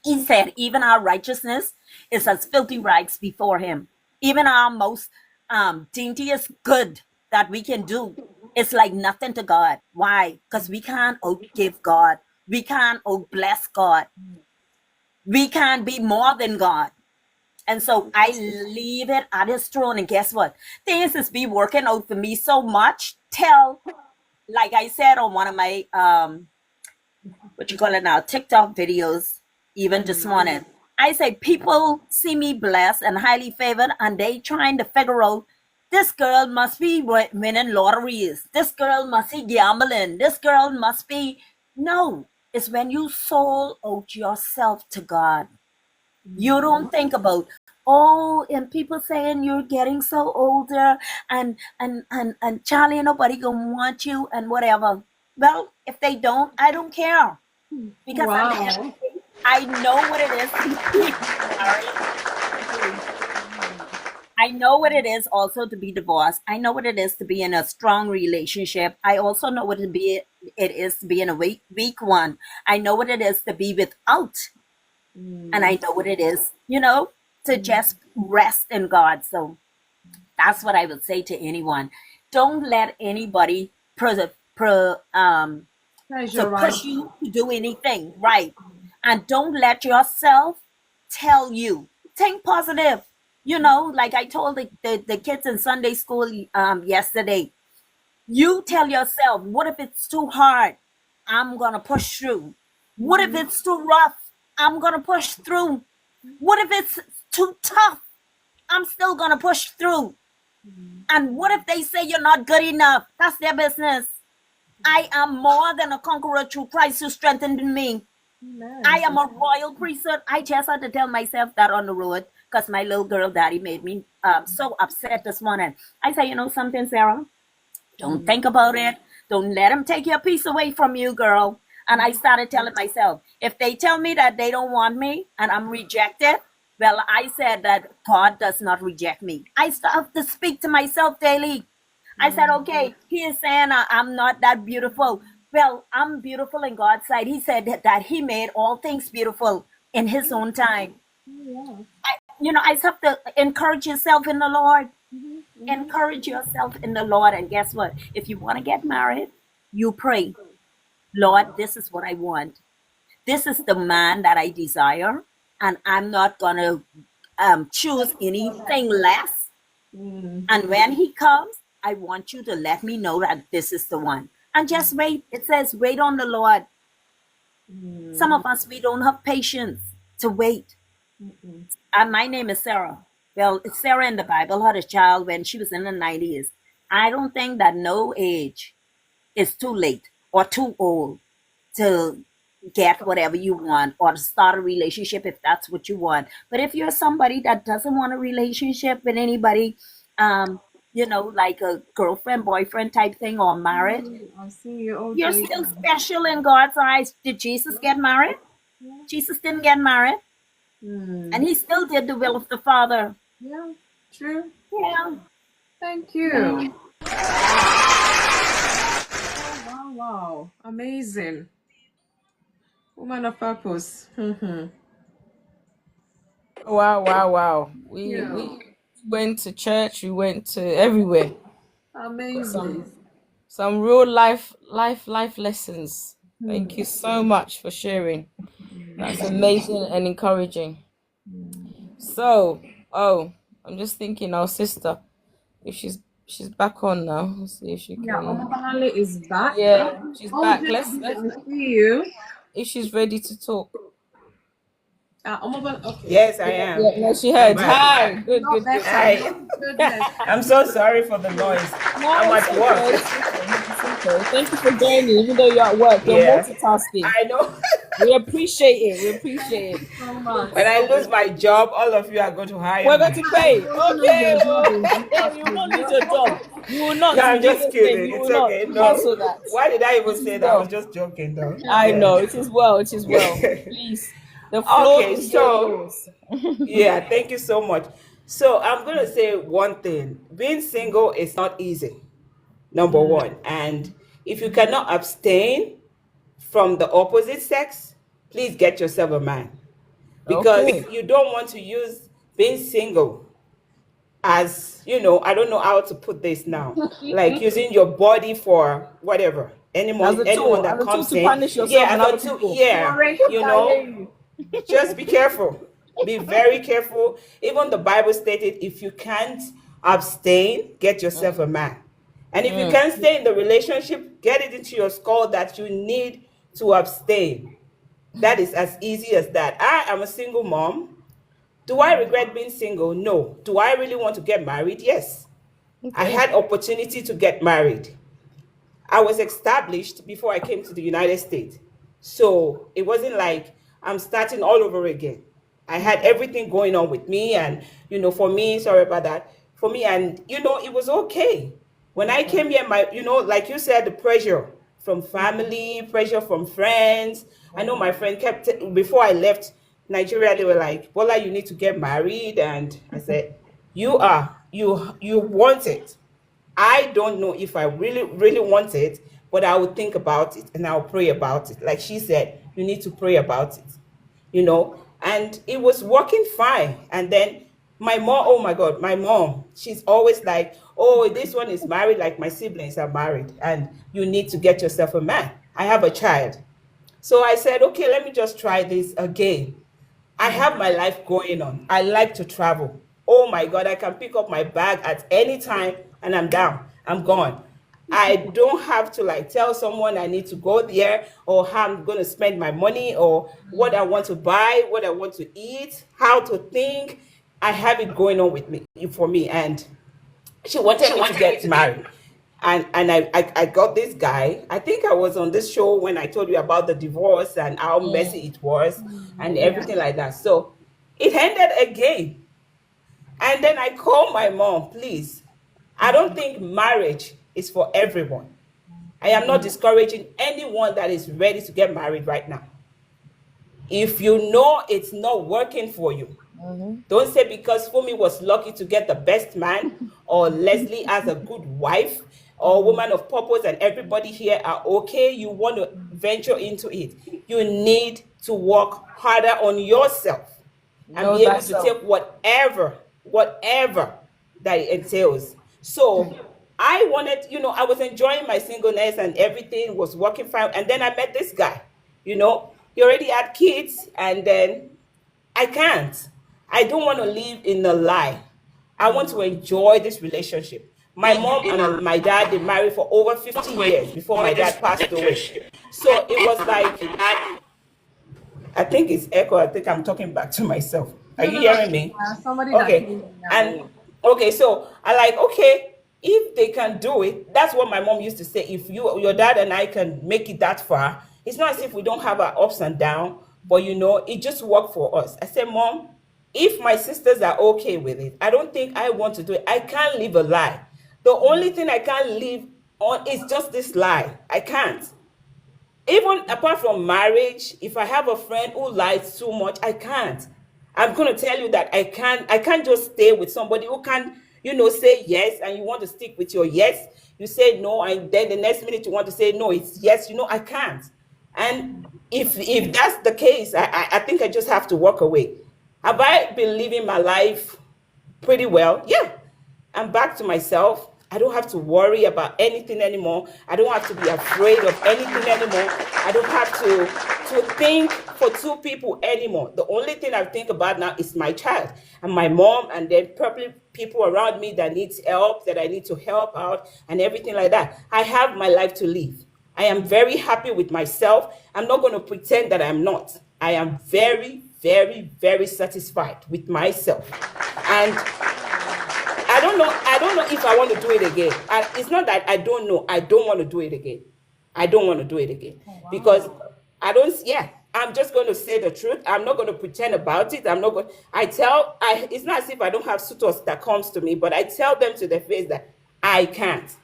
He said, even our righteousness is as filthy rags before him. Even our most daintiest good that we can do is like nothing to God. Why? Because we can't outgive God. We can't outbless God. We can't be more than God. And so I leave it at his throne. And guess what? Things is be working out for me so much till, like I said on one of my TikTok videos, even this morning, I say people see me blessed and highly favored, and they trying to figure out this girl must be winning lotteries. This girl must be gambling. This girl must be. No, it's when you sold out yourself to God. You don't think about, and people saying you're getting so older and Charlie, nobody gonna want you and whatever. Well, if they don't, I don't care. Because Wow. I know what it is to be married. I know what it is also to be divorced. I know what it is to be in a strong relationship. I also know what it is to be in a weak one. I know what it is to be without, and I know what it is, to just rest in God. So that's what I would say to anyone. Don't let anybody to Pressurize. push you to do anything, right? And don't let yourself tell you. Think positive. Like I told the kids in Sunday school yesterday, you tell yourself, what if it's too hard? I'm going to push through. What if it's too rough? I'm going to push through. What if it's too tough? I'm still going to push through. And what if they say you're not good enough? That's their business. I am more than a conqueror through Christ who strengthened me. I am a royal priesthood. I just had to tell myself that on the road because my little girl daddy made me so upset this morning. I said, something, Sarah? Don't think about it. Don't let him take your peace away from you, girl. And I started telling myself, if they tell me that they don't want me and I'm rejected, well, I said that God does not reject me. I start to speak to myself daily. I said, okay, he is saying I'm not that beautiful. Well, I'm beautiful in God's sight. He said that he made all things beautiful in his own time. I have to encourage yourself in the Lord. Encourage yourself in the Lord. And guess what? If you want to get married, you pray. Lord, this is what I want. This is the man that I desire. And I'm not going to choose anything less. And when he comes, I want you to let me know that this is the one. And just wait. It says, wait on the Lord. Some of us, we don't have patience to wait. And my name is Sarah. Well, Sarah in the Bible had a child when she was in the 90s. I don't think that no age is too late or too old to get whatever you want or to start a relationship if that's what you want. But if you're somebody that doesn't want a relationship with anybody, like a girlfriend, boyfriend type thing or married, I see you. you're still special in God's eyes. Did Jesus get married? Jesus didn't get married. And he still did the will of the Father. Yeah, true. Yeah. Thank you. Wow. Amazing. Woman of purpose. Wow. Yeah. We went to church, we went to everywhere. Amazing. Some real life lessons. Thank you so much for sharing. That's amazing and encouraging. So, I'm just thinking our sister, if she's back on now. Let's see if she can. Yeah, Omabanale is back. Yeah, she's back. Good Let's to see you. if she's ready to talk. Okay. Yes, I am. Yeah, no, she heard. I'm back. Hi. Good. Hi. Goodness. I'm so sorry for the noise. No, I'm it's at okay. work. It's okay. Thank you for joining, even though you're at work. You're Yeah. multitasking. I know. We appreciate it. So much. When I lose my job, all of you are going to hire We're me. going to pay. Okay. You will not lose your job. You will not. No, I'm just You kidding. will It's not okay. No. cancel that. Why did I even say that? I well. was just joking, though. I Yeah. know. It is well. Please. The floor Okay, is so yours. yeah, thank you so much. So I'm going to say one thing. Being single is not easy, number one. And if you cannot abstain from the opposite sex, please get yourself a man. Because Okay. you don't want to use being single as, I don't know how to put this now, like using your body for whatever. Anyone that comes to in. punish yourself Yeah, and as a other tool, people. yeah, just be careful. Be very careful. Even the Bible stated, if you can't abstain, get yourself a man. And if you can't stay in the relationship, get it into your skull that you need to abstain. That is as easy as that. I am a single mom. Do I regret being single? No. Do I really want to get married? Yes. I had opportunity to get married. I was established before I came to the United States. So it wasn't like I'm starting all over again. I had everything going on with me, and for me, sorry about that, for me, and it was okay. When I came here, like you said, the pressure from family, pressure from friends. I know my friend before I left Nigeria, they were like, Bola, you need to get married. And I said, you want it. I don't know if I really, really want it, but I will think about it and I'll pray about it. Like she said, you need to pray about it, and it was working fine. And then my mom, oh my God, my mom, she's always like, oh, this one is married, like my siblings are married, and you need to get yourself a man. I have a child. So I said, okay, let me just try this again. I have my life going on. I like to travel. Oh my God, I can pick up my bag at any time and I'm down. I'm gone. I don't have to like tell someone I need to go there or how I'm going to spend my money or what I want to buy, what I want to eat, how to think. I have it going on with me for me. And she wanted me to get married. And I got this guy. I think I was on this show when I told you about the divorce and how messy it was and everything like that. So it ended again. And then I called my mom, please. I don't think marriage is for everyone. I am not discouraging anyone that is ready to get married right now. If you know it's not working for you, don't say because Fumi was lucky to get the best man or Leslie as a good wife or woman of purpose and everybody here are okay, you want to venture into it. You need to work harder on yourself and be able to take whatever that it entails. So I wanted, I was enjoying my singleness and everything was working fine. And then I met this guy, he already had kids, and then I can't. I don't want to live in a lie. I want to enjoy this relationship. My mom and my dad, they married for over 50 years before my dad passed away. So it was like, I think it's echo. I think I'm talking back to myself. Are you hearing me? Somebody Okay. And okay, so I like, okay, if they can do it, that's what my mom used to say. If your dad and I can make it that far, it's not as if we don't have our ups and downs, but it just worked for us. I said, Mom, if my sisters are okay with it, I don't think I want to do it. I can't live a lie. The only thing I can't live on is just this lie. I can't. Even apart from marriage, if I have a friend who lies too much, I can't. I'm going to tell you that I can't just stay with somebody who can, say yes, and you want to stick with your yes. You say no, and then the next minute you want to say no, it's yes. I can't. And if that's the case, I think I just have to walk away. Have I been living my life pretty well? Yeah. I'm back to myself. I don't have to worry about anything anymore. I don't have to be afraid of anything anymore. I don't have to think for two people anymore. The only thing I think about now is my child and my mom, and then probably people around me that needs help, that I need to help out and everything like that. I have my life to live. I am very happy with myself. I'm not going to pretend that I'm not. I am very, very, very satisfied with myself. And I don't know if I want to do it again. It's not that I don't know. I don't want to do it again. I don't want to do it again. Oh, wow. Because I'm just going to say the truth. I'm not going to pretend about it. It's not as if I don't have suitors that comes to me, but I tell them to their face that I can't.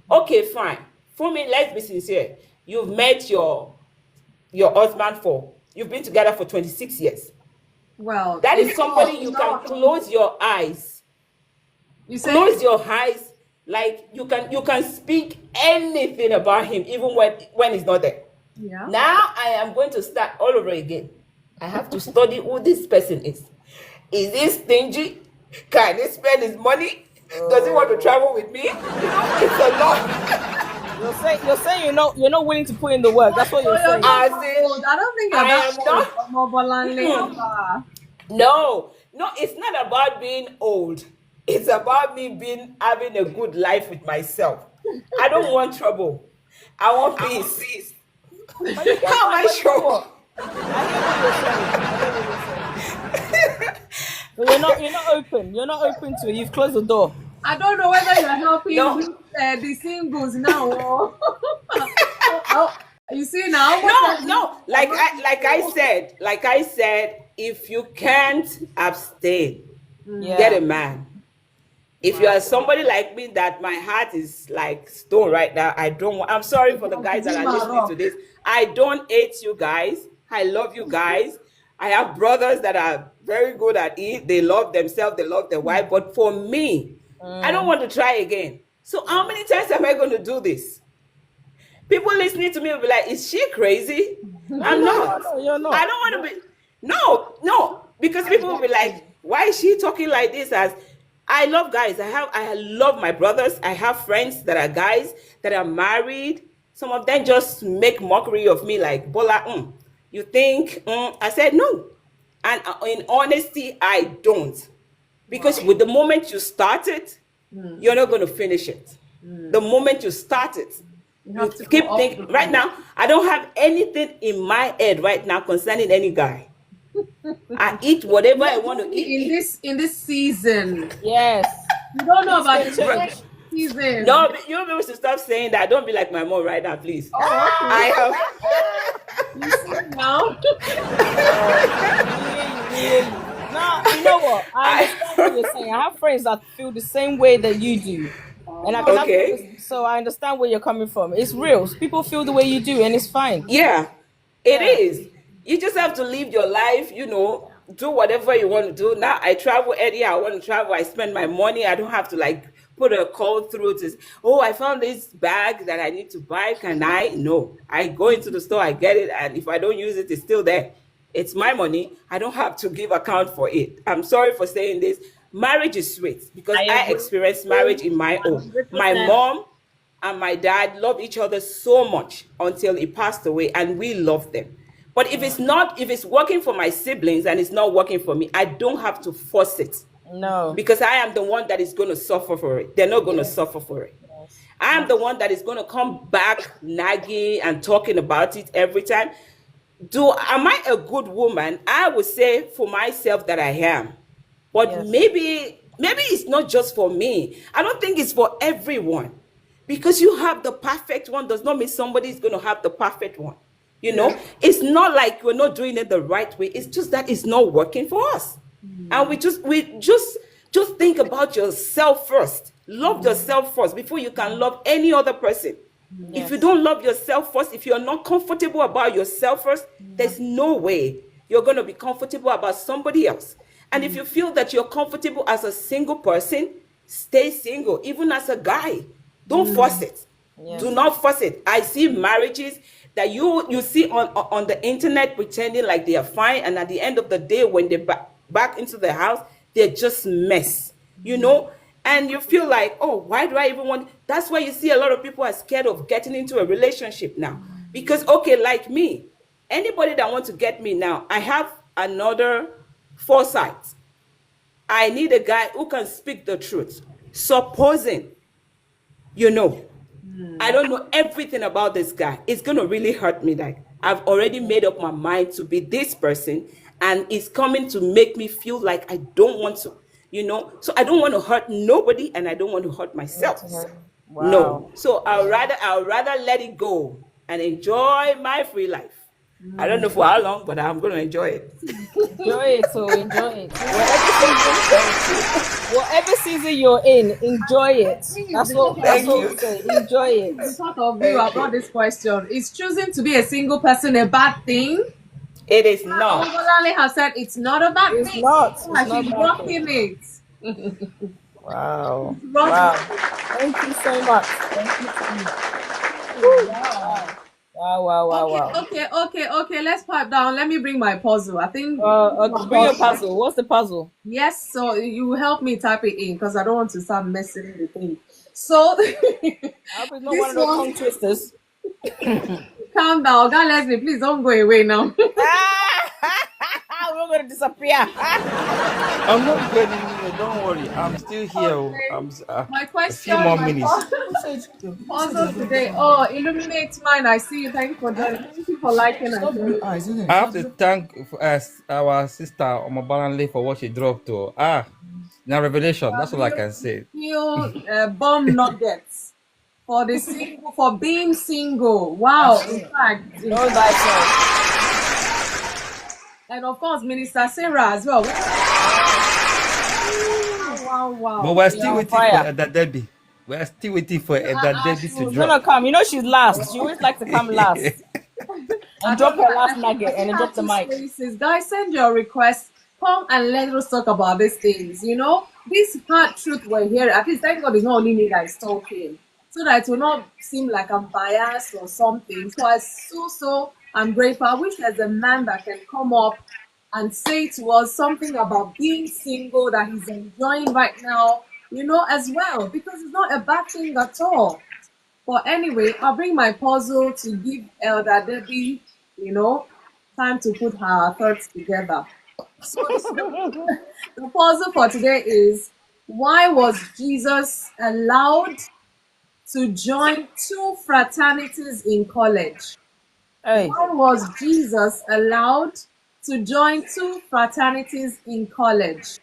Okay, fine. For me, let's be sincere. You've met your husband you've been together for 26 years. Well, that is somebody you can close your eyes. Close your eyes, like you can speak anything about him, even when he's not there. Yeah. Now I am going to start all over again. I have to study who this person is. Is he stingy? Can he spend his money? Does he want to travel with me? It's a lot. You're saying you're not willing to put in the work. That's what you're saying. I don't think No, it's not about being old. It's about me having a good life with myself. I don't want trouble. I want peace. How am I sure? You're not open. You're not open to it. You've closed the door. I don't know whether you're helping the singles now. You see now? No. Like I said, if you can't abstain, get a man. If you are somebody like me that my heart is like stone right now, I'm sorry for the guys that are listening to this. I don't hate you guys. I love you guys. I have brothers that are very good at it. They love themselves, they love their wife. But for me, I don't want to try again. So how many times am I going to do this? People listening to me will be like, is she crazy? I'm not. No, you're not. I don't want to be. No, because people will be like, why is she talking like this? As I love guys. I love my brothers. I have friends that are guys that are married. Some of them just make mockery of me, like, Bola, you think? I said no, and in honesty, I don't, because with the moment you start it, you're not going to finish it. The moment you start it, you keep thinking. Right now, I don't have anything in my head right now concerning any guy. I eat whatever I want to eat. In this season. Yes. You don't know about It's the gonna next season. No, you'll be able to stop saying that. Don't be like my mom right now, please. I have. You see now? No, you know what? I understand what you're saying. I have friends that feel the same way that you do. And I can Okay. so I understand where you're coming from. It's real. People feel the way you do, and it's fine. Yeah, it is. You just have to live your life, do whatever you want to do. Now I travel area, I want to travel, I spend my money. I don't have to like put a call through to, I found this bag that I need to buy. Can I? No. I go into the store, I get it, and if I don't use it, it's still there. It's my money. I don't have to give account for it. I'm sorry for saying this. Marriage is sweet because I experienced marriage in my own. My mom and my dad love each other so much until he passed away, and we love them. But if it's working for my siblings and it's not working for me, I don't have to force it. No. Because I am the one that is going to suffer for it. They're not going to suffer for it. I am the one that is going to come back nagging and talking about it every time. Am I a good woman? I would say for myself that I am. But maybe it's not just for me. I don't think it's for everyone. Because you have the perfect one does not mean somebody is going to have the perfect one. It's not like we're not doing it the right way. It's just that it's not working for us. And we just think about yourself first. Love yourself first before you can love any other person. If you don't love yourself first, if you're not comfortable about yourself first, there's no way you're going to be comfortable about somebody else. And if you feel that you're comfortable as a single person, stay single. Even as a guy, don't force it. Do not force it. I see marriages that you see on the internet pretending like they are fine, and at the end of the day, when they back into the house, they're just mess, and you feel like, why do I even want? That's why you see a lot of people are scared of getting into a relationship now, because like me, anybody that wants to get me now, I have another foresight. I need a guy who can speak the truth. Supposing I don't know everything about this guy, it's going to really hurt me. Like, I've already made up my mind to be this person, and it's coming to make me feel like I don't want to, so I don't want to hurt nobody, and I don't want to hurt myself. Wow. No. So I'll rather let it go and enjoy my free life. I don't know for how long, but I'm going to enjoy it. Enjoy it, so enjoy it. Whatever season you're in, enjoy it. That's what we say. Enjoy it. Part of you about this question. Is choosing to be a single person a bad thing? It is not. Obolale has said it's not a bad thing. It's not. It's She's not rocking it. Wow. Rocking Wow. it. Thank you so much. Thank you so much. Wow. Okay. Let's pipe down. Let me bring my puzzle. I think. Okay, bring your puzzle. What's the puzzle? Yes, so you help me type it in because I don't want to start messing the thing. So I hope it's not one of those tongue twisters. calm down, God Leslie, please don't go away now. We're going to disappear. I'm not going anywhere. Don't worry. I'm still here. Okay. My a question. few more my minutes. puzzle today. Oh, illuminate mine. I see you. Thank you for joining. Thank you for liking and sharing. I have to thank our sister Omobalanle for what she dropped to. Now revelation. That's all I can say. Bomb nuggets for for being single. Wow. In fact. No, that's And of course, Minister Sarah as well. Wow. But we're still waiting for Edda Debbie. We're still waiting for Edda Debbie to she's drop. gonna come. She's last. She always likes to come last. I And drop don't know. her last I nugget and see then our drop the two mic. spaces. Guys, send your requests. Come and let us talk about these things. This hard truth we're hearing. At least thank God it's not only me that is talking. So that it will not seem like I'm biased or something. So I'm grateful. I wish there's a man that can come up and say to us something about being single that he's enjoying right now, as well. Because it's not a bad thing at all. But anyway, I'll bring my puzzle to give Elder Debbie, time to put her thoughts together. So the puzzle for today is, why was Jesus allowed to join two fraternities in college? Hey. Why was Jesus allowed to join two fraternities in college?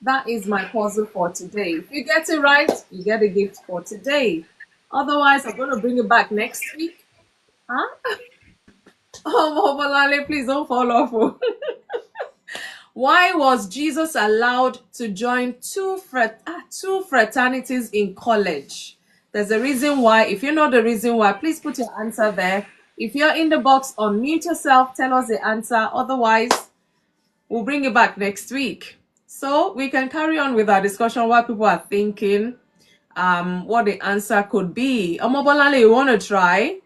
That is my puzzle for today. If you get it right, you get a gift for today. Otherwise, I'm going to bring it back next week. Huh? Oh, Mobolale, please don't fall off. Why was Jesus allowed to join two fraternities in college? There's a reason why. If you know the reason why, please put your answer there. If you're in the box, unmute yourself, tell us the answer. Otherwise, we'll bring it back next week. So we can carry on with our discussion what people are thinking, what the answer could be. Omobolale, you want to try?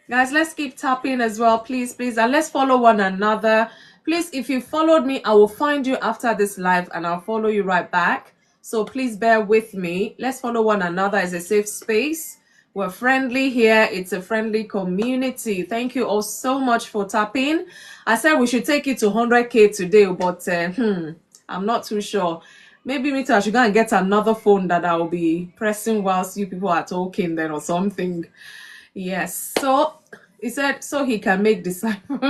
Guys, let's keep tapping as well, please, and let's follow one another. Please, if you followed me, I will find you after this live and I'll follow you right back. So please bear with me. Let's follow one another. It's a safe space. We're friendly here. It's a friendly community. Thank you all so much for tapping. I said we should take it to 100K today, but I'm not too sure. Maybe me too, I should go and get another phone that I'll be pressing whilst you people are talking then or something. Yes, so he said so he can make disciples.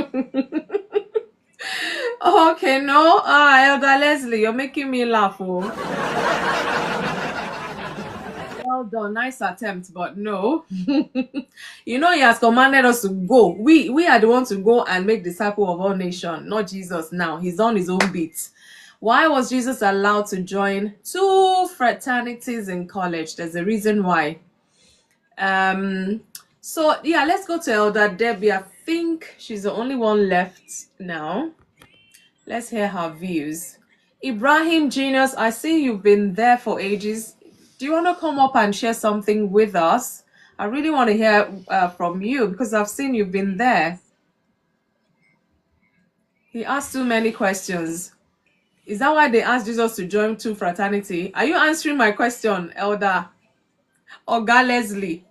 Okay, no, Elder Leslie, you're making me laugh. Oh. Well done, nice attempt, but no. He has commanded us to go. We are the ones to go and make disciples of all nations, not Jesus now. He's on his own beat. Why was Jesus allowed to join two fraternities in college? There's a reason why. So yeah, let's go to Elder Debbie. I think she's the only one left now. Let's hear her views. Ibrahim Genius, I see you've been there for ages. Do you want to come up and share something with us? I really want to hear from you because I've seen you've been there. He asked too many questions. Is that why they asked Jesus to join two fraternity? Are you answering my question, Elder Oga Leslie?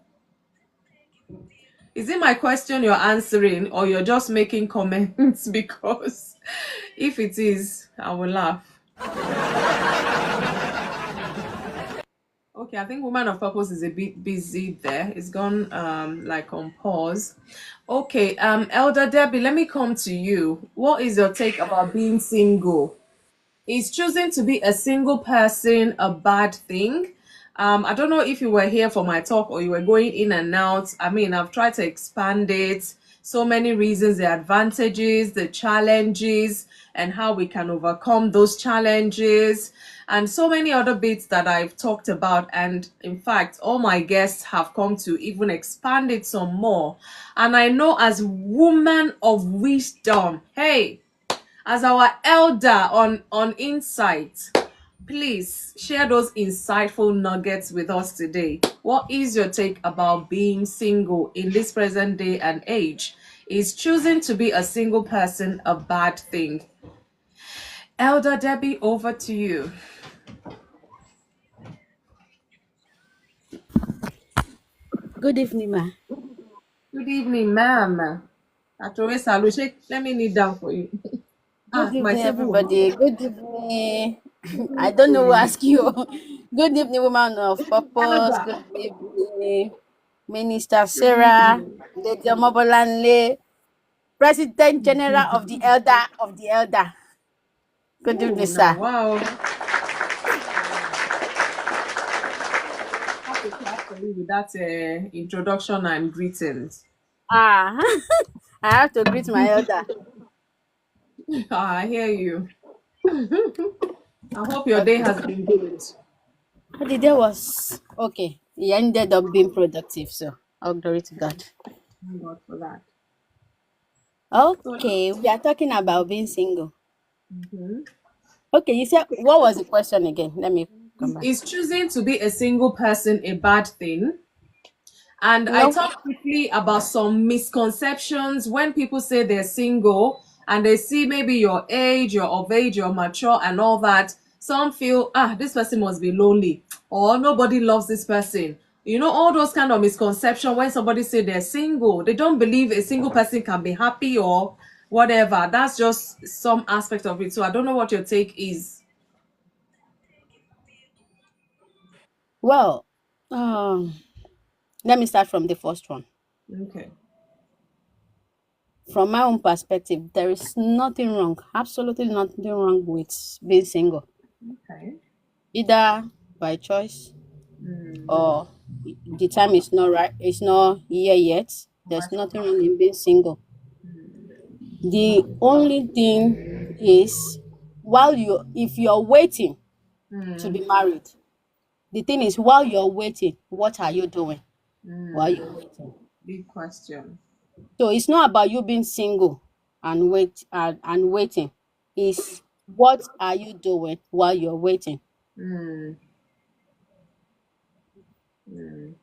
Is it my question you're answering or you're just making comments? Because if it is, I will laugh. Okay, I think Woman of Purpose is a bit busy there. It's gone like on pause. Okay, Elder Debbie, let me come to you. What is your take about being single? Is choosing to be a single person a bad thing? I don't know if you were here for my talk or you were going in and out. I mean, I've tried to expand it. So many reasons, the advantages, the challenges, and how we can overcome those challenges, and so many other bits that I've talked about. And in fact, all my guests have come to even expand it some more. And I know as woman of wisdom, hey, as our elder on Insight, please share those insightful nuggets with us today. What is your take about being single in this present day and age? Is choosing to be a single person a bad thing? Elder Debbie, over to you. Good evening, ma. Good evening, ma'am. Let me kneel down for you. Good My evening, table. everybody. Good evening. I don't know who ask you. Good evening, woman of purpose. Elder. Good evening, Minister Sarah, Lady Omobolanle, President General of the Elder. Good evening, Oh, now, sir. wow. I have to clap for you with that introduction and greetings. Ah, I have to greet my elder. I hear you. I hope your day Okay. has been good. The day was okay. It ended up being productive, so all glory to God. Thank God for that. Okay, we are talking about being single. Okay, you said what was the question again? Let me come back. Is choosing to be a single person a bad thing? And I No. talked quickly about some misconceptions when people say they're single and they see maybe your age, you're of age, you're mature, and all that. Some feel, this person must be lonely, or nobody loves this person. You know, all those kind of misconceptions when somebody say they're single, they don't believe a single person can be happy or whatever. That's just some aspect of it. So I don't know what your take is. Well, let me start from the first one. Okay. From my own perspective, there is nothing wrong, absolutely nothing wrong with being single, Okay. either by choice or the time is not right, it's not here yet. There's nothing wrong in being single. The only thing is, if you're waiting to be married, the thing is, while you're waiting, what are you doing while you're waiting? Big question. So it's not about you being single and waiting. It's what are you doing while you're waiting?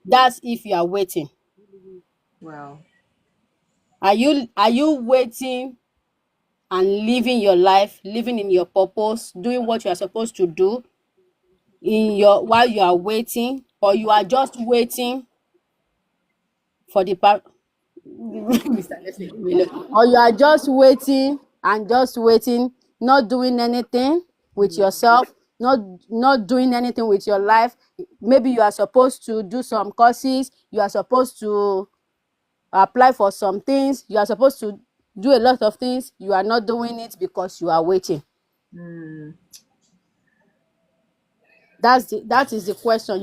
That's if you are waiting. Well. Are you waiting and living your life, living in your purpose, doing what you are supposed to do in your while you are waiting, or you are just waiting for the part? Mr. Leslie, leave me alone. Or you are just waiting and just waiting, not doing anything with yourself, not doing anything with your life. Maybe you are supposed to do some courses, you are supposed to apply for some things, you are supposed to do a lot of things, you are not doing it because you are waiting. That is the question.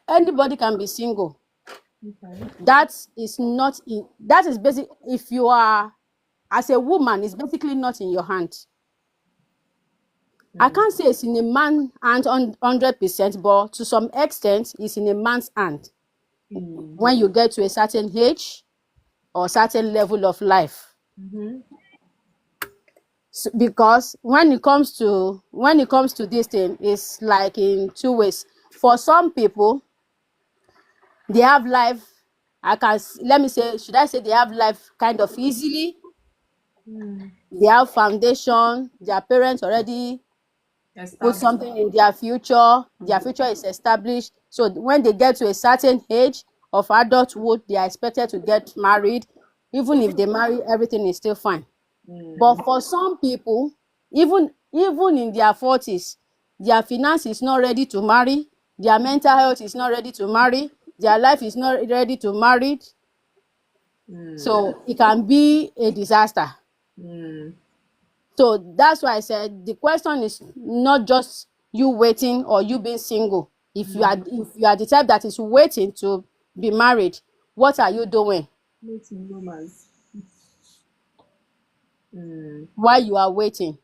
Anybody can be single. That is not in that is basic. If you are as a woman, it's basically not in your hand. I can't say it's in a man's hand 100%, but to some extent it's in a man's hand when you get to a certain age or certain level of life. So, because when it comes to this thing, it's like in two ways. For some people, they have life. Let me say, should I say they have life kind of easily? They have foundation. Their parents already put something in their future. Their future is established. So when they get to a certain age of adulthood, they are expected to get married. Even if they marry, everything is still fine. But for some people, even in their 40s, their finance is not ready to marry, their mental health is not ready to marry, their life is not ready to marry. So it can be a disaster. So that's why I said the question is not just you waiting or you being single. If you are the type that is waiting to be married, what are you doing while you are waiting?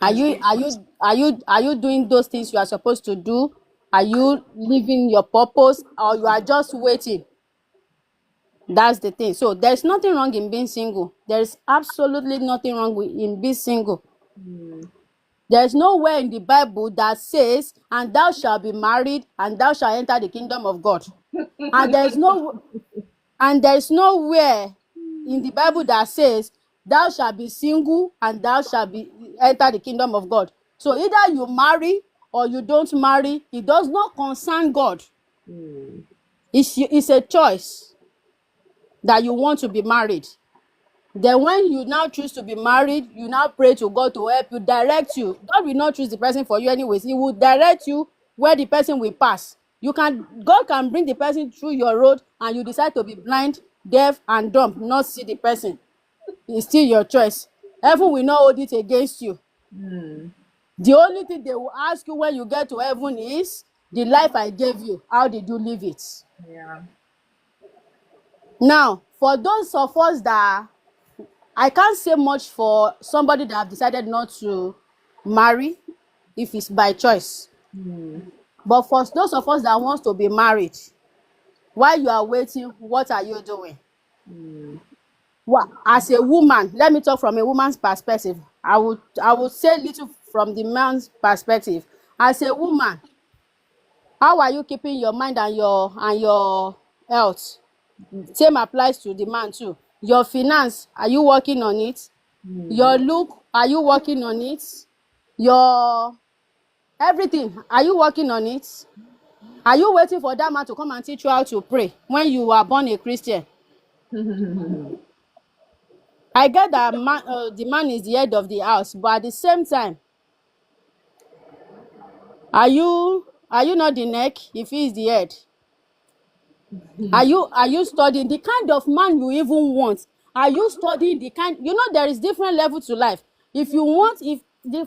Are you doing those things you are supposed to do? Are you living your purpose, or you are just waiting? That's the thing. So there's nothing wrong in being single. There's absolutely nothing wrong in being single. There's nowhere in the Bible that says, "And thou shalt be married, and thou shalt enter the kingdom of God." And there's nowhere in the Bible that says, "Thou shalt be single, and thou shalt be enter the kingdom of God." So either you marry or you don't marry. It does not concern God. It's a choice that you want to be married. Then when you now choose to be married, you now pray to God to help you, direct you. God will not choose the person for you anyways. He will direct you where the person will pass. God can bring the person through your road and you decide to be blind, deaf, and dumb, not see the person. It's still your choice. Heaven will not hold it against you. The only thing they will ask you when you get to heaven is, the life I gave you, how did you live it? Now, for those of us that I can't say much for somebody that have decided not to marry if it's by choice. But for those of us that wants to be married, while you are waiting, what are you doing? As a woman, let me talk from a woman's perspective. I would say little from the man's perspective. As a woman, how are you keeping your mind and your health? Same applies to the man too. Your finance, are you working on it? Your look, are you working on it? Your everything, are you working on it? Are you waiting for that man to come and teach you how to pray when you are born a Christian? I get that the man is the head of the house, but at the same time, are you not the neck if he is the head? Are you studying the kind of man you even want? Are you studying the kind, there is different level to life. If you want,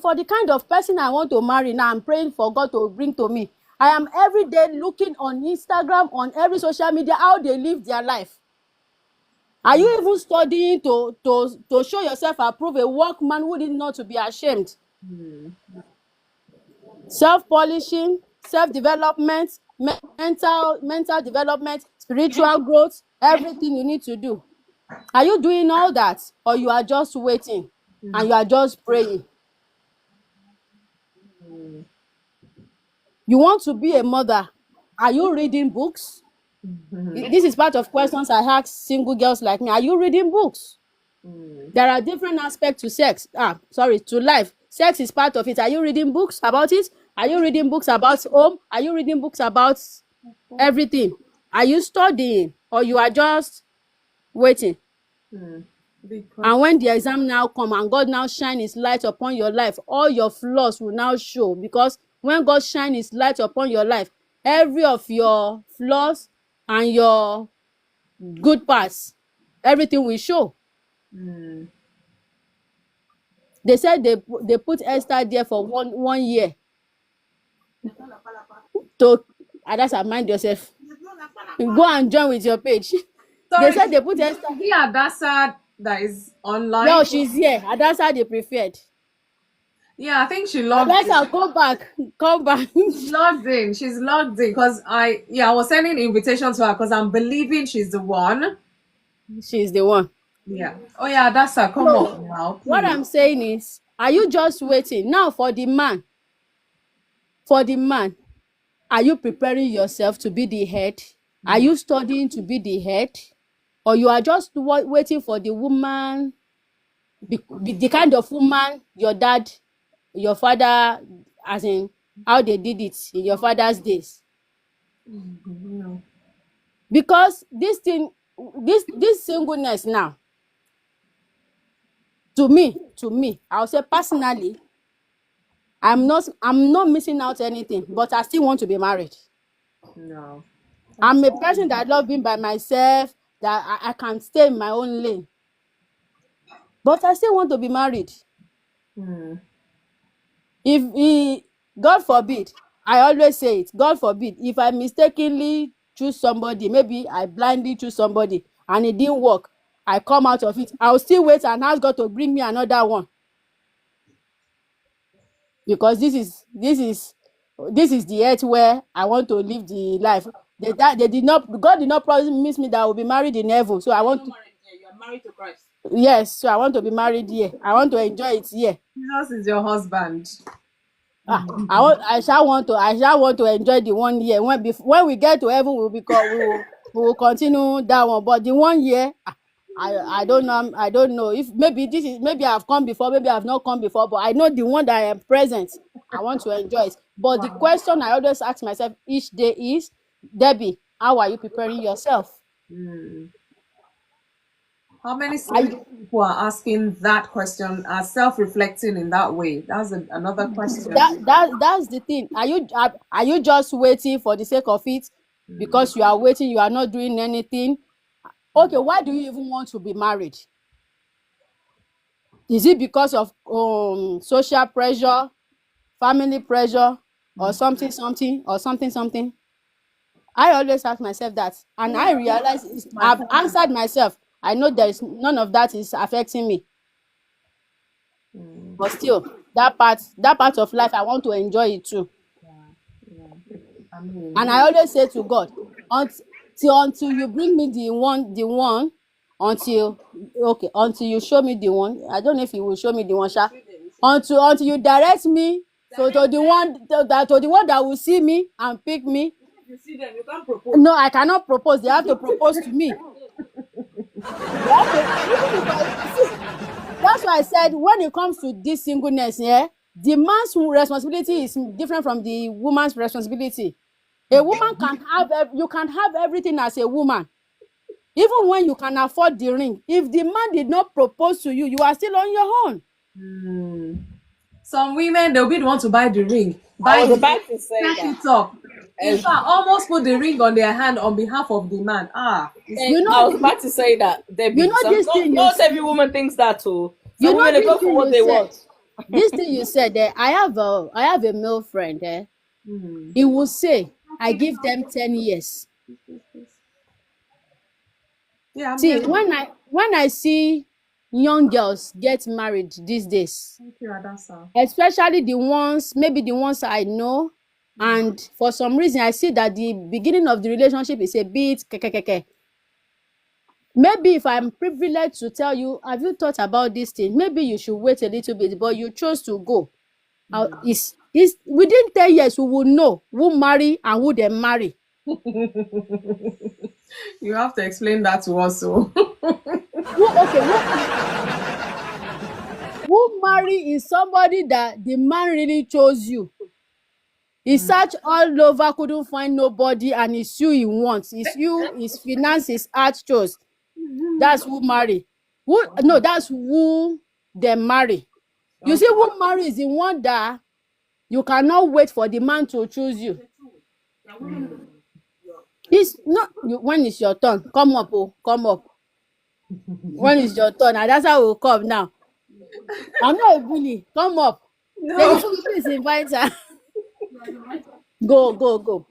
for the kind of person I want to marry now, I'm praying for God to bring to me. I am every day looking on Instagram, on every social media, how they live their life. Are you even studying to show yourself approved, a workman who is not to be ashamed? Self-polishing, self-development, mental development, spiritual growth, everything you need to do. Are you doing all that, or you are just waiting and you are just praying? You want to be a mother. Are you reading books? This is part of questions I ask single girls like me. Are you reading books? There are different aspects to sex. To life. Sex is part of it. Are you reading books about it? Are you reading books about home? Are you reading books about everything? Are you studying, or you are just waiting? And when the exam now come and God now shine his light upon your life, all your flaws will now show, because when God shine his light upon your life, every of your flaws and your good parts, everything will show. They said they put Esther there for one year to that's mind yourself. Go and join with your page. They said they put Esther. Yeah, that is online. No, she's here. And that's how they preferred. Yeah, I think she logged That's in. how come back. She's logged in. She's logged in because I was sending invitation to her because I'm believing she's the one. She's the one. Yeah. Oh yeah, that's her. Come on now, please. What I'm saying is, are you just waiting now for the man? For the man, are you preparing yourself to be the head? Are you studying to be the head? Or you are just waiting for the woman, be the kind of woman your dad, your father, as in how they did it in your father's days? Because this thing, this singleness now, to me, I'll say personally, I'm not missing out anything, but I still want to be married. No. I'm a person that love being by myself, that I can stay in my own lane. But I still want to be married. If God forbid, I always say it, God forbid, if I mistakenly choose somebody, maybe I blindly choose somebody and it didn't work, I come out of it, I'll still wait and ask God to bring me another one. Because this is the earth where I want to live the life. God did not promise me that I will be married in heaven. So I want to, You are married to Christ. yes, so I want to be married here. I want to enjoy it here. Jesus is your husband. I shall want to enjoy the 1 year. When we get to heaven, we will continue that one. But the 1 year, I don't know if maybe I've come before, maybe I've not come before, but I know the one that I am present, I want to enjoy it. But the question I always ask myself each day is, Debbie, how are you preparing yourself? How many people are asking that question, are self-reflecting in that way? That's another question. That's the thing. Are you just waiting for the sake of it? Because you are waiting, you are not doing anything. Okay, why do you even want to be married? Is it because of social pressure, family pressure, or something or something? I always ask myself that, and I realize I've answered myself. I know there is none of that is affecting me. But still, that part of life, I want to enjoy it too. And I always say to God, until you bring me the one, until you show me the one. I don't know if you will show me the one, sha. Until you direct me to the one that will see me and pick me. You see them, you can't propose. No, I cannot propose. They have to propose to me. They have to, even if I see, that's why I said when it comes to this singleness, yeah, the man's responsibility is different from the woman's responsibility. A woman can have you can have everything as a woman, even when you can afford the ring. If the man did not propose to you, you are still on your own. Some women, they'll be the one to buy the ring. I was Buy about to say set that. it up. In fact, almost put the ring on their hand on behalf of the man. You know, I was about to say that. you know this thing. Not every woman thinks that too. You Some know women they this go for thing what you they said. want. This thing you said there, I have a male friend there. He will say, I give them 10 years. Yeah, I'm See, hearing. when I see young girls get married these days, Thank you, Adasa. especially maybe the ones I know, and for some reason I see that the beginning of the relationship is a bit kekekeke. Maybe if I'm privileged to tell you, have you thought about this thing? Maybe you should wait a little bit, but you chose to go. Is within 10 years we will know who marry and who they marry. You have to explain that to us. So. Who marry is somebody that the man really chose you. He searched all over, couldn't find nobody, and it's you he wants. It's you, his finance, his art chose. That's who marry. That's who they marry. You see, who marry is the one that you cannot wait for the man to choose you. It's not when it's your turn. Come up, come up. When it's your turn, and that's how we'll come now. I'm not a bully. Come up. No. Please invite her. Go.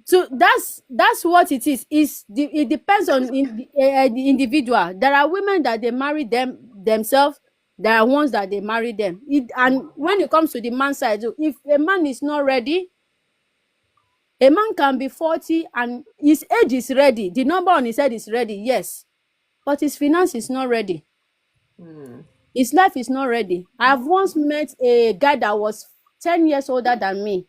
So that's what it is. It depends on the individual. There are women that they marry themselves. There are ones that they marry them. And when it comes to the man side, if a man is not ready, a man can be 40 and his age is ready. The number on his head is ready, yes, but his finance is not ready. His life is not ready. I've once met a guy that was 10 years older than me.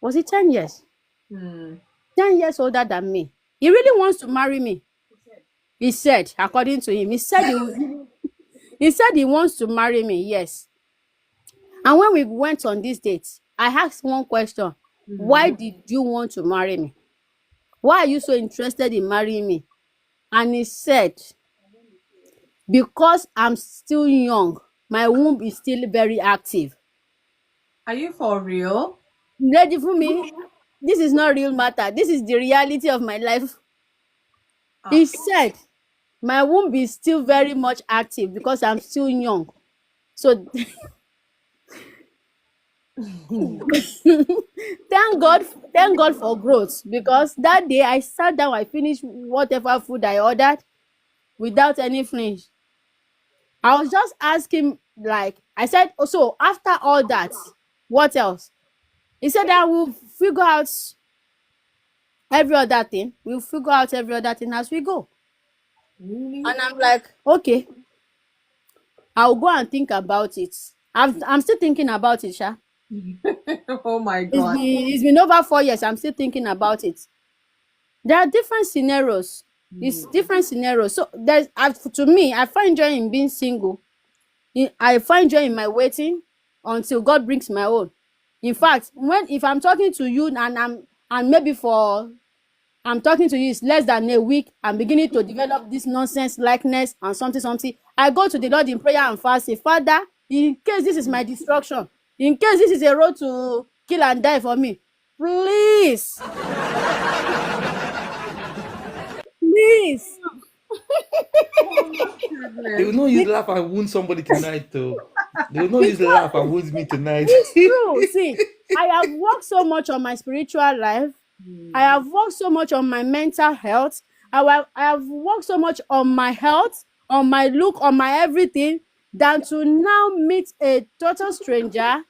Was it 10 years? 10 years older than me. He really wants to marry me. He said, according to him, he said he wants to marry me, yes. And when we went on this date, I asked one question. Why did you want to marry me? Why are you so interested in marrying me? And he said, because I'm still young. My womb is still very active. Are you for real? Ready for me? This is not real matter. This is the reality of my life. He said, my womb is still very much active because I'm still young. So thank God for growth, because that day I sat down, I finished whatever food I ordered without any flinch. I was just asking, like, I said, oh, so after all that, what else? He said that we'll figure out every other thing. We'll figure out every other thing as we go. Really? And I'm like, okay, I'll go and think about it. I'm still thinking about it, Sha. Oh my God. It's been over 4 years. I'm still thinking about it. There are different scenarios. It's different scenarios. So to me, I find joy in being single. I find joy in my waiting until God brings my own. In fact, if I'm talking to you and maybe I'm talking to you, it's less than a week, I'm beginning to develop this nonsense likeness and something. I go to the Lord in prayer and fast, say, Father, in case this is my destruction, in case this is a road to kill and die for me, please. Please. They will not use laugh and wound somebody tonight, though. They will not use laugh and wound me tonight. It's true. See, I have worked so much on my spiritual life. I have worked so much on my mental health. I have worked so much on my health, on my look, on my everything, than to now meet a total stranger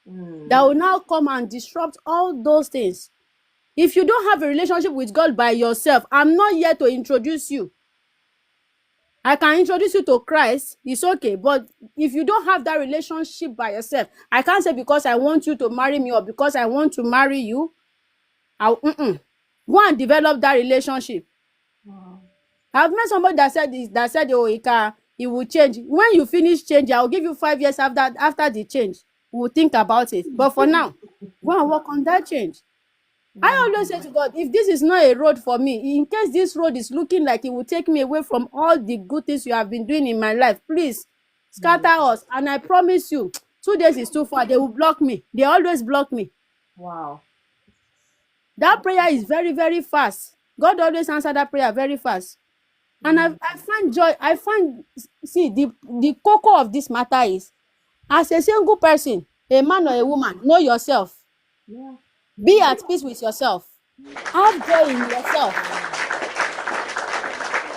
that will now come and disrupt all those things. If you don't have a relationship with God by yourself, I'm not here to introduce you. I can introduce you to Christ, it's okay. But if you don't have that relationship by yourself, I can't say because I want you to marry me or because I want to marry you, go and develop that relationship. Wow. I've met somebody that said this, that said, oh, it will change. When you finish changing, I'll give you 5 years after the change. We'll think about it. But for now, go and work on that change. I always say to God, if this is not a road for me, in case this road is looking like it will take me away from all the good things you have been doing in my life, please scatter us. And I promise you, 2 days is too far. They will block me. They always block me. Wow. That prayer is very, very fast. God always answer that prayer very fast. And I find joy. See, the cocoa of this matter is, as a single person, a man or a woman, know yourself. Yeah. Be at peace with yourself. Have joy in yourself.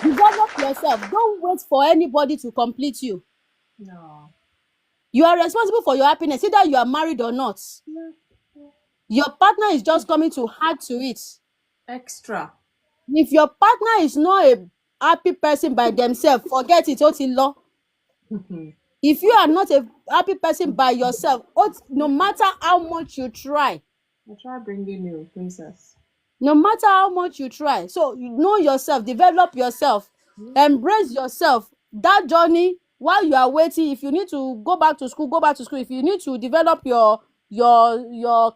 Develop yourself. Don't wait for anybody to complete you. No. You are responsible for your happiness, either you are married or not. Your partner is just coming to add to it. Extra. If your partner is not a happy person by themselves, forget it. Otilo. If you are not a happy person by yourself, no matter how much you try, I'll try bringing you, princess. no matter how much you try, so you know yourself, develop yourself, embrace yourself. That journey, while you are waiting, if you need to go back to school, go back to school. If you need to develop your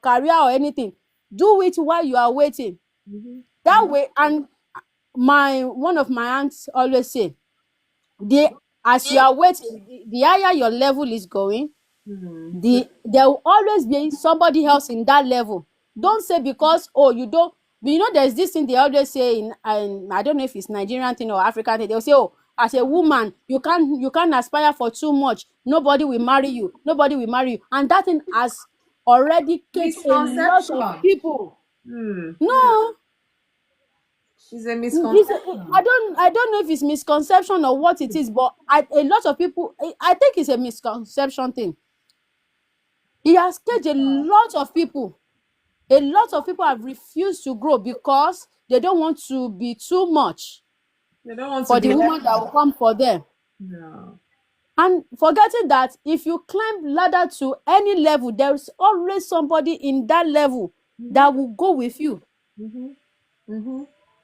career or anything, do it while you are waiting. That way. And one of my aunts always say, as you are waiting, the higher your level is going, there will always be somebody else in that level. Don't say because you don't. There's this thing they always say in I don't know if it's Nigerian thing or African thing. They'll say, oh, as a woman, you can't aspire for too much. Nobody will marry you. Nobody will marry you. And that thing has already kept a lot of people. No. It's a misconception. I don't know if it's misconception or what it is, but a lot of people, I think it's a misconception thing. It has caged a lot of people. A lot of people have refused to grow because they don't want to be too much They don't want for to the be woman that will come for them. No. And forgetting that if you climb ladder to any level, there's always somebody in that level that will go with you.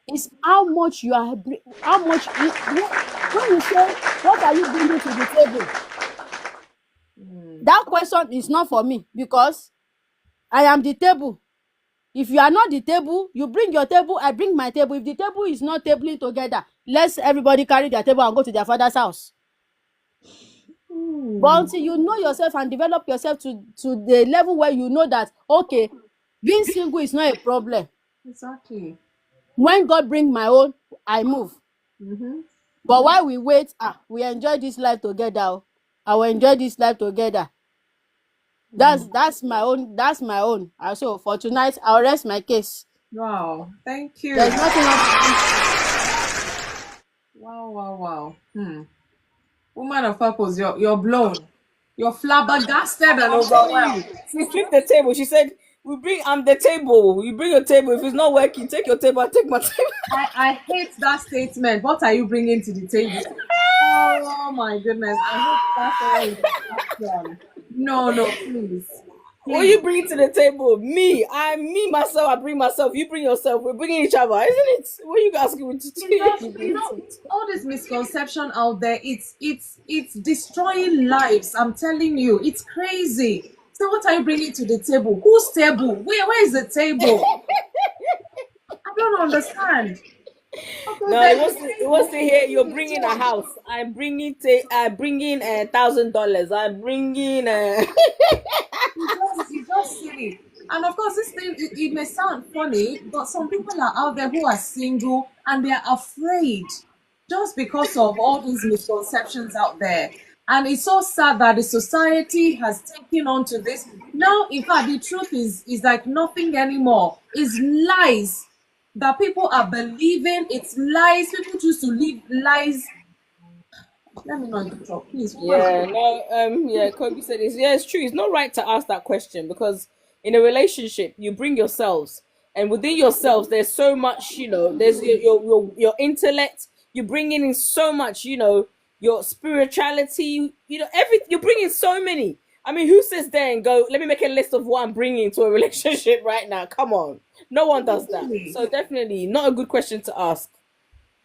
It's how much you are, how much when you say, what are you bringing to the table? That question is not for me because I am the table. If you are not the table, you bring your table, I bring my table. If the table is not tabling together, let's everybody carry their table and go to their father's house. But until you know yourself and develop yourself to the level where you know that, okay, being single is not a problem. Exactly. When God bring my own, I move. But while we wait, we enjoy this life together. I will enjoy this life together. That's my own. That's my own. So for tonight, I'll rest my case. Wow. Thank you. There's nothing else. Wow. Woman of purpose, you're blown. You're flabbergasted and overwhelmed. She flipped the table. She said, I'm the table. You bring your table. If it's not working, take your table, I take my table. I hate that statement. What are you bringing to the table? Oh my goodness. I hate that one. No, please. What you bring to the table? Me myself, I bring myself. You bring yourself. We're bringing each other, isn't it? What are you asking me to do? All this misconception out there, it's destroying lives. I'm telling you, it's crazy. So what are you bringing to the table? Whose table? Where is the table? I don't understand. Okay, No, it was to hear you're bringing a house. I'm bringing $1,000. I'm bringing It's just silly. And of course, this thing, it may sound funny, but some people are out there who are single and they're afraid just because of all these misconceptions out there. And it's so sad that the society has taken on to this. Now, in fact, the truth is like nothing anymore. It's lies that people are believing. It's lies. People choose to live lies. Let me not talk, please. Kobe said this. Yeah, it's true. It's not right to ask that question because in a relationship, you bring yourselves. and within yourselves there's so much, there's your intellect, you're bringing in so much, your spirituality, everything, you're bringing so many. I mean, who sits there and go, let me make a list of what I'm bringing to a relationship right now? Come on, no one does that. So definitely not a good question to ask.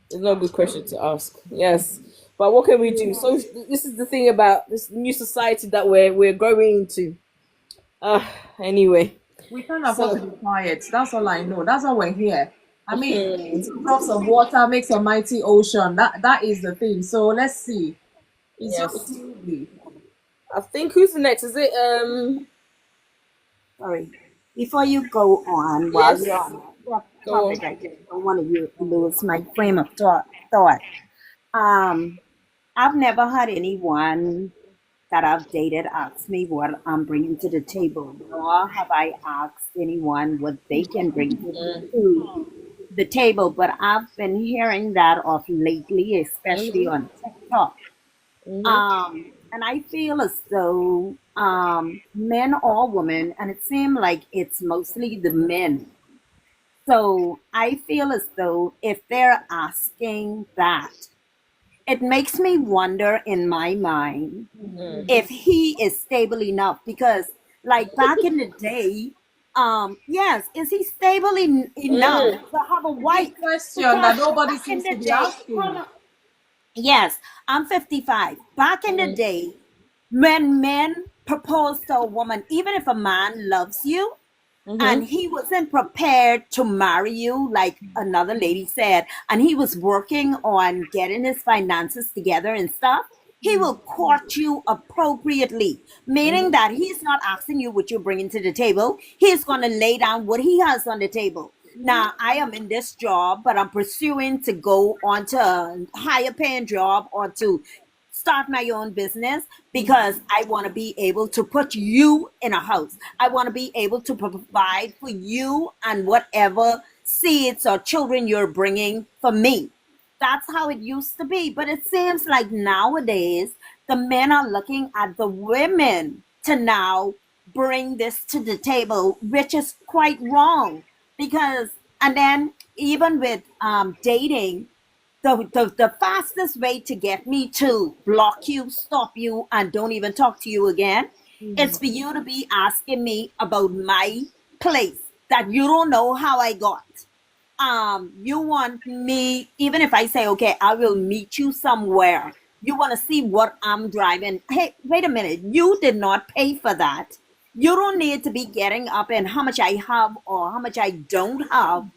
It's not a good question to ask. Yes, but what can we do? So this is the thing about this new society that we're going into. Anyway. We can't afford to be quiet. That's all I know. That's why we're here. I mean, little drops of water makes a mighty ocean. That is the thing. So let's see. It's Yes. just smoothly. I think who's the next? Is it Sorry. Before you go on, while Yes. you're on that Go topic, on. I just don't want to lose my frame of thought. Um, I've never had anyone that I've dated ask me what I'm bringing to the table, nor have I asked anyone what they can bring to the table. But I've been hearing that of lately, especially on TikTok. And I feel as though men or women, and it seems like it's mostly the men. So I feel as though if they're asking that, it makes me wonder in my mind if he is stable enough, because like back in the day, yes, is he stable enough to have a wife? Big question Because that nobody back in seems to the be day, asking. yes, I'm 55. Back in the day, when men propose to a woman, even if a man loves you and he wasn't prepared to marry you, like another lady said, and he was working on getting his finances together and stuff, he will court you appropriately, meaning that he's not asking you what you're bringing to the table. He's going to lay down what he has on the table. Now, I am in this job, but I'm pursuing to go on to a higher paying job or to start my own business because I want to be able to put you in a house. I want to be able to provide for you and whatever seeds or children you're bringing for me. That's how it used to be. But it seems like nowadays the men are looking at the women to now bring this to the table, which is quite wrong. Because, and then even with dating, the fastest way to get me to block you, stop you, and don't even talk to you again is for you to be asking me about my place that you don't know how I got. You want me, even if I say, okay, I will meet you somewhere, you want to see what I'm driving. Hey, wait a minute, you did not pay for that. You don't need to be getting up and how much I have or how much I don't have.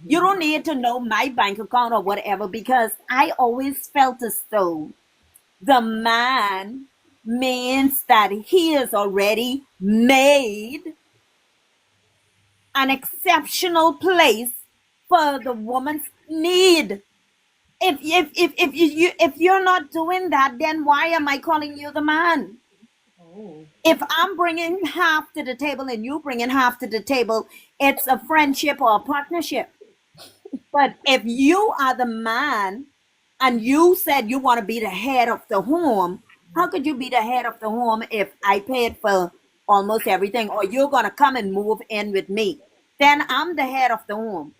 You don't need to know my bank account or whatever, because I always felt as though the man means that he is already made an exceptional place for the woman's need. If you're not doing that, then why am I calling you the man? If I'm bringing half to the table and you bringing half to the table, it's a friendship or a partnership. But if you are the man and you said you want to be the head of the home, how could you be the head of the home if I paid for almost everything, or you're going to come and move in with me? Then I'm the head of the home.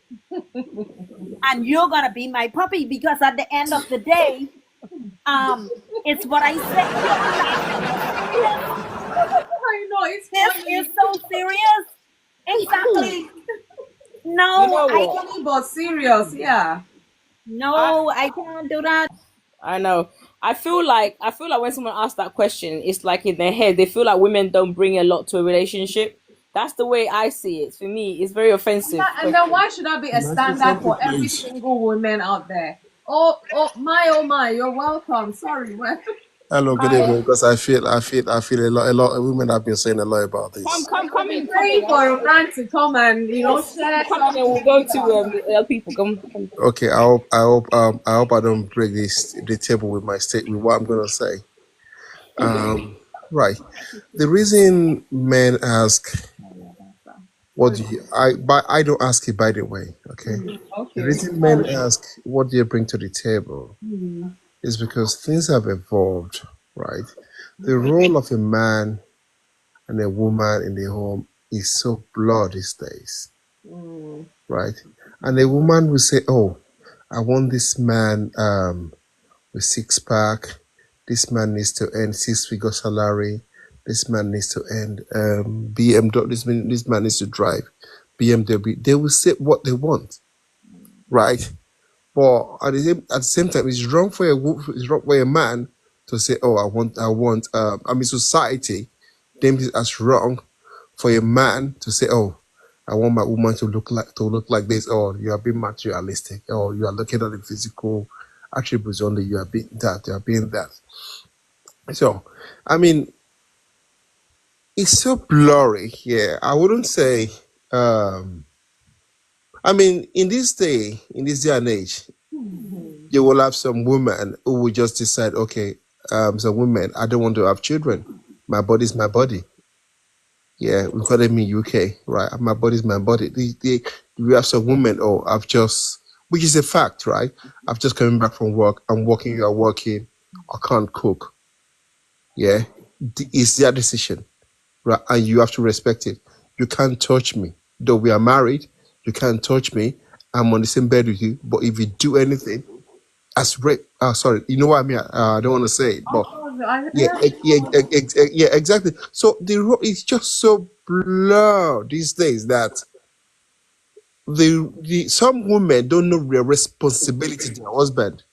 And you're going to be my puppy, because at the end of the day, it's what I said. I know it's This funny. is so serious. Exactly. No, You know I what? Funny but serious, yeah. I can't do that. I know. I feel like when someone asks that question, it's like in their head they feel like women don't bring a lot to a relationship. That's the way I see it. For me, it's very offensive. And then why should that be a Can I say standard something, for every please? single woman out there? Oh my, you're welcome. Sorry, well, Hello, good hi. evening. Because I feel a lot of women have been saying a lot about Come, this. come, We've come been in, come praying in. for a man to come and Yes, share come in, and we'll something go with to us. the other people. Come, come. Okay, I hope I don't break the table with my state with what I'm gonna say. Right. The reason men ask what do you I don't ask it, by the way. Okay. The Okay, reason men sorry. ask what do you bring to the table is because things have evolved. Right. The role of a man and a woman in the home is so blurred these days. right? And a woman will say, "Oh, I want this man with six pack. This man needs to earn six-figure salary. This man needs to earn BMW. This man needs to drive BMW." They will say what they want, right? But at the same time, it's wrong for it's wrong for a man to say, "Oh, I want." I mean, society deems it as wrong for a man to say, "Oh, I want my woman to look like this," or you are being materialistic, or you are looking at the physical attributes only. You are being that. You are being that. So, I mean, it's so blurry here. I wouldn't say. I mean, in this day and age, you will have some women who will just decide, okay, some women, I don't want to have children. My body's my body. Yeah, we call them in UK, right? My body's my body. We have some women, oh, which is a fact, right? I've just coming back from work. I'm working, you are working. I can't cook. Yeah, it's their decision, right? And you have to respect it. You can't touch me. Though we are married, you can't touch me. I'm on the same bed with you. But if you do anything, as rape, sorry, you know what I mean? I don't want to say it, but yeah, yeah, exactly. So the road is just so blurred these days that some women don't know their responsibility to their husband.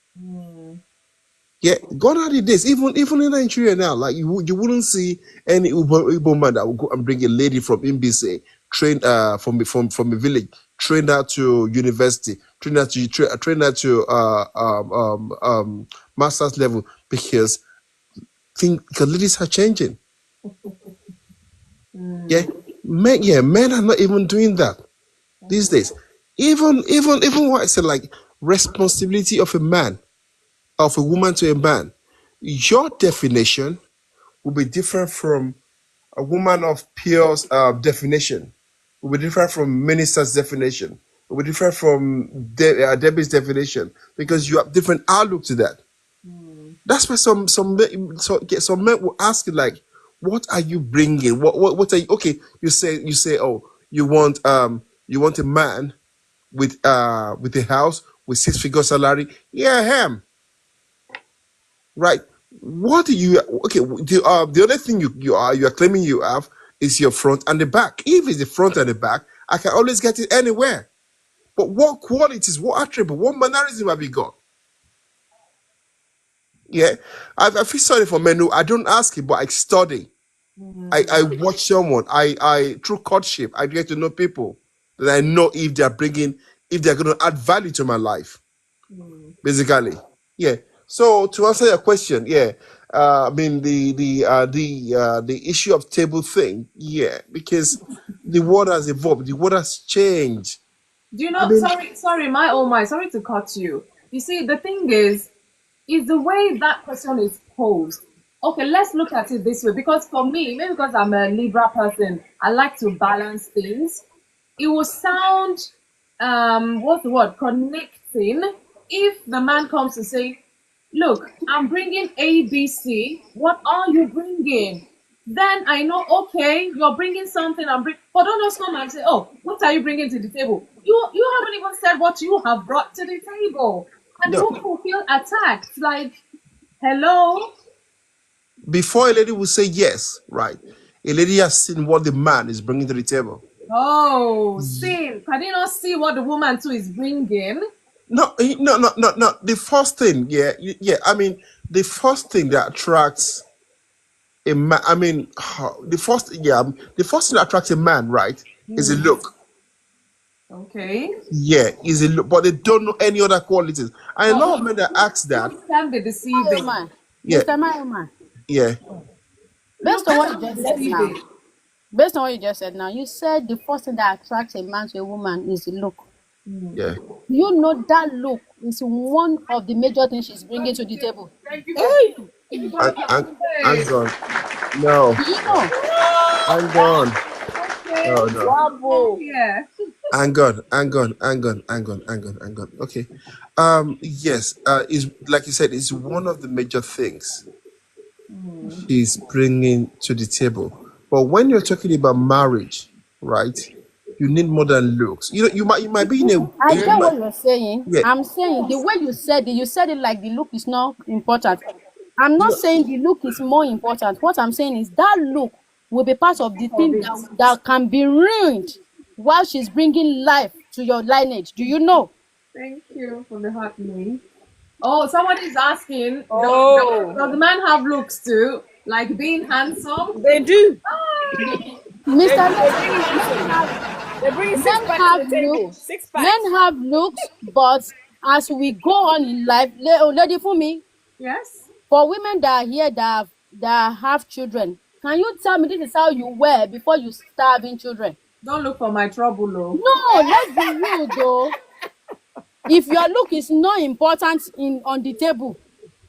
Yeah, gone are the days. Even in Nigeria now, like you wouldn't see any Igbo man that would go and bring a lady from Mbise, trained from a village, train her to university, train her to master's level because ladies are changing. Yeah, men are not even doing that these days. Even what I said, like responsibility of a woman to a man. Your definition will be different from a woman of Pierre's definition. Will be different from minister's definition. Will be different from Debbie's definition because you have different outlook to that. That's why some men will ask you like, "What are you bringing? What are you?" Okay, you say, "Oh, you want a man with a house with six-figure salary." Yeah, him, right? What do you? Okay, the other thing you are claiming you have is your front and the back. If it's the front and the back, I can always get it anywhere. But what qualities, what attribute, what mannerism have you got? Yeah, I feel sorry for men who I don't ask it, but I study. I watch someone. I through courtship, I get to know people that I know if they're going to add value to my life. Basically, yeah. So to answer your question, yeah, I mean the issue of table thing, yeah, because the world has evolved, the world has changed. Do you I know? mean, Sorry, my oh my, sorry to cut you. You see, the thing is the way that question is posed. Okay, let's look at it this way. Because for me, maybe because I'm a Libra person, I like to balance things. It will sound, what's the word, connecting if the man comes to say, "Look, I'm bringing A, B, C. What are you bringing?" Then I know, okay, you're bringing something. But don't just come and say, "Oh, what are you bringing to the table?" You haven't even said what you have brought to the table, and the no. woman will feel attacked. Like, hello. Before a lady will say yes, right? A lady has seen what the man is bringing to the table. Oh, see, can you not see what the woman too is bringing? No, no. The first thing, yeah, yeah. I mean, the first thing that attracts a man. I mean, the first thing that attracts a man, right, is a look. Okay. Yeah, is a look, but they don't know any other qualities. And a But lot of men that ask that, looks can be My deceiving. woman, yeah, Mr. My woman. yeah. Based Looks on what you can be just said now, deceiving. you said the first thing that attracts a man to a woman is the look. Yeah. You know that look is one of the major things she's bringing to the table. Thank you. Hey, You And, got your and, and face. gone. No, Do you know? and gone. Okay. No, no. bravo. Yeah. And gone. And gone. And gone. And gone. And gone. And gone. Okay. Yes. Is like you said, it's one of the major things she's bringing to the table. But when you're talking about marriage, right? you need more than looks. You know, you might be in a I you get might, what you're saying. yeah. I'm saying the way you said it like the look is not important. I'm You not know, saying the look is more important. What I'm saying is that look will be part of the Of thing it. that can be ruined while she's bringing life to your lineage. Do you know? Thank you for the hot me. Oh, somebody is asking, Oh, does the man have looks too? Like being handsome? they do. They Mr. do. They Lady, bring handsome. They bring six men packs to have the table. looks. Six Men packs. have looks, but as we go on in life, Lady Fumi, Yes. for women that are here that have children, can you tell me this is how you were before you start having children? Don't look for my trouble, though. No, let's be real though. If your look is not important in on the table,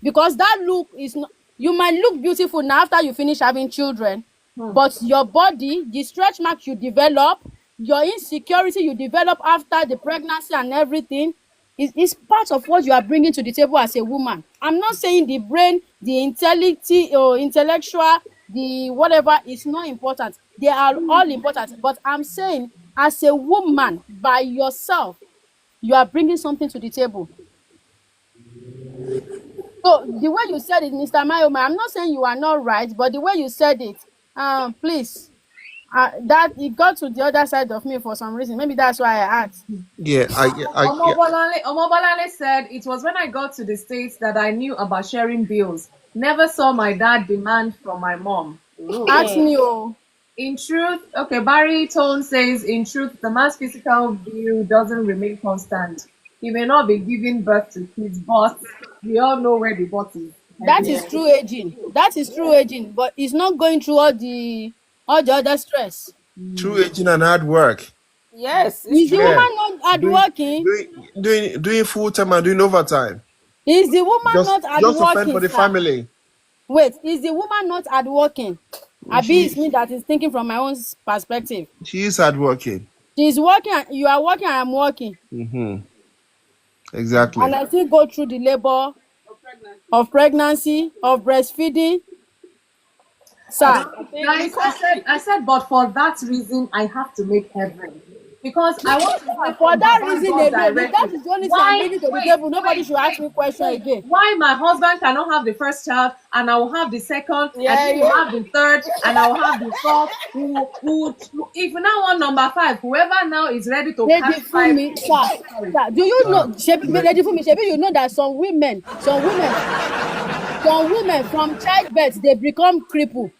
because that look is not, you might look beautiful now after you finish having children, but your body, the stretch mark you develop, your insecurity you develop after the pregnancy and everything is part of what you are bringing to the table as a woman. I'm not saying the brain, the intellectual or intellectual, the whatever is not important. They are all important, but I'm saying as a woman by yourself, you are bringing something to the table. So the way you said it, Mr. Mayoma, I'm not saying you are not right, but the way you said it, please, that it got to the other side of me for some reason. Maybe that's why I asked. yeah, yeah. Omobolale said it was when I got to the States that I knew about sharing bills. Never saw my dad demand from my mom. Ooh. Ask me, oh, In truth, okay, Barry Tone says, in truth, the man's physical view doesn't remain constant. He may not be giving birth to kids, but we all know where the butt is that heading is to. true aging. That is true aging, but it's not going through all the other stress. True aging and hard work. Yes, it's Is the true. Yeah, woman not doing hardworking? doing full time and doing overtime. Is the woman not Just to fend for hardworking, the sir? family. Wait, is the woman not hardworking? Abi, it's me She that is thinking from my own perspective. she is hardworking. She's working, you are working, and I'm working. Exactly. And I still go through the labor of pregnancy, of breastfeeding. Sir, I think you Guys, can't. I said, but for that reason, I have to make heaven. Because I want to hear for from that Baba reason God alone, if that directly. is the only thing I'm Why, bringing to the wait, table, nobody should ask me question again. why my husband cannot have the first child and I will have the second and Yeah, he will yeah. have the third and I will have the fourth. If you now want number five, whoever now is ready to Lady carry five, Fumi, sir, do you know, Lady Fumi, Shebi, you know that some women from childbirth they become crippled.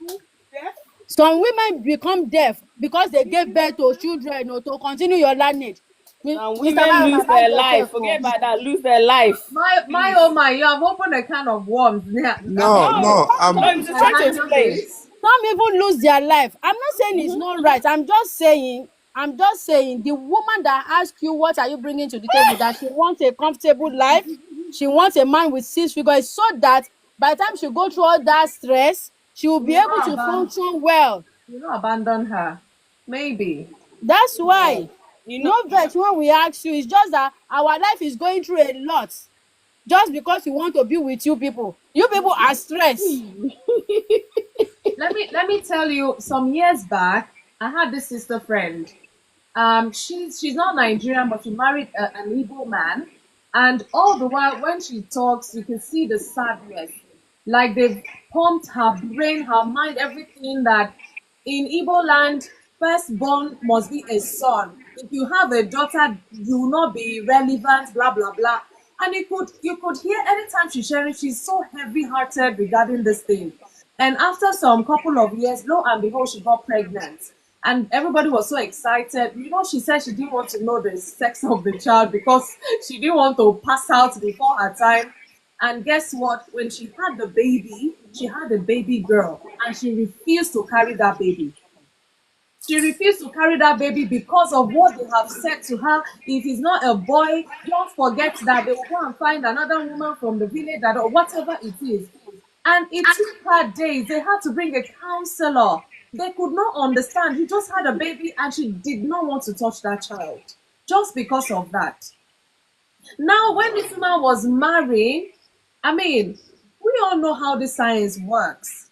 Some women become deaf because they gave birth to children or to continue your lineage. And Mr. women Mayoma, lose mind their life. yourself. Forget Oh. about that. Lose their life. my oh my, you have opened a can of worms. Yeah, No, No, no. no, I'm just trying to handle explain. this. Some even lose their life. I'm not saying it's not right. I'm just saying the woman that asks you what are you bringing to the table, that she wants a comfortable life, she wants a man with 6 figures, so that by the time she go through all that stress, she will be You able know to about function well. abandon her. Maybe. That's why. You know, No vex when we ask you. It's just that our life is going through a lot. Just because we want to be with you people. You people are stressed. Let me tell you, some years back, I had this sister friend. She's not Nigerian, but she married an Igbo man, and all the while when she talks, you can see the sadness. Like they've pumped her brain, her mind, everything that in Igbo land, firstborn must be a son. If you have a daughter, you will not be relevant, blah blah blah. And you could hear anytime she's sharing, she's so heavy-hearted regarding this thing. And after some couple of years, lo and behold, she got pregnant. And everybody was so excited. She said she didn't want to know the sex of the child because she didn't want to pass out before her time. And guess what? When she had a baby girl, and she refused to carry that baby. She refused to carry that baby because of what they have said to her. If he's not a boy, don't forget that they will go and find another woman from the village or whatever it is. And it took her days. They had to bring a counselor. They could not understand. He just had a baby and she did not want to touch that child just because of that. Now, when this woman was marrying, I mean, we all know how the science works.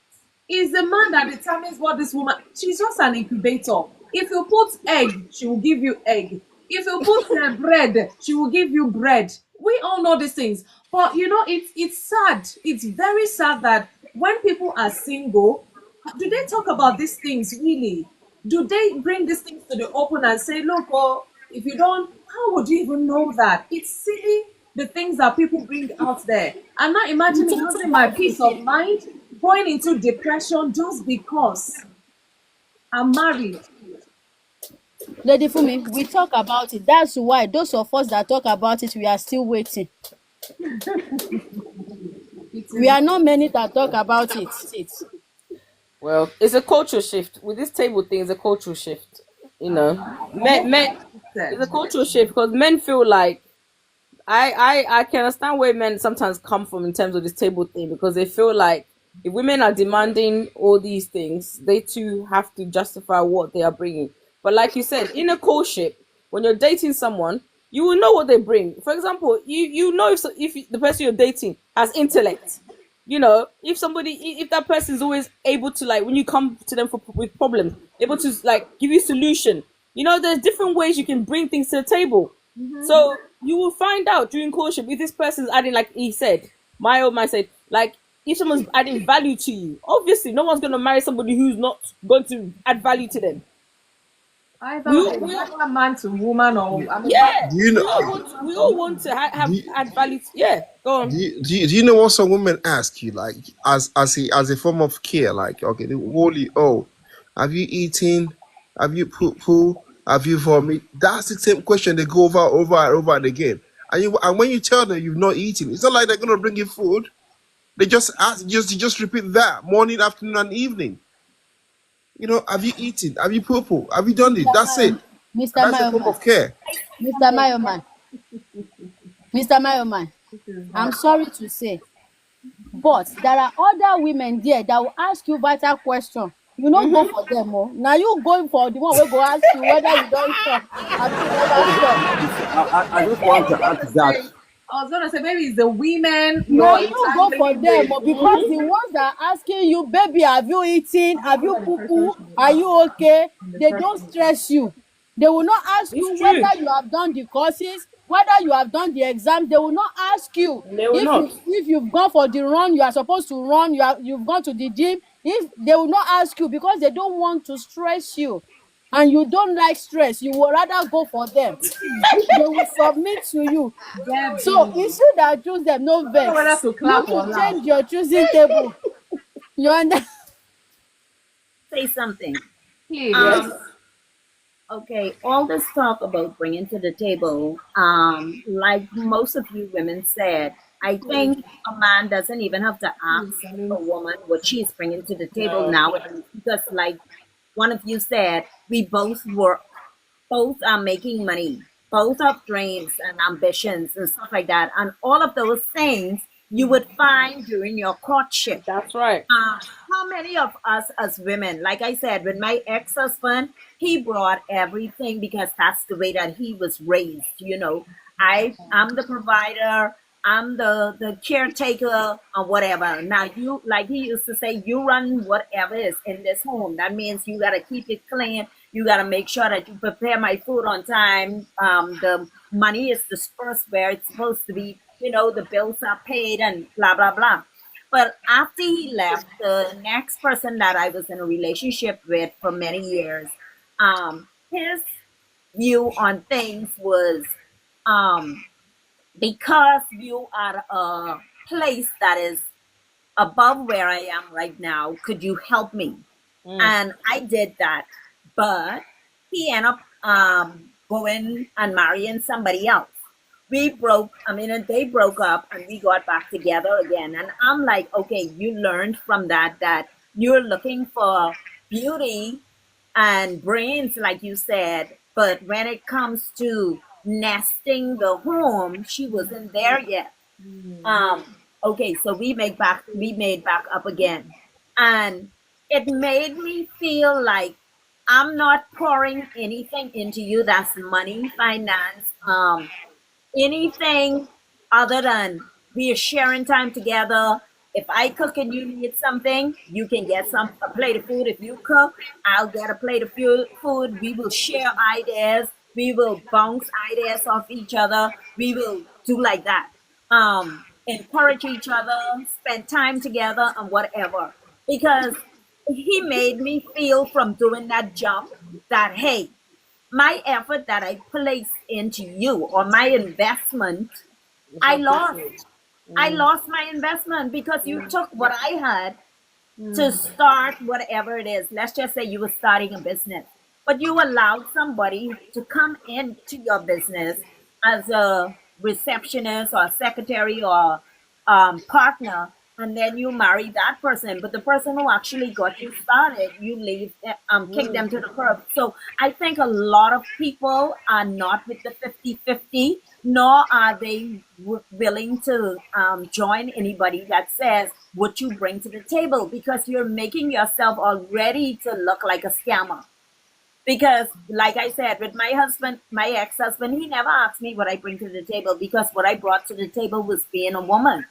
It's the man that determines what this woman, she's just an incubator. If you put egg, she will give you egg. If you put bread, she will give you bread. We all know these things, but you know, it's sad. It's very sad that when people are single, do they talk about these things really? Do they bring these things to the open and say, look, oh, if you don't, how would you even know that? It's silly, the things that people bring out there. I'm not We imagining talked losing my about peace it. of mind, going into depression just because I'm married. Lady Fumi, we talk about it. That's why those of us that talk about it, we are still waiting. It We is are not many that talk about it. Well, it's a cultural shift with this table thing. It's a cultural shift. You know, what men. said. It's a cultural shift because men feel like I can understand where men sometimes come from in terms of this table thing because they feel like if women are demanding all these things, they too have to justify what they are bringing. But like you said, in a courtship, when you're dating someone, you will know what they bring. For example, you know if the person you're dating has intellect. You know, if that person is always able to, like, when you come to them with problems, able to like give you solution. You know, there's different ways you can bring things to the table. So you will find out during courtship if this person's adding, like he said, my said, like if someone's adding value to you. Obviously, no one's gonna marry somebody who's not going to add value to them. We all, we all, Either man to woman or I mean, yeah, Do you know? we all want to Do have you, add value. Yeah, go on. do you know what some women ask you, like, as a form of care, like, okay, the holy, oh, have you eaten? Have you poo? Have you vomit? That's the same question they go over and over and again. And when you tell them you've not eaten, it's not like they're gonna bring you food. They just ask, just repeat that morning, afternoon, and evening. Have you eaten? Have you poo? Have you done it? Mr. That's it. Mayoman, Mr. And that's a form Mayoman, of care. Mr. Mayoman, Mr. Mayoman, this is I'm hard. sorry to say, but there are other women there that will ask you vital question. You no go for them, oh. Now you going for the one wey go ask you whether you don chop abi you never chop. I just want to add to that. I was gonna say maybe it's the women Na you're you go for entangling them, with. oh, because the ones that are asking you, baby, have you eaten? Have you poo poo? Are you okay? They don't stress you. They will not ask It's you true. whether you have done the courses, whether you have done the exam. They will not ask you They will not. if you've gone for the run you are supposed to run. You've gone to the gym. If they will not ask you because they don't want to stress you, and you don't like stress, you will rather go for them. They will submit to you. So Debbie. it's you that choose them, no I don't know whether vex. to You clap or to laugh. change your choosing table. You understand? Say something. Please. Yes. Um, okay, all this talk about bringing to the table, like most of you women said, I think a man doesn't even have to ask a woman what she's bringing to the table No. nowadays because, like one of you said, we both work, both are making money, both have dreams and ambitions and stuff like that. And all of those things you would find during your courtship. That's right. How many of us as women, like I said, with my ex-husband, he brought everything because that's the way that he was raised. I'm the provider, I'm the caretaker or whatever. Now you, like he used to say, you run whatever is in this home. That means you gotta keep it clean. You gotta make sure that you prepare my food on time. The money is dispersed where it's supposed to be. The bills are paid and blah blah blah. But after he left, the next person that I was in a relationship with for many years, his view on things was, um, because you are a place that is above where I am right now, could you help me? And I did that. But he ended up going and marrying somebody else. They broke up and we got back together again. And I'm like, okay, you learned from that you're looking for beauty and brains, like you said. But when it comes to nesting the home, she wasn't there yet. Okay, so we made back up again. And it made me feel like I'm not pouring anything into you that's money, finance, anything other than we are sharing time together. If I cook and you need something, you can get a plate of food. If you cook, I'll get a plate of food. We will share ideas. We will bounce ideas off each other. We will do like that. Encourage each other, spend time together, and whatever. Because he made me feel from doing that jump that, hey, my effort that I placed into you or my investment, I lost. I lost my investment because you took what I had to start whatever it is. Let's just say you were starting a business, but you allowed somebody to come into your business as a receptionist or a secretary or partner, and then you marry that person. But the person who actually got you started, you leave, kick them to the curb. So I think a lot of people are not with the 50-50, nor are they willing to join anybody that says what you bring to the table, because you're making yourself already to look like a scammer. Because, like I said, with my husband, my ex-husband, he never asked me what I bring to the table, because what I brought to the table was being a woman,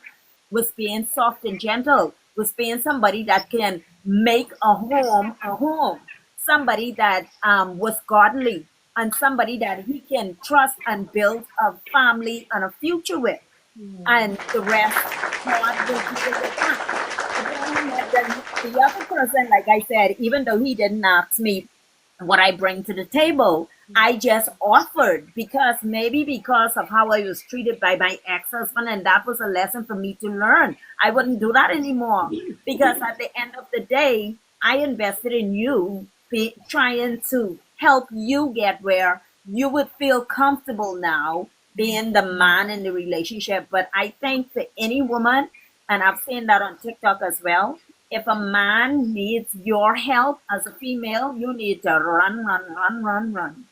was being soft and gentle, was being somebody that can make a home, somebody that was godly, and somebody that he can trust and build a family and a future with. And the rest, God will deal with that. But then the other person, like I said, even though he didn't ask me what I bring to the table, I just offered, because maybe because of how I was treated by my ex-husband, and that was a lesson for me to learn. I wouldn't do that anymore, because at the end of the day, I invested in you, trying to help you get where you would feel comfortable now being the man in the relationship. But I think for any woman, and I've seen that on TikTok as well, if a man needs your help as a female, you need to run, run, run, run, run.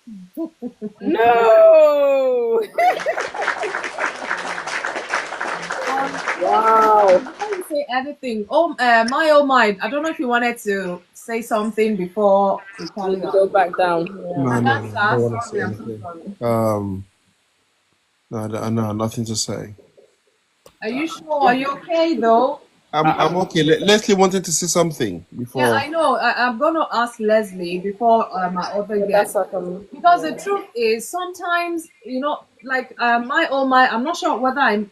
No. Wow. Before you say anything, my, I don't know if you wanted to say something before we carry on. Go back down. No, I don't want to say Sorry, I'm so anything. sorry. No, nothing to say. Are you sure? Are you okay though? I'm okay. Leslie wanted to say something before. Yeah, I know. I'm gonna ask Leslie before my other guest, because the truth is sometimes, like I'm not sure whether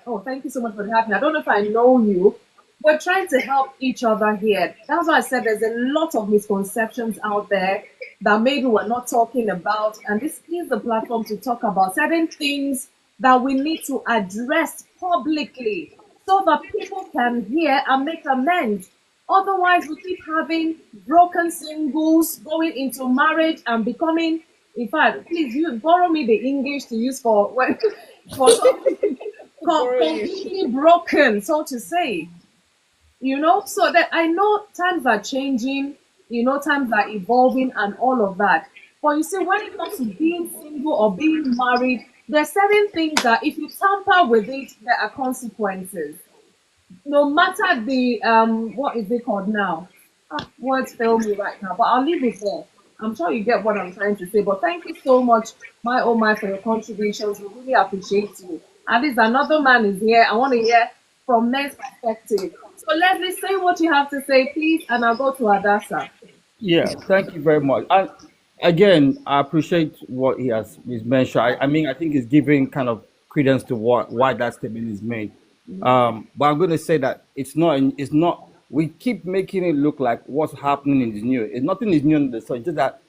oh, thank you so much for having me. I don't know if I know you. We're trying to help each other here. That's why I said there's a lot of misconceptions out there that maybe we're not talking about, and this is the platform to talk about certain things that we need to address publicly, so that people can hear and make amends. Otherwise, we keep having broken singles going into marriage and becoming, in fact, please you borrow me the English to use for for something completely broken, so to say. So that I know times are changing, times are evolving and all of that. But you see, when it comes to being single or being married, there's certain things that if you tamper with it, there are consequences. No matter the what is it called now? Words fail me right now, but I'll leave it there. I'm sure you get what I'm trying to say. But thank you so much, my, for your contributions. We really appreciate you. At least another man is here. I want to hear from men's perspective. So Leslie, say what you have to say, please, and I'll go to Adasa. Yeah, thank you very much. Again, I appreciate what he's mentioned. I mean, I think he's giving kind of credence to why that statement is made. But I'm going to say that it's not. It's not. We keep making it look like what's happening is new. It's nothing is new in the sun. It's just that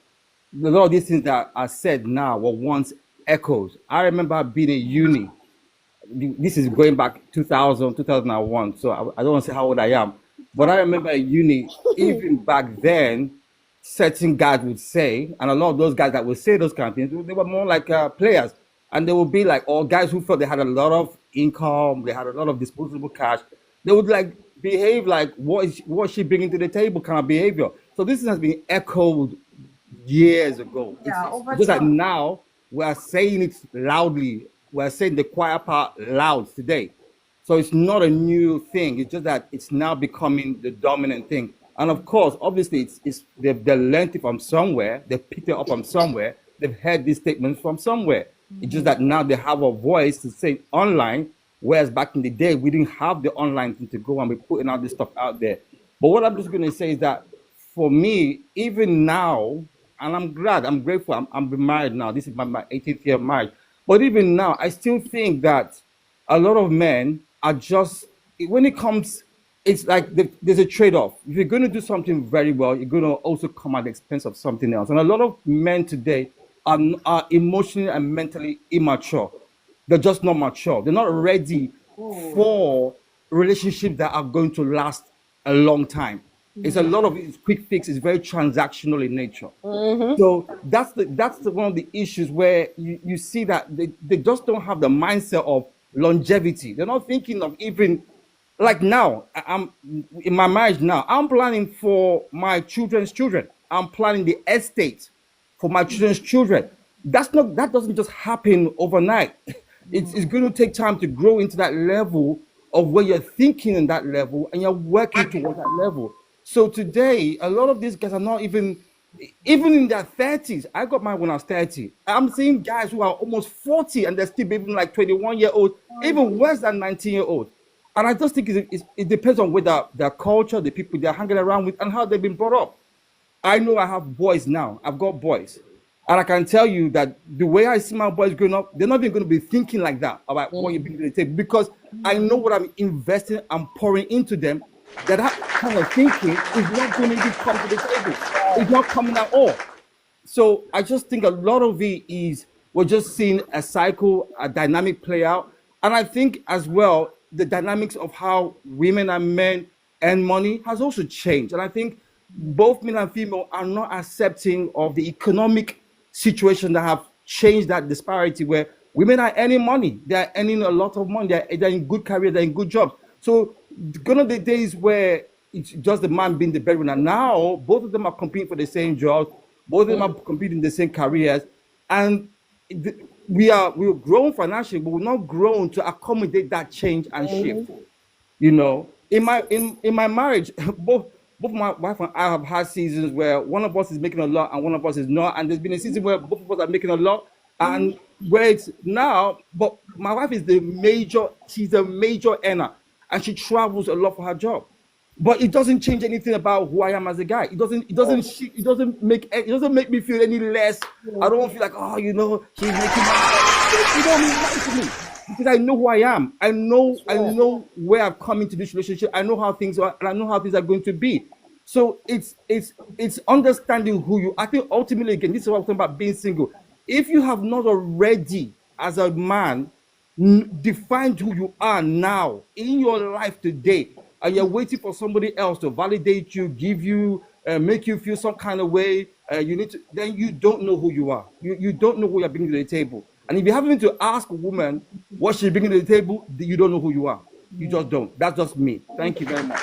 a lot of these things that are said now were once echoes. I remember being in uni. This is going back 2000, 2001. So I don't want to say how old I am, but I remember at uni, even back then, certain guys would say, and a lot of those guys that would say those kind of things, they were more like players. And they would be like, all guys who felt they had a lot of income, they had a lot of disposable cash, they would like behave like, what is she bringing to the table kind of behavior. So this has been echoed years ago. Yeah, It's over just that time. now we are saying it loudly. We're saying the quiet part loud today. So it's not a new thing. It's just that it's now becoming the dominant thing. And of course, obviously, they've learned it from somewhere. They've picked it up from somewhere. They've heard these statements from somewhere. It's just that now they have a voice to say online, Whereas back in the day, we didn't have the online thing to go and be putting all this stuff out there. But what I'm just going to say is that for me, even now, and I'm glad, I'm grateful, I'm been married now. This is my 18th year of marriage. But even now, I still think that a lot of men are just, when it comes, it's like there's a trade-off. If you're going to do something very well, you're going to also come at the expense of something else. And a lot of men today are emotionally and mentally immature. They're just not mature. They're not ready for relationships that are going to last a long time. It's a lot of it's quick fix. It's very transactional in nature. So that's one of the issues where you see that they just don't have the mindset of longevity. They're not thinking of even like now. I'm in my marriage now. I'm planning for my children's children. I'm planning the estate for my children's children. That doesn't just happen overnight. It's going to take time to grow into that level of where you're thinking in that level and you're working towards that level. So today, a lot of these guys are not even in their 30s. I got mine when I was 30. I'm seeing guys who are almost 40 and they're still even like 21-year-old, even worse than 19-year-old. And I just think it depends on whether their culture, the people they're hanging around with, and how they've been brought up. I know I have boys now. I've got boys. And I can tell you that the way I see my boys growing up, they're not even going to be thinking like that about what you bring to the table, because I know what I'm investing and pouring into them, that kind of thinking is not going to even come to the table. It's not coming at all. So I just think a lot of it is we're just seeing a cycle, a dynamic play out. And I think as well, the dynamics of how women and men earn money has also changed. And I think both men and female are not accepting of the economic situation that have changed that disparity, where women are earning money. They're earning a lot of money. They're in good career. They're in good jobs. So gone are the days where it's just the man being the breadwinner. Now, both of them are competing for the same jobs. Both of them are competing in the same careers. And we're grown financially, but we're not grown to accommodate that change and shift. In my marriage, both my wife and I have had seasons where one of us is making a lot and one of us is not, and there's been a season where both of us are making a lot, and where it's now, but my wife is she's a major earner, and she travels a lot for her job. But it doesn't change anything about who I am as a guy. It doesn't make me feel any less. I don't feel like, she's making money. It don't matter to me, because I know who I am. I know where I've come into this relationship. I know how things are, and I know how things are going to be. So it's understanding who you. I think ultimately, again, this is what I'm talking about, being single. If you have not already, as a man, defined who you are now in your life today, and you're waiting for somebody else to validate you, give you, make you feel some kind of way, then you don't know who you are. You don't know who you're bringing to the table. And if you haven't to ask a woman what she's bringing to the table, you don't know who you are. You just don't. That's just me. Thank you very much.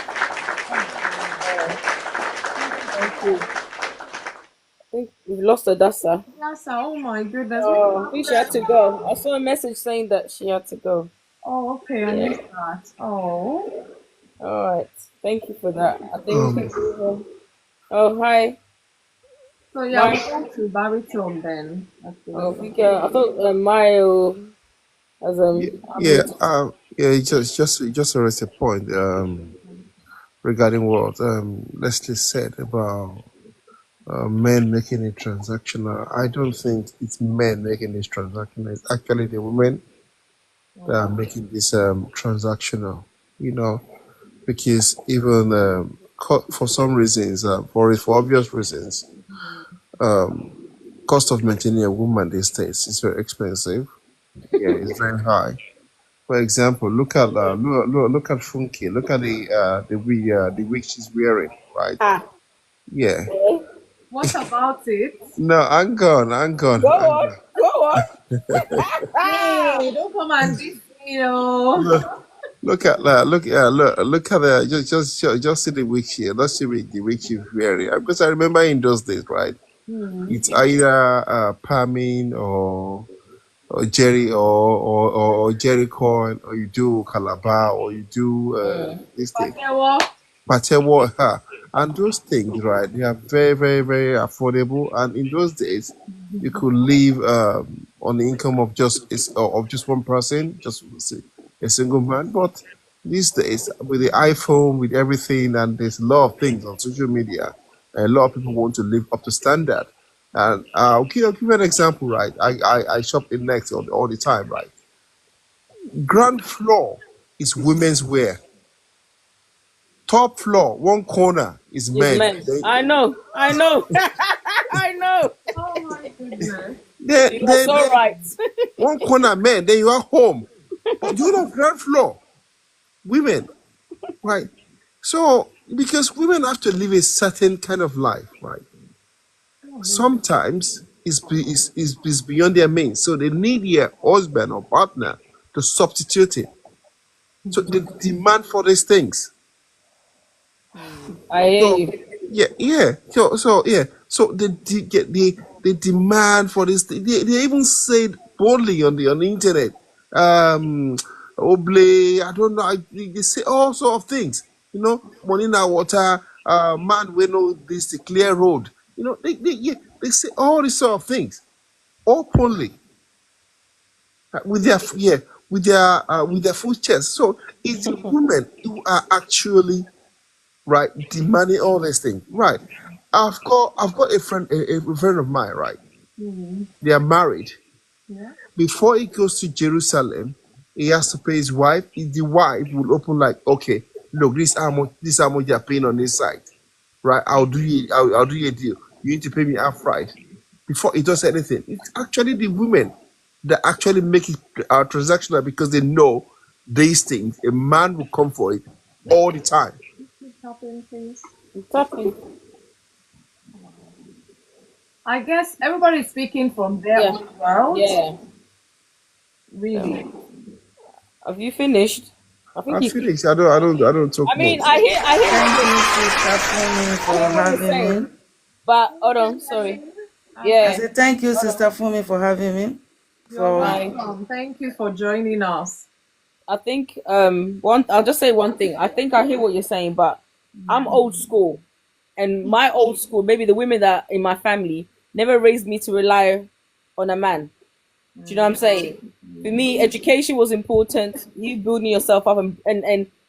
Thank you. I think we've lost Adasa. Oh my goodness. Oh, I think she had to go. I saw a message saying that she had to go. Oh, okay. I missed that. Oh. All right. Thank you for that. I think. Oh, hi. So yeah, we'll go to baritone then. Oh, I thought Mario as just to raise a point regarding what Leslie said about men making it transactional. I don't think it's men making this transactional. It's actually the women that are making this transactional. Because even for some reasons, for obvious reasons, cost of maintaining a woman these days is very expensive. Yeah, it's very high. For example, look at Funky. Look at the wig she's wearing, right? Yeah. What about it? No, I'm gone. Go on. Hey, don't come and diss me, Look at that. Look at that. Just see the wig here. Let's see the wig she's wearing. Because I remember in those days, right? It's either Pamin or Jerry or Jerry Coin, or you do Calabar, or you do this thing. Patewo. And those things, right? They are very, very, very affordable. And in those days, you could live on the income of just one person. Just a single man. But these days, with the iPhone, with everything, and there's a lot of things on social media, a lot of people want to live up to standard. And I'll give you an example, right? I shop in Next all the time, right? Ground floor is women's wear. Top floor, one corner is It's men. men. I know. I know. Oh my goodness. You are so right. One corner men, then you are home. But you have ground floor, women, right? So because women have to live a certain kind of life, right? Sometimes it's beyond their means. So they need their husband or partner to substitute it. So they demand for these things. I hear So you. yeah. So they demand for this. They even say it boldly on the internet. Oble, I don't know. They say all sort of things. Money now water. Man, we know this the clear road. They say all these sort of things openly with their with their full chest. So it's women who are actually right demanding all these things. Right. I've got a friend of mine, right? They are married. Yeah. Before he goes to Jerusalem, he has to pay his wife. The wife will open like, okay, look, this how much you're paying on this side. Right? I'll do you a deal. You need to pay me half price. Before he does anything. It's actually the women that actually make it transactional because they know these things. A man will come for it all the time. Tapping, please. Tapping. I guess everybody's speaking from their Yeah. own world. Yeah. Really. Have you finished? I think I'm he. finished. I don't talk I mean, much. I hear. Thank you, Sister Fumi, for I hear what you're having saying. me. But hold on, sorry. I Yeah. say thank you, Sister Fumi, for having me. You're Hi. welcome. Thank you for joining us. I think I'll just say one thing. I think I hear what you're saying, but I'm old school. And my old school, maybe the women that in my family never raised me to rely on a man. Do you know what I'm saying? For me, education was important. You building yourself up and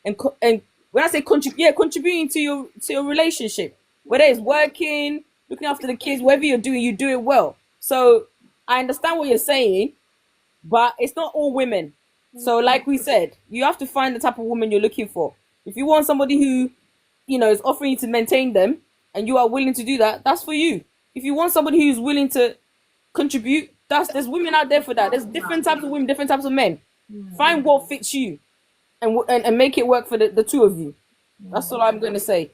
when I say contributing to your relationship, whether it's working, looking after the kids, whatever you're doing, you do it well. So I understand what you're saying, but it's not all women. So like we said, you have to find the type of woman you're looking for. If you want somebody who, is offering you to maintain them and you are willing to do that, that's for you. If you want somebody who's willing to contribute, there's women out there for that. There's different types of women, different types of men. Find what fits you and make it work for the two of you. That's all I'm going to say.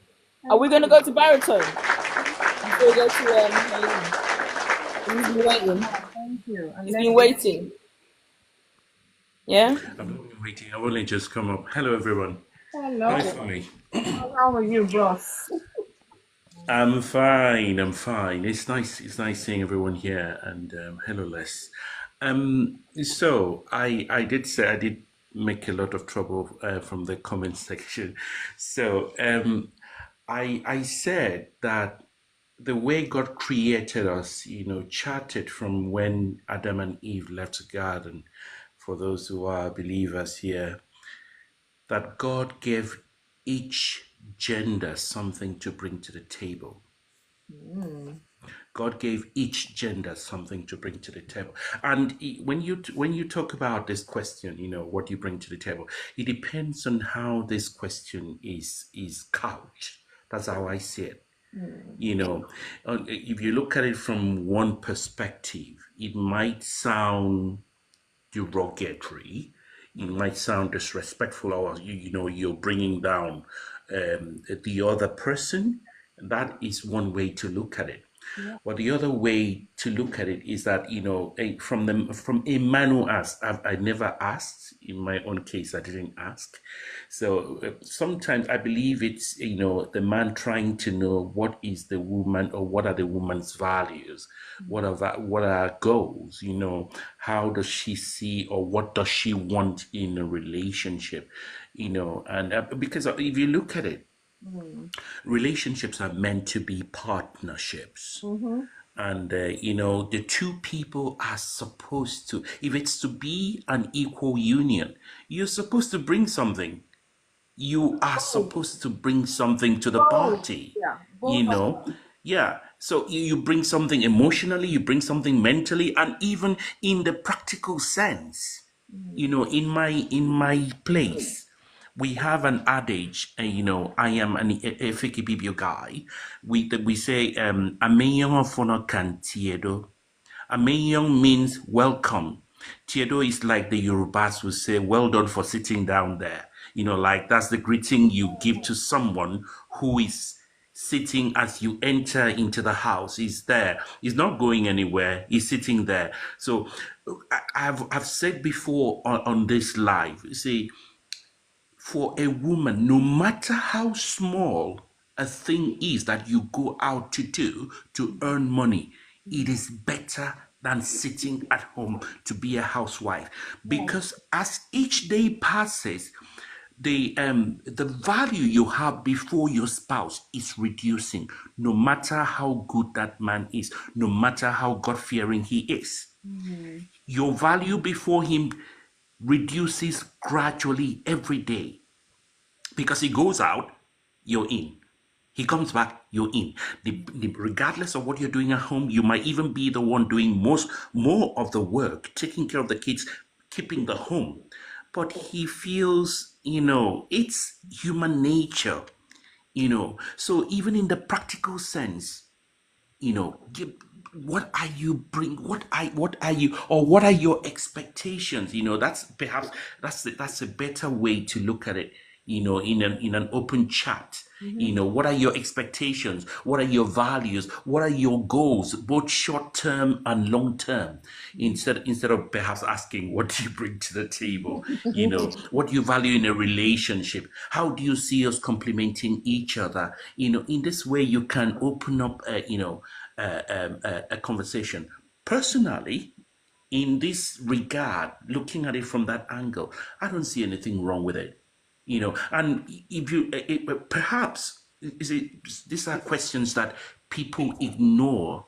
Are we going to go to baritone? Before we go to Helene? He's been waiting. Thank you. And He's been waiting. Yeah? I've not been waiting. I've only just come up. Hello, everyone. Hello. Hi, Fumi. How are you, boss? I'm fine. I'm fine. It's nice. It's nice seeing everyone here. And hello, Les. So I did say I did make a lot of trouble from the comment section. So I said that the way God created us, charted from when Adam and Eve left the garden. For those who are believers here, that God gave each gender something to bring to the table. God gave each gender something to bring to the table. And when you talk about this question, what you bring to the table, it depends on how this question is couched. That's how I see it. If you look at it from one perspective, it might sound derogatory. It might sound disrespectful, or you're bringing down the other person. That is one way to look at it. Yeah. But the other way to look at it is that from a man who asked, I never asked. In my own case, I didn't ask. So sometimes I believe it's the man trying to know what is the woman, or what are the woman's values, what are her goals, how does she see, or what does she want in a relationship, and because if you look at it, relationships are meant to be partnerships. And, the two people are supposed to, if it's to be an equal union, you're supposed to bring something. You are supposed to bring something to the party, Yeah, you both of know? Yeah. So you bring something emotionally, you bring something mentally, and even in the practical sense. In my place, we have an adage, I am an Efikibibio guy. We say, Ameyon fono kan tiedo. Amenyong means welcome. Tiedo is like the Yorubas will say, well done for sitting down there. Like that's the greeting you give to someone who is sitting as you enter into the house. He's there. He's not going anywhere. He's sitting there. So I've said before on this live, see, for a woman, no matter how small a thing is that you go out to do to earn money, it is better than sitting at home to be a housewife. Because as each day passes, the value you have before your spouse is reducing, no matter how good that man is, no matter how God-fearing he is. Your value before him reduces gradually every day, because he goes out, you're in. He comes back, you're in. Regardless of what you're doing at home, you might even be the one doing more of the work, taking care of the kids, keeping the home. But he feels, it's human nature, So even in the practical sense, what are you bring? What are you, or what are your expectations? That's perhaps that's a better way to look at it. In an open chat. What are your expectations? What are your values? What are your goals, both short term and long term? Instead of perhaps asking, what do you bring to the table? What do you value in a relationship? How do you see us complementing each other? In this way, you can open up, a conversation. Personally, in this regard, looking at it from that angle, I don't see anything wrong with it. And if you perhaps, these are questions that people ignore,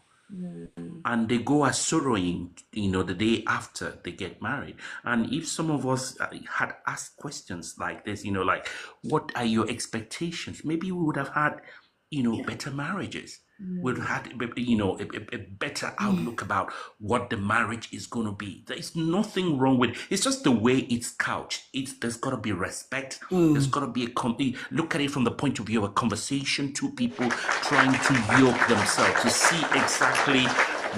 and they go as sorrowing, the day after they get married. And if some of us had asked questions like this, like, what are your expectations? Maybe we would have had, better marriages. We'd have had, a better outlook about what the marriage is going to be. There is nothing wrong with it. It's just the way it's couched. There's got to be respect. There's got to be look at it from the point of view of a conversation, two people trying to yoke themselves to see exactly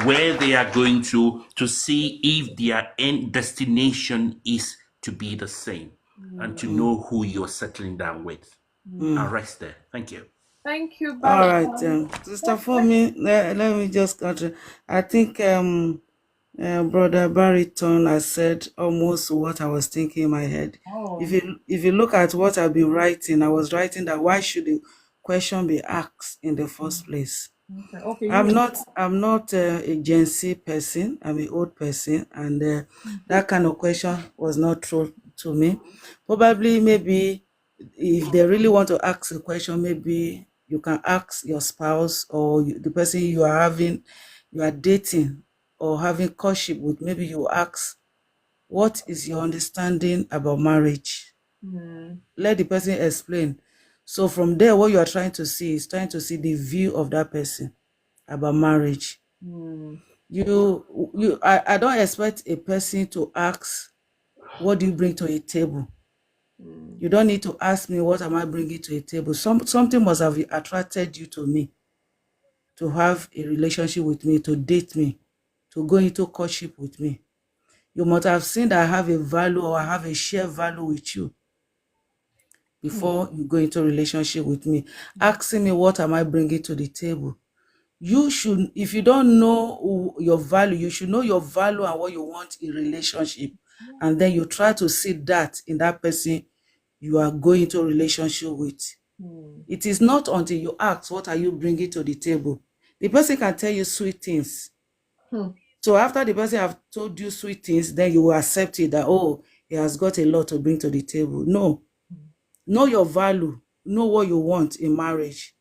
where they are going to see if their end destination is to be the same, and to know who you're settling down with. I'll rest there. Thank you. Thank you, All Barry. right, Sister Funmi, let me just continue. I think Brother Barryton has said almost what I was thinking in my head. If you look at what I've been writing, I was writing that why should the question be asked in the first place? Okay. I'm not a Gen Z person. I'm an old person, and that kind of question was not true to me. Probably, maybe, if they really want to ask a question, maybe you can ask your spouse or the person you are dating or having courtship with. Maybe you ask, what is your understanding about marriage? Let the person explain. So from there, what you are trying to see is the view of that person about marriage. I don't expect a person to ask, what do you bring to a table? You don't need to ask me, what am I bringing to a table? Something must have attracted you to me, to have a relationship with me, to date me, to go into courtship with me. You must have seen that I have a value, or I have a shared value with you before you go into a relationship with me. Asking me, what am I bringing to the table? You should, if you don't know your value, you should know your value and what you want in relationship. And then you try to see that in that person you are going to a relationship with. It is not until you ask, what are you bringing to the table? The person can tell you sweet things. So after the person have told you sweet things, then you will accept it that, oh, he has got a lot to bring to the table. No. Know your value. Know what you want in marriage.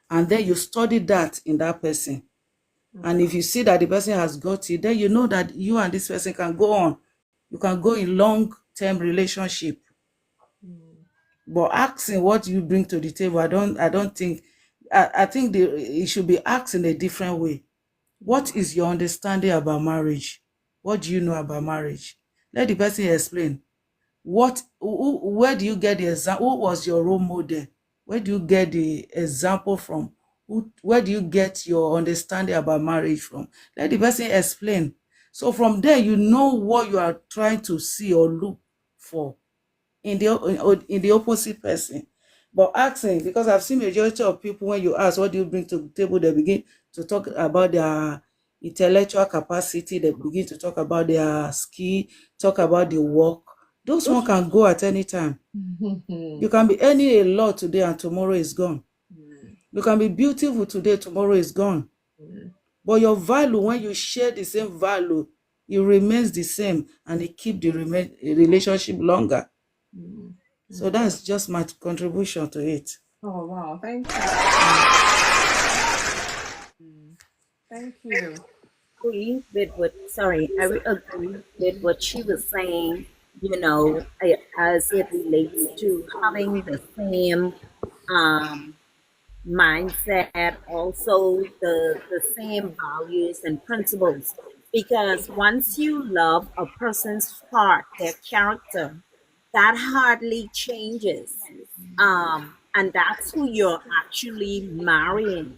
And then you study that in that person. And if you see that the person has got it, then you know that you and this person can go on. You can go in long-term relationship. But asking what you bring to the table, I don't think, I think it should be asked in a different way. What is your understanding about marriage? What do you know about marriage? Let the person explain. Where do you get the example? Who was your role model? Where do you get the example from? Where do you get your understanding about marriage from? Let the person explain. So from there, you know what you are trying to see or look for in the opposite person. But asking, because I've seen majority of people, when you ask what do you bring to the table, they begin to talk about their intellectual capacity, they begin to talk about their skill, talk about the work. Those one can go at any time. You can be earning a lot today and tomorrow is gone. You can be beautiful today, tomorrow is gone. But your value, when you share the same value, it remains the same and it keeps the relationship longer. So that's just my contribution to it. Oh wow, thank you. Thank you. Agree with what, sorry, I agree with what she was saying, as it relates to having the same um, mindset, also the same values and principles. Because once you love a person's heart, their character, that hardly changes. And that's who you're actually marrying.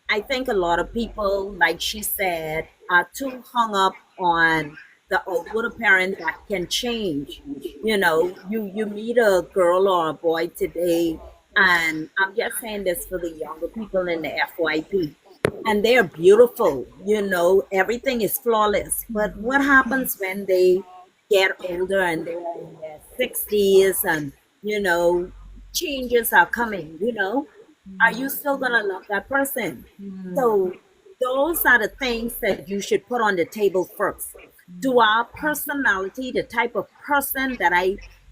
I think a lot of people, like she said, are too hung up on the outward appearance that can change. You meet a girl or a boy today, and I'm just saying this for the younger people in the FYP, and they're beautiful. Everything is flawless. But what happens when they get older and they're in their 60s and, changes are coming, are you still gonna love that person? So those are the things that you should put on the table first. Do our personality, the type of person that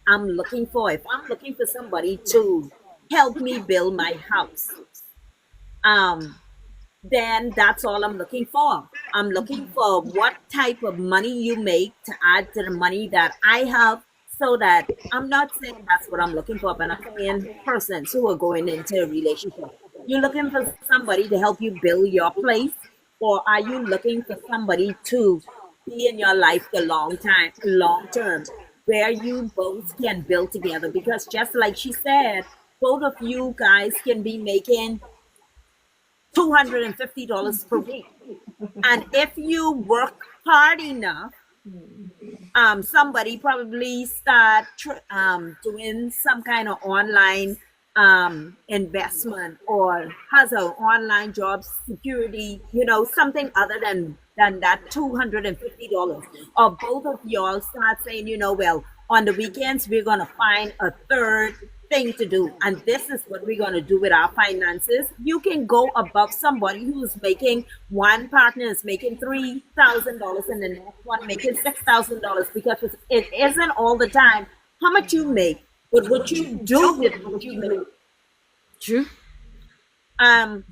I'm looking for, if I'm looking for somebody to help me build my house, then that's all I'm looking for. I'm looking for what type of money you make to add to the money that I have, so that I'm not saying that's what I'm looking for, but I'm saying persons who are going into a relationship. You're looking for somebody to help you build your place, or are you looking for somebody to be in your life the long term, where you both can build together? Because just like she said, both of you guys can be making $250 per week. And if you work hard enough, somebody probably start doing some kind of online investment, or has an online job security, something other than that $250. Or both of y'all start saying, well, on the weekends we're gonna find a third thing to do, and this is what we're going to do with our finances. You can go above somebody who's making, one partner is making $3,000 and the next one making $6,000, because it isn't all the time how much you make, but what you do with what you make. True.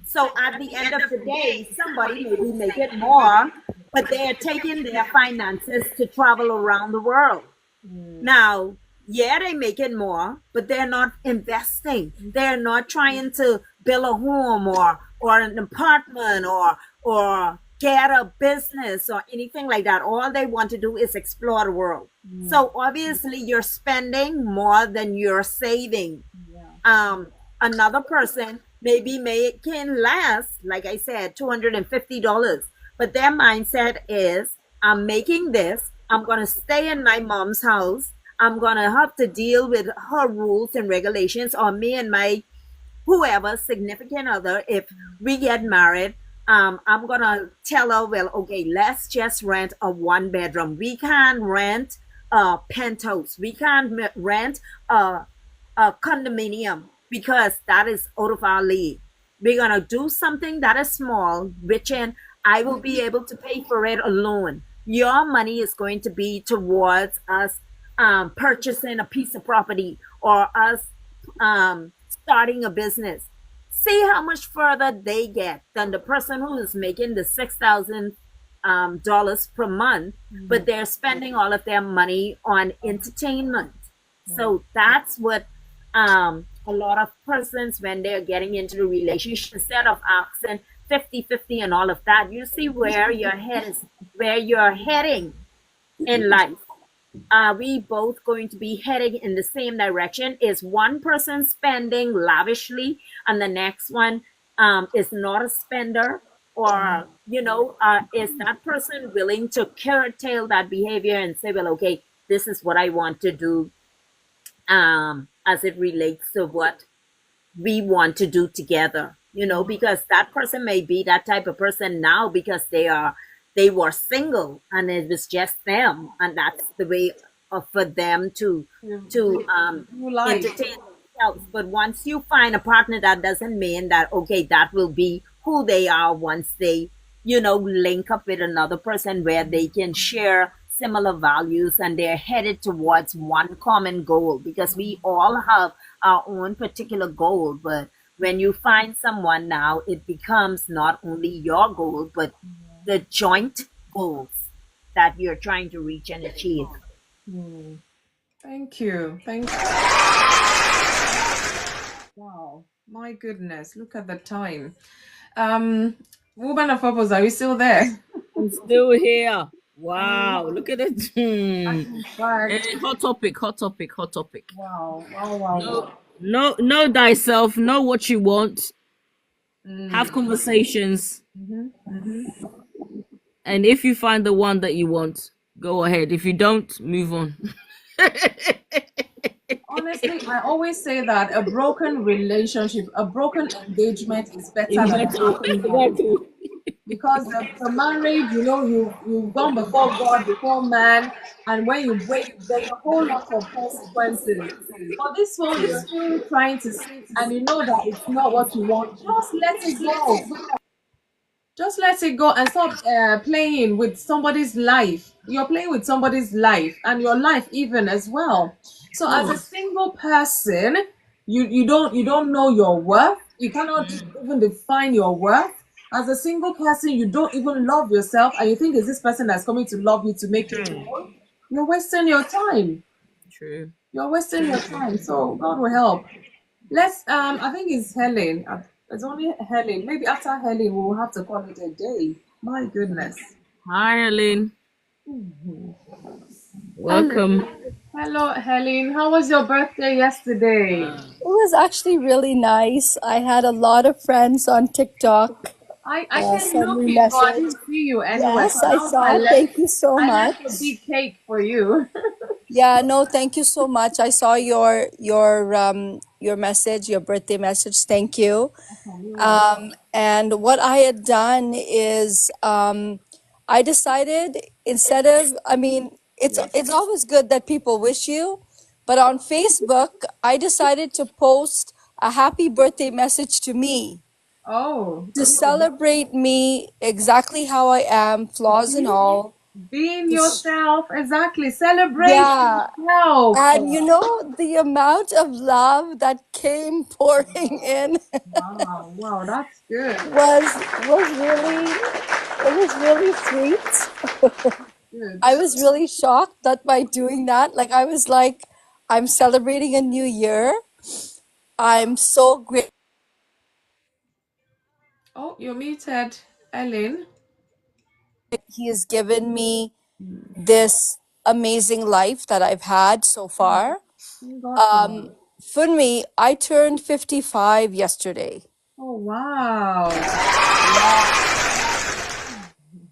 So at the end of the day, somebody may be making more, but they're taking their finances to travel around the world. Now, yeah, they're making more, but they're not investing. They're not trying to build a home or an apartment or get a business or anything like that. All they want to do is explore the world. So obviously you're spending more than you're saving. Another person may be making less, like I said, $250, but their mindset is, I'm making this, I'm going to stay in my mom's house, I'm going to have to deal with her rules and regulations, or me and my whoever significant other, if we get married, I'm going to tell her, well, okay, let's just rent a 1 bedroom. We can't rent a penthouse. We can't rent a condominium, because that is out of our league. We're going to do something that is small, which I will be able to pay for it alone. Your money is going to be towards us purchasing a piece of property, or us starting a business. see how much further they get than the person who is making the $6,000 per month, but they're spending all of their money on entertainment. So that's what a lot of persons, when they're getting into the relationship, instead of asking 50-50 and all of that, you see where your head is, where you're heading in life. Are we both going to be heading in the same direction? Is one person spending lavishly and the next one is not a spender? Or, is that person willing to curtail that behavior and say, well, okay, this is what I want to do as it relates to what we want to do together, because that person may be that type of person now because they were single and it was just them, and that's the way for them to Life. entertain themselves. But once you find a partner, that doesn't mean that, okay, that will be who they are once they link up with another person where they can share similar values and they're headed towards one common goal, because we all have our own particular goal. But when you find someone now, it becomes not only your goal but the joint goals that you're trying to reach and achieve. Thank you. Wow, my goodness, look at the time. Woman of Purpose, are you still there? I'm still here. Wow, look at it. Hot topic. Wow. Know thyself, know what you want, have conversations, and if you find the one that you want, go ahead. If you don't, move on. Honestly, I always say that a broken relationship, a broken engagement is better than a broken marriage. Because the marriage, you've gone before God, before man, and when you break, there's a whole lot of consequences. But this one, you're still trying to sit, and you know that it's not what you want. Just let it go. Just let it go and stop playing with somebody's life. You're playing with somebody's life and your life even as well. So as a single person, you don't know your worth. You cannot even define your worth. As a single person, you don't even love yourself, and you think, is this person that's coming to love you to make you whole? You're wasting your time. True. You're wasting your time. So God will help. Let's I think it's Helen. It's only Helen. Maybe after Helen we'll have to call it a day. My goodness. Hi, Ellen. Welcome. Hello, Helen. How was your birthday yesterday? It was actually really nice. I had a lot of friends on TikTok. I kept Send me looking, but I message. didn't see you anywhere. Yes, So I that's why saw. Thank you so I much. left a big cake for you. Yeah, no, thank you so much. I saw your message, your birthday message. Thank you. And what I had done is I decided, instead of, I mean, it's always good that people wish you, but on Facebook, I decided to post a happy birthday message to me, Oh, to celebrate me exactly how I am, flaws and all. being To yourself, exactly. Celebrate Yeah. yourself. And the amount of love that came pouring in Wow, that's good. was really sweet. Good. I was really shocked that by doing that, like I was like, I'm celebrating a new year. I'm so grateful Oh, you're muted, Ellen. he has given me this amazing life that I've had so far. Thank God for that. Funmi, I turned 55 yesterday. Oh, wow.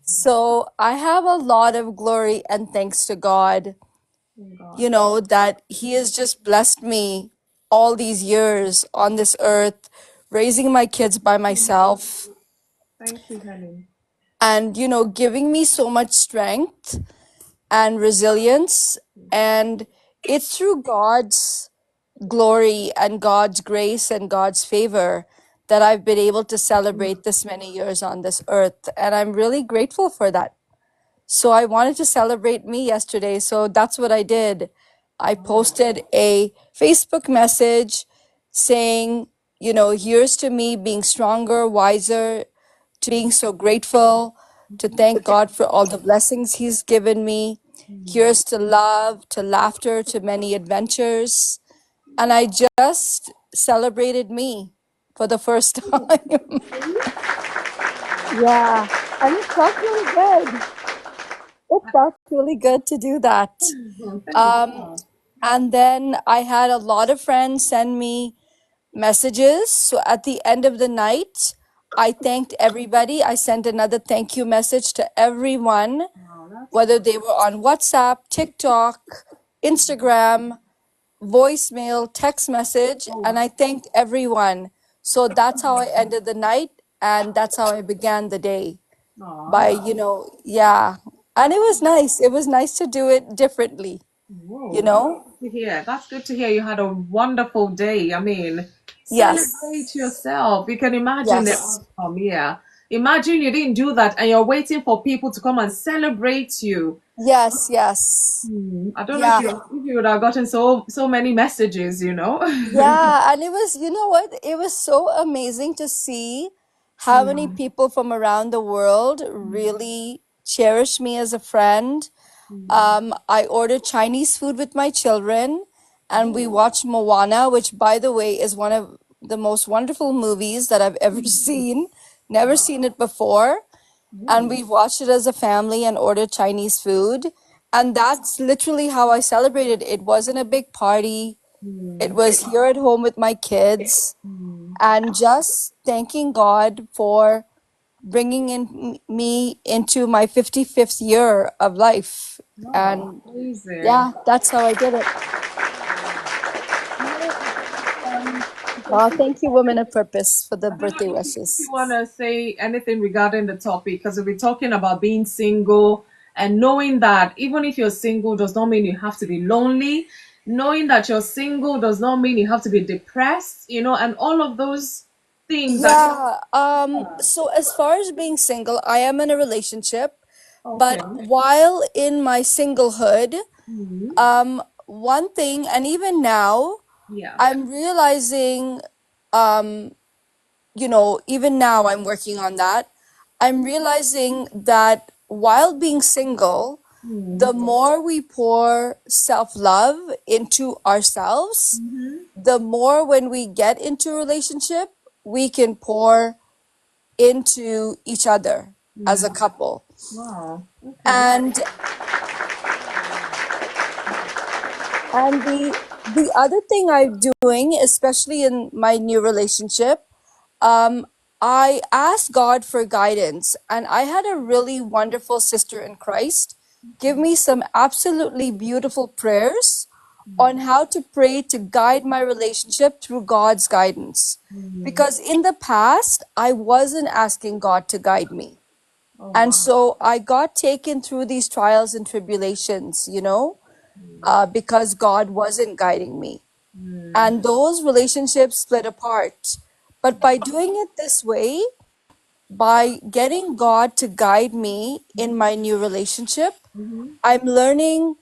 So I have a lot of glory and thanks to God, Thank God. that He has just blessed me all these years on this earth, raising my kids by myself, Thank you, Helen. and, giving me so much strength and resilience. And it's through God's glory and God's grace and God's favor that I've been able to celebrate this many years on this earth. And I'm really grateful for that. So I wanted to celebrate me yesterday. So that's what I did. I posted a Facebook message saying, here's to me being stronger, wiser, to being so grateful, to thank God for all the blessings He's given me. Here's to love, to laughter, to many adventures. And I just celebrated me for the first time. Yeah. And it felt really good. It felt really good to do that. And then I had a lot of friends send me messages. So at the end of the night, I thanked everybody. I sent another thank you message to everyone, whether they were on WhatsApp, TikTok, Instagram, voicemail, text message, and I thanked everyone. So that's how I ended the night, and that's how I began the day by, yeah. And it was nice. It was nice to do it differently, Whoa, you know? to hear. That's good to hear. You had a wonderful day. I mean, Yes. celebrate yourself. You can imagine the Yes. outcome. Yeah. Imagine you didn't do that and you're waiting for people to come and celebrate you. Yes. Yes. I don't know Yeah. if you would have gotten so many messages, Yeah, and it was, you know what? It was so amazing to see how many people from around the world really cherish me as a friend. I ordered Chinese food with my children, and we watched Moana, which, by the way, is one of the most wonderful movies that I've ever seen. Never seen it before. And we watched it as a family and ordered Chinese food. And that's literally how I celebrated. It wasn't a big party. It was here at home with my kids and just thanking God for bringing me into my 55th year of life. And Amazing. yeah, that's how I did it. Thank you, Women of Purpose, for the birthday If wishes. you want to say anything regarding the topic, because we'll be talking about being single and knowing that even if you're single does not mean you have to be lonely. Knowing that you're single does not mean you have to be depressed, and all of those things that. Yeah. So as far as being single, I am in a relationship, Okay. but while in my singlehood, one thing, and even now, Yeah. I'm realizing, even now I'm working on that. I'm realizing that while being single, the more we pour self love into ourselves, the more when we get into a relationship, we can pour into each other as a couple. Wow. Okay. And the other thing I'm doing, especially in my new relationship, I asked God for guidance, and I had a really wonderful sister in Christ give me some absolutely beautiful prayers on how to pray to guide my relationship through God's guidance. Because in the past, I wasn't asking God to guide me. And so I got taken through these trials and tribulations, because God wasn't guiding me. And those relationships split apart. But by doing it this way, by getting God to guide me in my new relationship, I'm learning,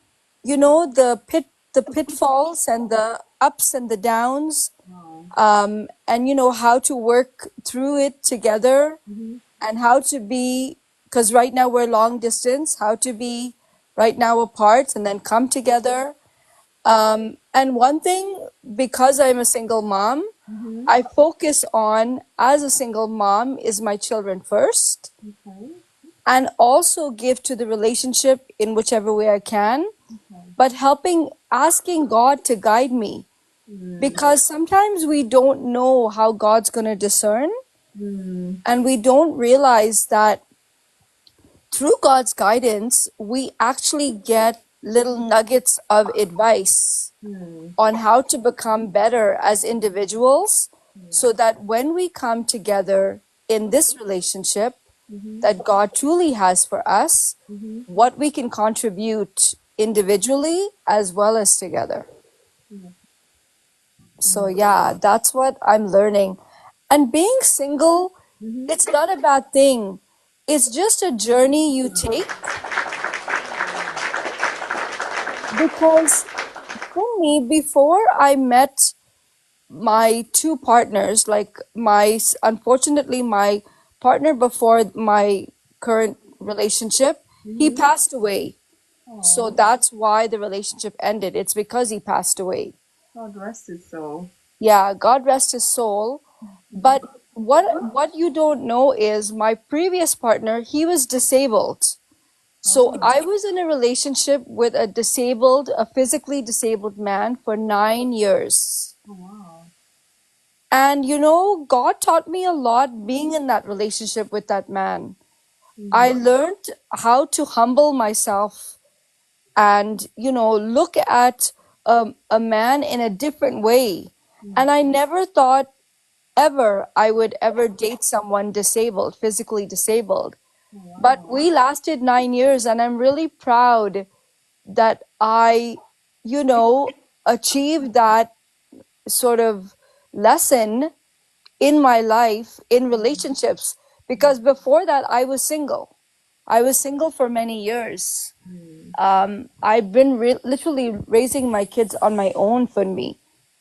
the pitfalls and the ups and the downs, and how to work through it together, and how to be, because right now we're long distance, how to be right now apart and then come together. And one thing, because I'm a single mom, I focus on, as a single mom, is my children first, and also give to the relationship in whichever way I can, but asking God to guide me. Because sometimes we don't know how God's going to discern, and we don't realize that through God's guidance, we actually get little nuggets of advice on how to become better as individuals, so that when we come together in this relationship that God truly has for us, what we can contribute individually as well as together. So yeah, that's what I'm learning. And being single, it's not a bad thing. It's just a journey you take. Because for me, before I met my two partners, like unfortunately, my partner before my current relationship, he passed away. So that's why the relationship ended. It's because he passed away. God rest his soul. Yeah, God rest his soul. But what you don't know is my previous partner, he was disabled. So I was in a relationship with a physically disabled man for 9 years. Wow. And God taught me a lot being in that relationship with that man. I learned how to humble myself and, look at a man in a different way. And I never thought ever I would ever date someone disabled, physically disabled. But we lasted 9 years, and I'm really proud that I, achieved that sort of lesson in my life in relationships, because before that I was single. I was single for many years. I've been literally raising my kids on my own, for me.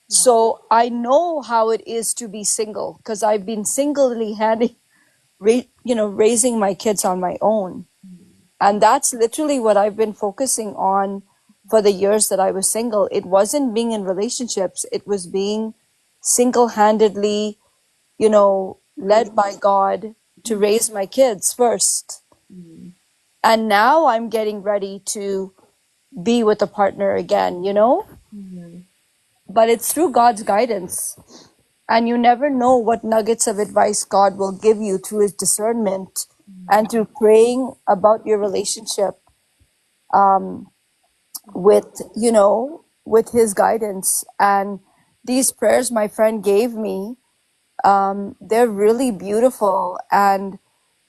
So I know how it is to be single, because I've been singly raising my kids on my own. And that's literally what I've been focusing on for the years that I was single. It wasn't being in relationships, it was being single-handedly, led by God to raise my kids first. And now I'm getting ready to be with a partner again, But it's through God's guidance. And you never know what nuggets of advice God will give you through his discernment and through praying about your relationship with, with his guidance. And these prayers my friend gave me, they're really beautiful, and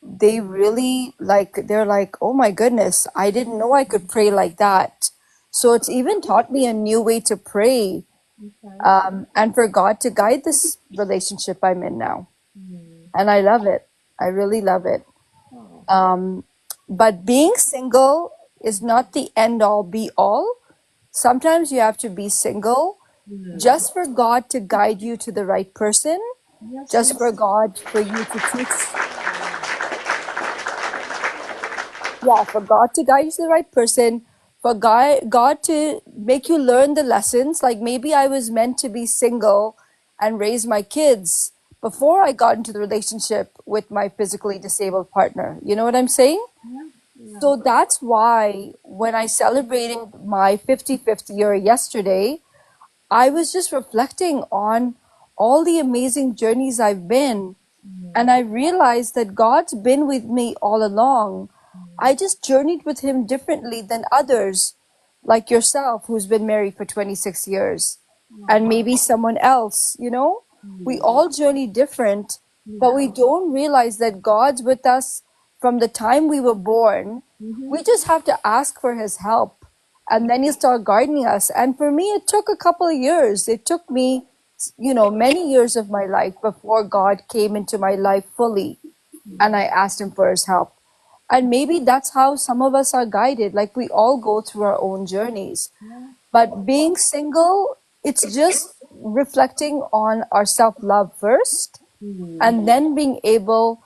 they really they're like, oh my goodness, I didn't know I could pray like that. So it's even taught me a new way to pray, and for God to guide this relationship I'm in now. And I love it. I really love it. But being single is not the end all be all. Sometimes you have to be single just for God to guide you to the right person, just for God, for you to teach. Yeah, for God to guide you to the right person, for God to make you learn the lessons. Like maybe I was meant to be single and raise my kids before I got into the relationship with my physically disabled partner. You know what I'm saying? So that's why when I celebrated my 55th year yesterday, I was just reflecting on all the amazing journeys I've been. And I realized that God's been with me all along. I just journeyed with him differently than others, like yourself, who's been married for 26 years, and maybe someone else, We all journey different, but we don't realize that God's with us from the time we were born. We just have to ask for his help, and then he'll start guiding us. And for me, it took a couple of years. It took me many years of my life before God came into my life fully and I asked him for his help. And maybe that's how some of us are guided. Like we all go through our own journeys. But being single, it's just reflecting on our self-love first, and then being able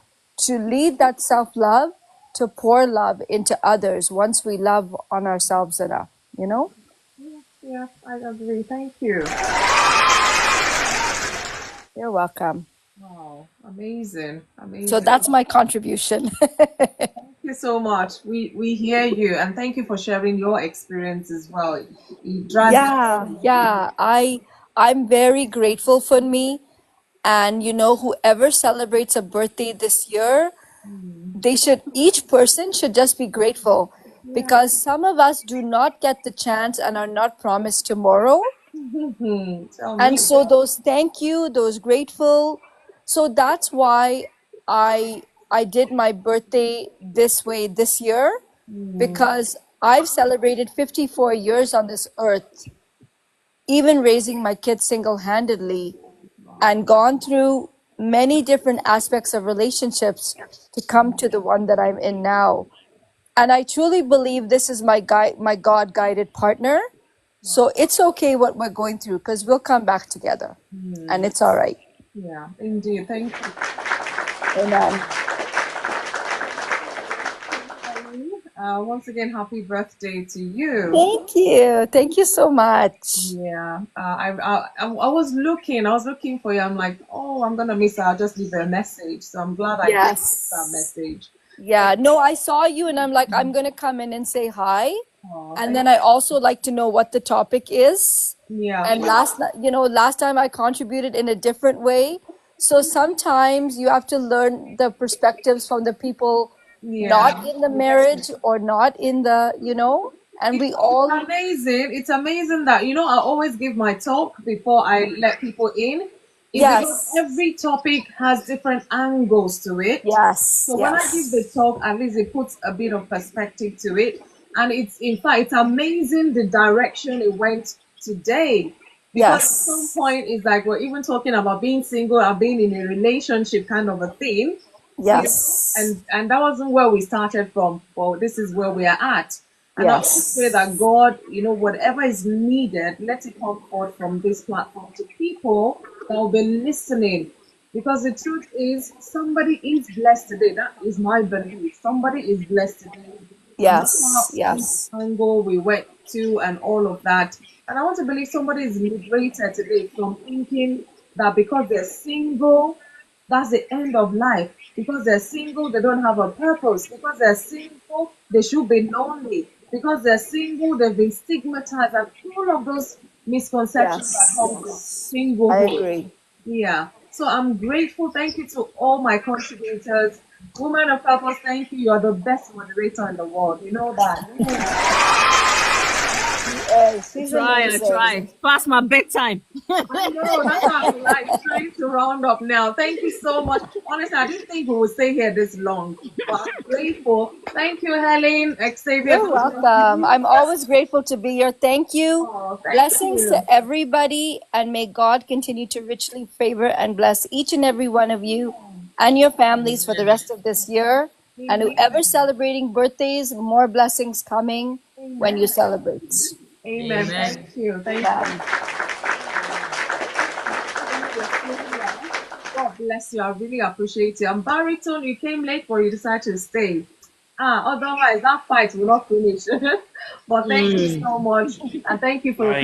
to lead that self-love to pour love into others once we love on ourselves enough, Yeah, I agree. Thank you. You're welcome. Wow, amazing, amazing. So that's my contribution. Thank you so much. We hear you, and thank you for sharing your experience as well. It drives Yeah. I'm very grateful for me. And whoever celebrates a birthday this year, each person should just be grateful, because some of us do not get the chance and are not promised tomorrow. Tell me. And so those thank you, those grateful. So that's why I did my birthday this way this year, because I've celebrated 54 years on this earth, even raising my kids single-handedly, and gone through many different aspects of relationships to come to the one that I'm in now. And I truly believe this is my God-guided partner. So it's okay what we're going through because we'll come back together, and it's all right. Yeah, indeed. Thank you. Amen. Once again, happy birthday to you. Thank you. Thank you so much. Yeah, I was looking for you. I'm like, oh, I'm gonna miss her. I'll just leave her a message. So I'm glad I got that Yes. message. Yeah. No, I saw you, and I'm like, I'm gonna come in and say hi. Oh, And then I also like to know what the topic is. yeah, And last time I contributed in a different way. So sometimes you have to learn the perspectives from the people not yeah. in the marriage or not in the, and we all, Amazing. It's amazing that, I always give my talk before I let people in. It's because yes, every topic has different angles to it. yes, So when I give the yes, talk, at least it puts a bit of perspective to it. And in fact, it's amazing the direction it went today. Because at some yes, point, it's like we're even talking about being single and being in a relationship kind of a thing. yes, And that wasn't where we started from. Well, this is where we are at. And I always pray that yes, God, whatever is needed, let it come forth from this platform to people that will be listening. Because the truth is, somebody is blessed today. That is my belief. Somebody is blessed today. No matter yes, which yes, angle we went to and all of that. And I want to believe somebody is liberated today from thinking that because they're single, that's the end of life. Because they're single, they don't have a purpose. Because they're single, they should be lonely. Because they're single, they've been stigmatized, and all of those misconceptions that yes, come with yes. I singlehood. agree. Yeah. So I'm grateful. Thank you to all my contributors. Woman of Purpose, thank you. You're the best moderator in the world. You know that. She's I amazing. try. Past my bedtime. I know, that's how I'm like trying to round up now. Thank you so much. Honestly, I didn't think we would stay here this long, but I'm grateful. Thank you, Helen, Xavier. You're God bless welcome. you. I'm always grateful to be here. Thank you. Oh, thank Blessings to you. everybody, and may God continue to richly favor and bless each and every one of you and your families for the rest of this year. And whoever's celebrating birthdays, more blessings coming when you Amen. celebrate. Amen. Amen. Thank you. Thank you. Amen. God bless you. I really appreciate you. And Baritone, you came late, but you decided to stay. Otherwise that fight will not finish. But thank you so much, and thank you for your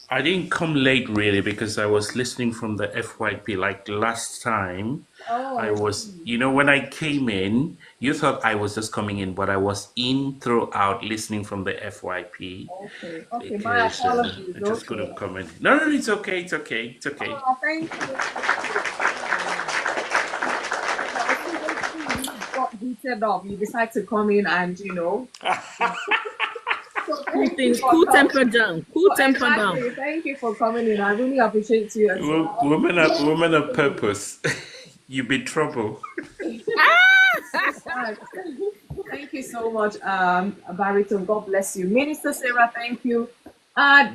I didn't come late really because I was listening from the FYP like last time. oh, I I was, see. when I came in, you thought I was just coming in, but I was in throughout listening from the FYP Okay, okay, my because apologies. I just Okay. couldn't come in. No, no, it's okay, it's okay, it's okay. Oh, thank you. I see when you got heated up, you decide to come in and so Cool thank you things, for cool coming. temper down. Cool So temper down. exactly, thank you for coming in. I really appreciate you as well. Women of purpose, you be trouble. Thank you so much, Barrington. God bless you. Minister Sarah, thank you.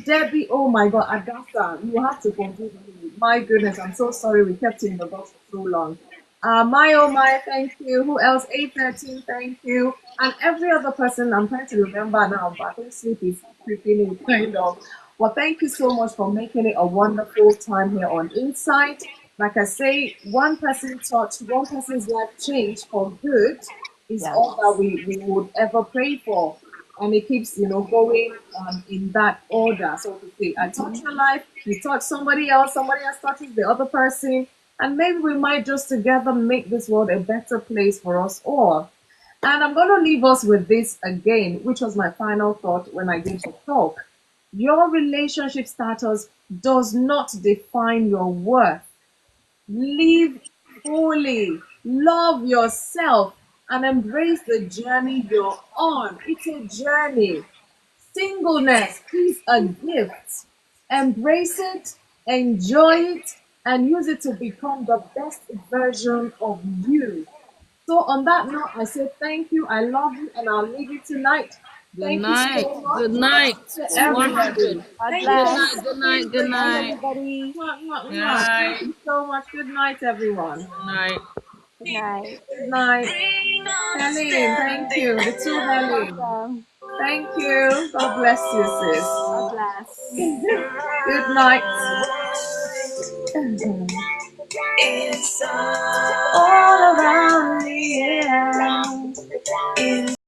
Debbie, oh my God, Agatha, you have to forgive me. My goodness, I'm so sorry we kept you in the box for so long. My oh my, thank you. Who else? 813, thank you. And every other person, I'm trying to remember now, but I think sleep is creeping in kind of. Well, thank you so much for making it a wonderful time here on Insight. Like I say, one person touch, one person's life change for good is Yeah. all that we would ever pray for. And it keeps, going in that order. So to say, I touch your life, you touch somebody else touches the other person, and maybe we might just together make this world a better place for us all. And I'm going to leave us with this again, which was my final thought when I gave the talk. Your relationship status does not define your worth. Live fully, love yourself, and embrace the journey you're on. It's a journey. Singleness is a gift. Embrace it, enjoy it, and use it to become the best version of you. So, on that note, I say thank you, I love you, and I'll leave you tonight. Good Thank you night. so much Good night. to 100. everybody. God Thank Good you, night. bless. Good Mr. night. Good Night, night. everybody. Good Thank night. you so much. Good night, everyone. Good night. Good night. Good night. Helen, thank you. The two You're Helen. welcome. Thank you. God bless you, sis. God bless. Good night. Inside.